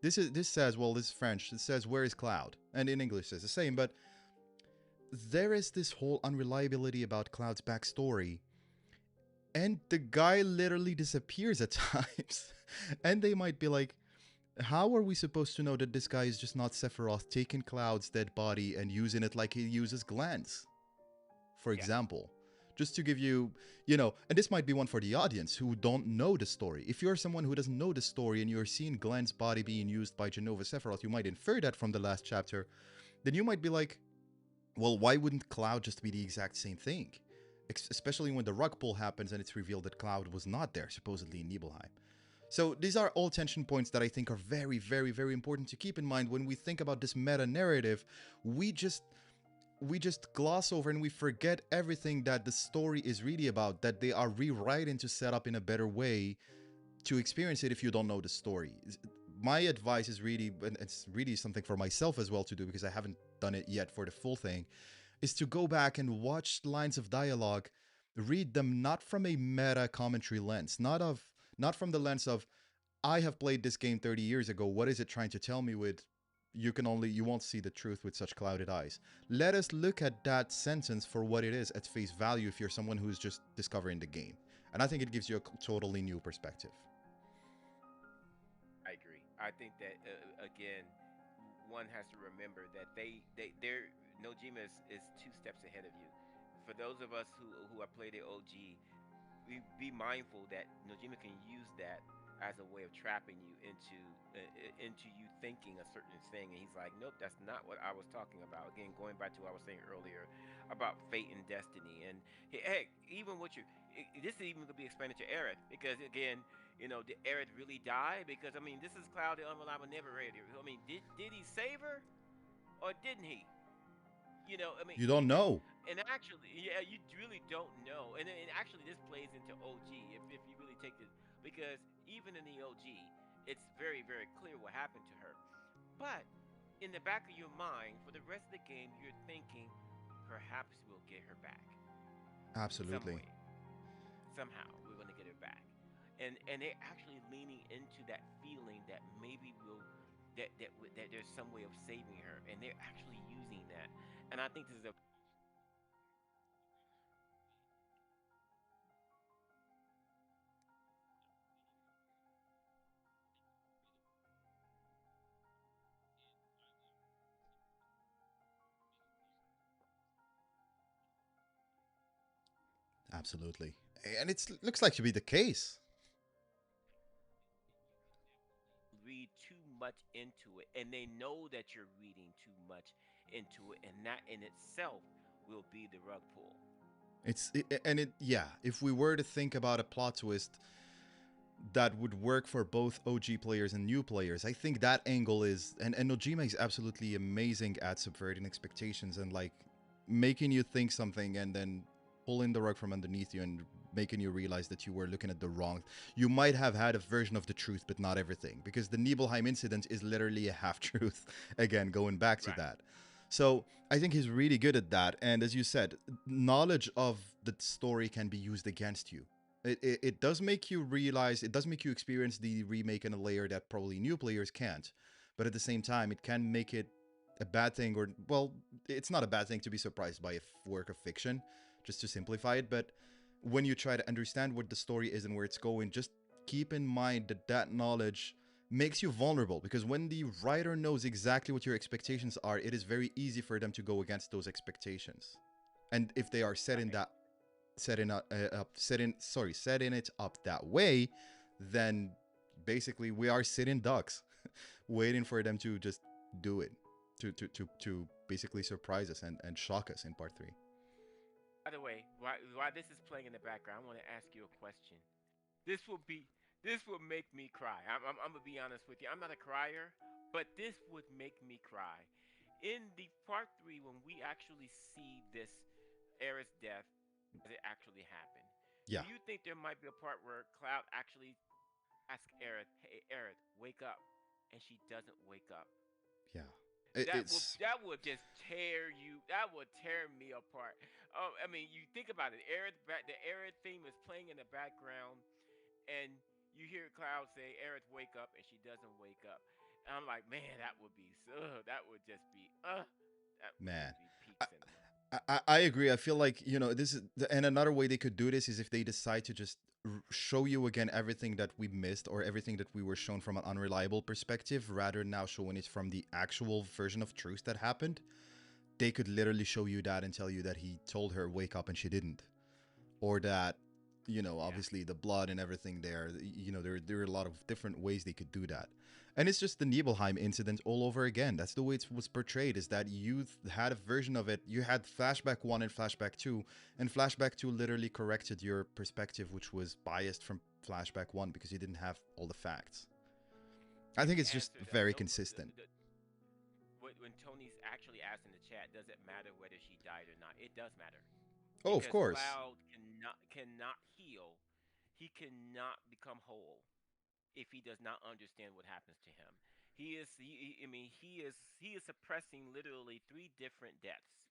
This says, well, this is French. It says, where is Cloud? And in English says the same. But there is this whole unreliability about Cloud's backstory, and the guy literally disappears at times. And they might be like, how are we supposed to know that this guy is just not Sephiroth taking Cloud's dead body and using it like he uses glands? For yeah. example, just to give you, and this might be one for the audience who don't know the story. If you're someone who doesn't know the story and you're seeing Glenn's body being used by Genova Sephiroth, you might infer that from the last chapter. Then you might be like, well, why wouldn't Cloud just be the exact same thing? Especially when the rug pull happens and it's revealed that Cloud was not there, supposedly in Nibelheim. So these are all tension points that I think are very, very, very important to keep in mind when we think about this meta narrative. We just gloss over and we forget everything that the story is really about, that they are rewriting to set up in a better way to experience it if you don't know the story. My advice is really, and it's really something for myself as well to do because I haven't done it yet for the full thing, is to go back and watch lines of dialogue, read them not from a meta commentary lens, not from the lens of I have played this game 30 years ago. What is it trying to tell me with you won't see the truth with such clouded eyes. Let us look at that sentence for what it is at face value if you're someone who's just discovering the game. And I think it gives you a totally new perspective. I agree. I think that again, one has to remember that they're Nojima is two steps ahead of you. For those of us who have played the OG, be mindful that Nojima can use that as a way of trapping you into you thinking a certain thing, and he's like, nope, that's not what I was talking about. Again, going back to what I was saying earlier about fate and destiny, and heck, even what you this is even gonna be explained to Aerith, because again, did Aerith really die? Because I mean, this is Cloud the Unreliable Narrator. I mean, did he save her or didn't he? I mean, You don't know. and actually, yeah, you really don't know. And actually, this plays into OG if you really take it, because even in the OG, it's very very clear what happened to her. But in the back of your mind, for the rest of the game, you're thinking, perhaps we'll get her back some Absolutely. way, somehow we're going to get her back, and they're actually leaning into that feeling that maybe we'll that there's some way of saving her, and they're actually using that. And I think this is a Absolutely. And it looks like to be the case. read too much into it, and they know that you're reading too much into it, and that in itself will be the rug pull. And it yeah, if we were to think about a plot twist that would work for both OG players and new players, I think that angle is and Nojima is absolutely amazing at subverting expectations and like making you think something and then pulling the rug from underneath you and making you realize that you were looking at the wrong. You might have had a version of the truth, but not everything, because the Nibelheim incident is literally a half truth. Again, going back to Right. that. So I think he's really good at that. And as you said, knowledge of the story can be used against you. It does make you realize, it does make you experience the remake in a layer that probably new players can't. But at the same time, it can make it a bad thing, or, well, it's not a bad thing to be surprised by a work of fiction, just to simplify it. But when you try to understand what the story is and where it's going, just keep in mind that that knowledge makes you vulnerable, because when the writer knows exactly what your expectations are, it is very easy for them to go against those expectations. And if they are setting Right. that setting it up that way, then basically we are sitting ducks, waiting for them to just do it, to basically surprise us and shock us in part three. By the way, while this is playing in the background, I want to ask you a question. This will be this will make me cry. I'm gonna be honest with you. I'm not a crier, but this would make me cry. In the part three, when we actually see this Aerith's death as it actually happened, Yeah, do you think there might be a part where Cloud actually asks Aerith, "Hey, Aerith, wake up," and she doesn't wake up? yeah. It's That would just tear you. That would tear me apart. I mean, you think about it. The Aerith theme is playing in the background, and you hear Cloud say, "Aerith, wake up," and she doesn't wake up. And I'm like, man, that would be so. That would just be. That would man. just be peak I, cinema. I agree. I feel like, this is, and another way they could do this is if they decide to just show you again everything that we missed or everything that we were shown from an unreliable perspective, rather than now showing it from the actual version of truth that happened. They could literally show you that and tell you that he told her wake up and she didn't, or that, Yeah. obviously the blood and everything there, there are a lot of different ways they could do that. And it's just the Nibelheim incident all over again. That's the way it was portrayed, is that you had a version of it. You had flashback 1 and flashback 2, and flashback 2 literally corrected your perspective, which was biased from flashback 1 because you didn't have all the facts. I And think to it's just answer that, very no, consistent. when Tony's actually asked in the chat, does it matter whether she died or not? It does matter, Oh, of because course. Cloud cannot heal. He cannot become whole if he does not understand what happens to him. I mean, he is suppressing literally three different deaths.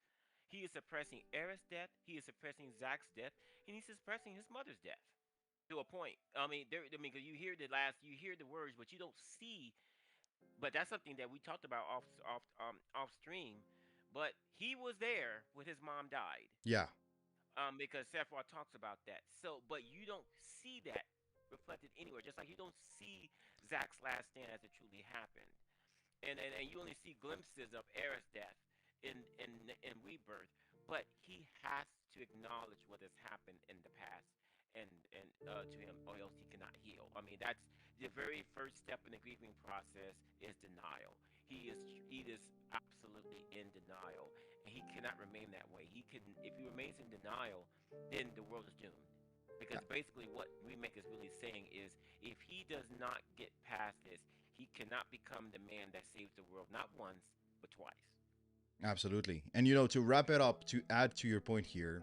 He is suppressing Aerith's death, he is suppressing Zack's death, and he's suppressing his mother's death to a point. I mean, because you hear the words, but you don't see. But that's something that we talked about off stream. But he was there when his mom died, Yeah, because Sephiroth talks about that. So, but you don't see that reflected anywhere. Just like you don't see Zack's last stand as it truly happened, and you only see glimpses of Aerith's death in Rebirth. But he has to acknowledge what has happened in the past, and to him, or else he cannot heal. I mean, that's the very first step in the grieving process is denial. He is absolutely in denial, and he cannot remain that way. He can If he remains in denial, then the world is doomed. Because basically, what Remake is really saying is, if he does not get past this, he cannot become the man that saves the world not once but twice. Absolutely. And to wrap it up, to add to your point here,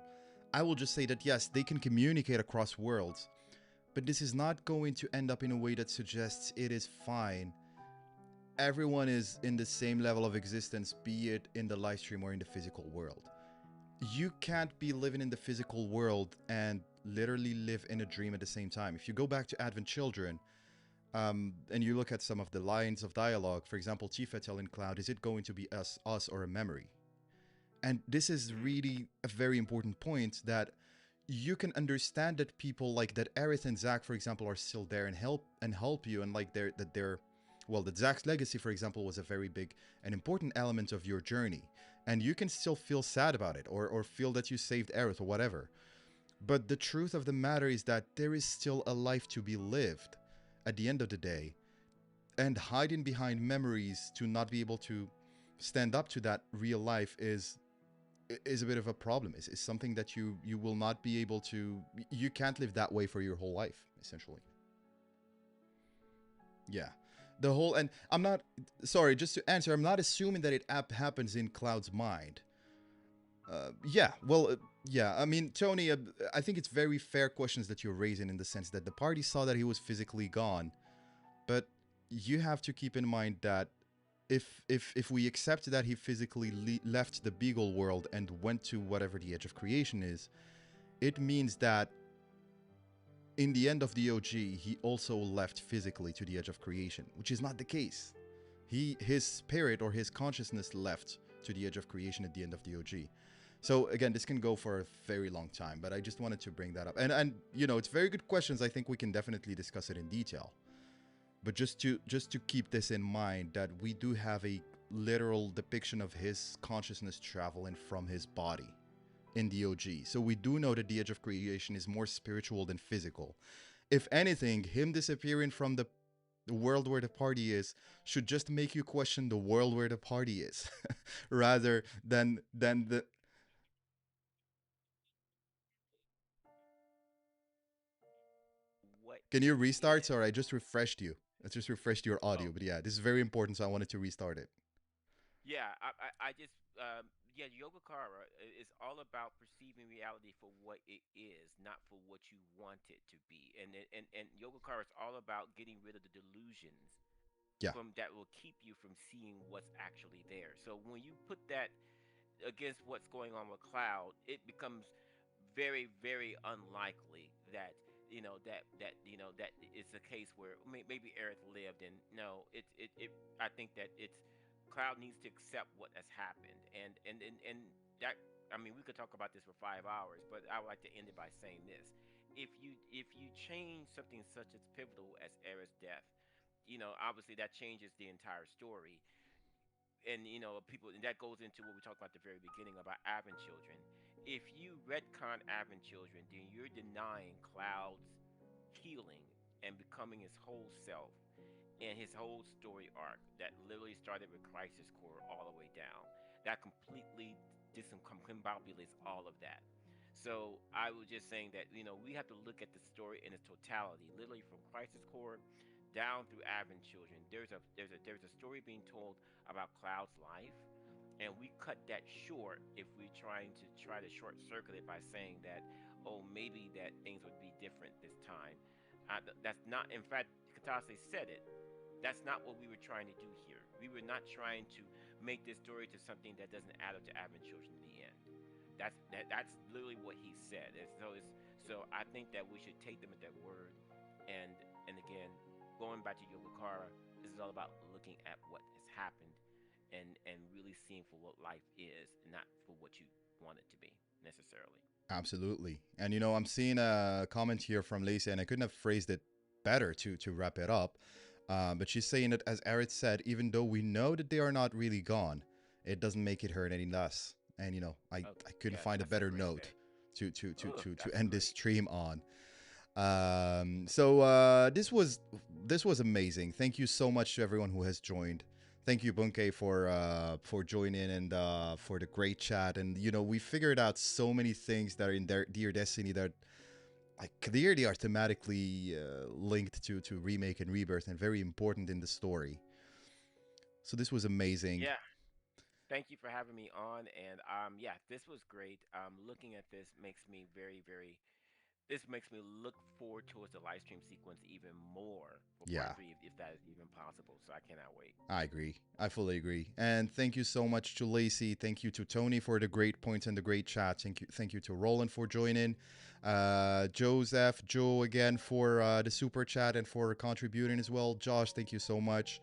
I will just say that yes, they can communicate across worlds, but this is not going to end up in a way that suggests it is fine. Everyone is in the same level of existence, be it in the live stream or in the physical world. You can't be living in the physical world and literally live in a dream at the same time. If you go back to Advent Children, and you look at some of the lines of dialogue, for example, Tifa telling Cloud, is it going to be us or a memory? And this is Mm. really a very important point that you can understand that people like that Aerith and Zack, for example, are still there and help you, and like they're well, that Zack's legacy, for example, was a very big and important element of your journey. And you can still feel sad about it or feel that you saved Aerith or whatever. But the truth of the matter is that there is still a life to be lived at the end of the day. And hiding behind memories to not be able to stand up to that real life is a bit of a problem. Is something that you will not be able to. You can't live that way for your whole life, essentially. Yeah, the whole, and I'm not sorry. Just to answer, I'm not assuming that it happens in Cloud's mind. Yeah, well, yeah. I mean, Tony, I think it's very fair questions that you're raising in the sense that the party saw that he was physically gone, but you have to keep in mind that if we accept that he physically left the Beagle world and went to whatever the Edge of Creation is, it means that in the end of the OG, he also left physically to the Edge of Creation, which is not the case. His spirit or his consciousness left to the Edge of Creation at the end of the OG. So again, this can go for a very long time, but I just wanted to bring that up. And it's very good questions. I think we can definitely discuss it in detail. But just to keep this in mind, that we do have a literal depiction of his consciousness traveling from his body in the OG. So we do know that the Edge of Creation is more spiritual than physical. If anything, him disappearing from the world where the party is should just make you question the world where the party is, rather than the. What Can you it restart? is. Sorry, I just refreshed you. I just refreshed your audio, Oh, but yeah, this is very important, so I wanted to restart it. yeah. I just yeah. Yogacara is all about perceiving reality for what it is, not for what you want it to be. And Yogacara is all about getting rid of the delusions Yeah, from that will keep you from seeing what's actually there. So when you put that against what's going on with Cloud, it becomes very, very unlikely that that it's a case where maybe Aerith lived, and no, it. I think that it's Cloud needs to accept what has happened, and that. I mean, we could talk about this for 5 hours, but I would like to end it by saying this: if you change something such as pivotal as Aerith's death, obviously that changes the entire story, and people, and that goes into what we talked about at the very beginning about Advent Children. If you retcon Advent Children, then you're denying Cloud's healing and becoming his whole self and his whole story arc that literally started with Crisis Core all the way down. That completely discombobulates all of that. So I was just saying that we have to look at the story in its totality, literally from Crisis Core down through Advent Children. There's a story being told about Cloud's life, and we cut that short if we're trying to short circuit it by saying that, oh, maybe that things would be different this time. That's not, in fact, Katase said it. That's not what we were trying to do here. We were not trying to make this story to something that doesn't add up to Advent Children in the end. That's literally what he said. So I think that we should take them at their word. And again, going back to Yogakara, this is all about looking at what has happened and really seeing for what life is, not for what you want it to be necessarily. absolutely. And I'm seeing a comment here from Lacey, and I couldn't have phrased it better to wrap it up. But she's saying that, as Aerith said, even though we know that they are not really gone, it doesn't make it hurt any less. And I Okay, couldn't yeah, find a that's a better great note thing. Oh, to that's end this great. stream on. So this was amazing. Thank you so much to everyone who has joined. Thank you, Bunke, for joining and for the great chat. And we figured out so many things that are in their Dear Destiny that like clearly are thematically linked to remake and rebirth and very important in the story. So this was amazing. Yeah, thank you for having me on. And yeah, this was great. Looking at this makes me very. This makes me look forward towards the live stream sequence even more for part Yeah. three, if that is even possible. So I cannot wait. I agree. I fully agree. And thank you so much to Lacey. Thank you to Tony for the great points and the great chat. Thank you to Roland for joining. Joseph, Joe again for the super chat and for contributing as well. Josh, thank you so much.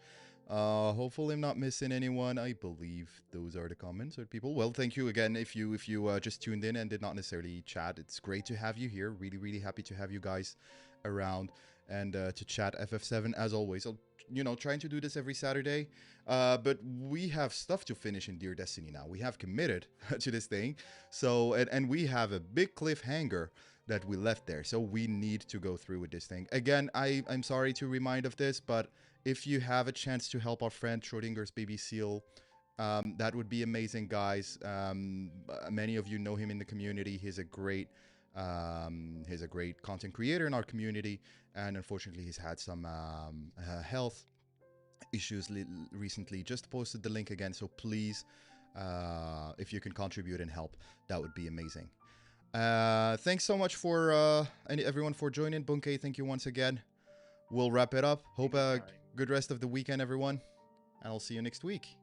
Hopefully I'm not missing anyone. I believe those are the comments or people. Well, thank you again if you just tuned in and did not necessarily chat. It's great to have you here. Really happy to have you guys around and to chat FF7 as always. Trying to do this every Saturday. But we have stuff to finish in Dear Destiny now. We have committed to this thing. So, and we have a big cliffhanger that we left there. So we need to go through with this thing. Again, I'm sorry to remind of this, but if you have a chance to help our friend Schrodinger's baby seal, that would be amazing, guys. Many of you know him in the community. He's a great content creator in our community, and unfortunately, he's had some health issues recently. Just posted the link again, so please, if you can contribute and help, that would be amazing. Thanks so much for everyone for joining. Bunke, thank you once again. We'll wrap it up. Hope a Anytime. good rest of the weekend, everyone, and I'll see you next week.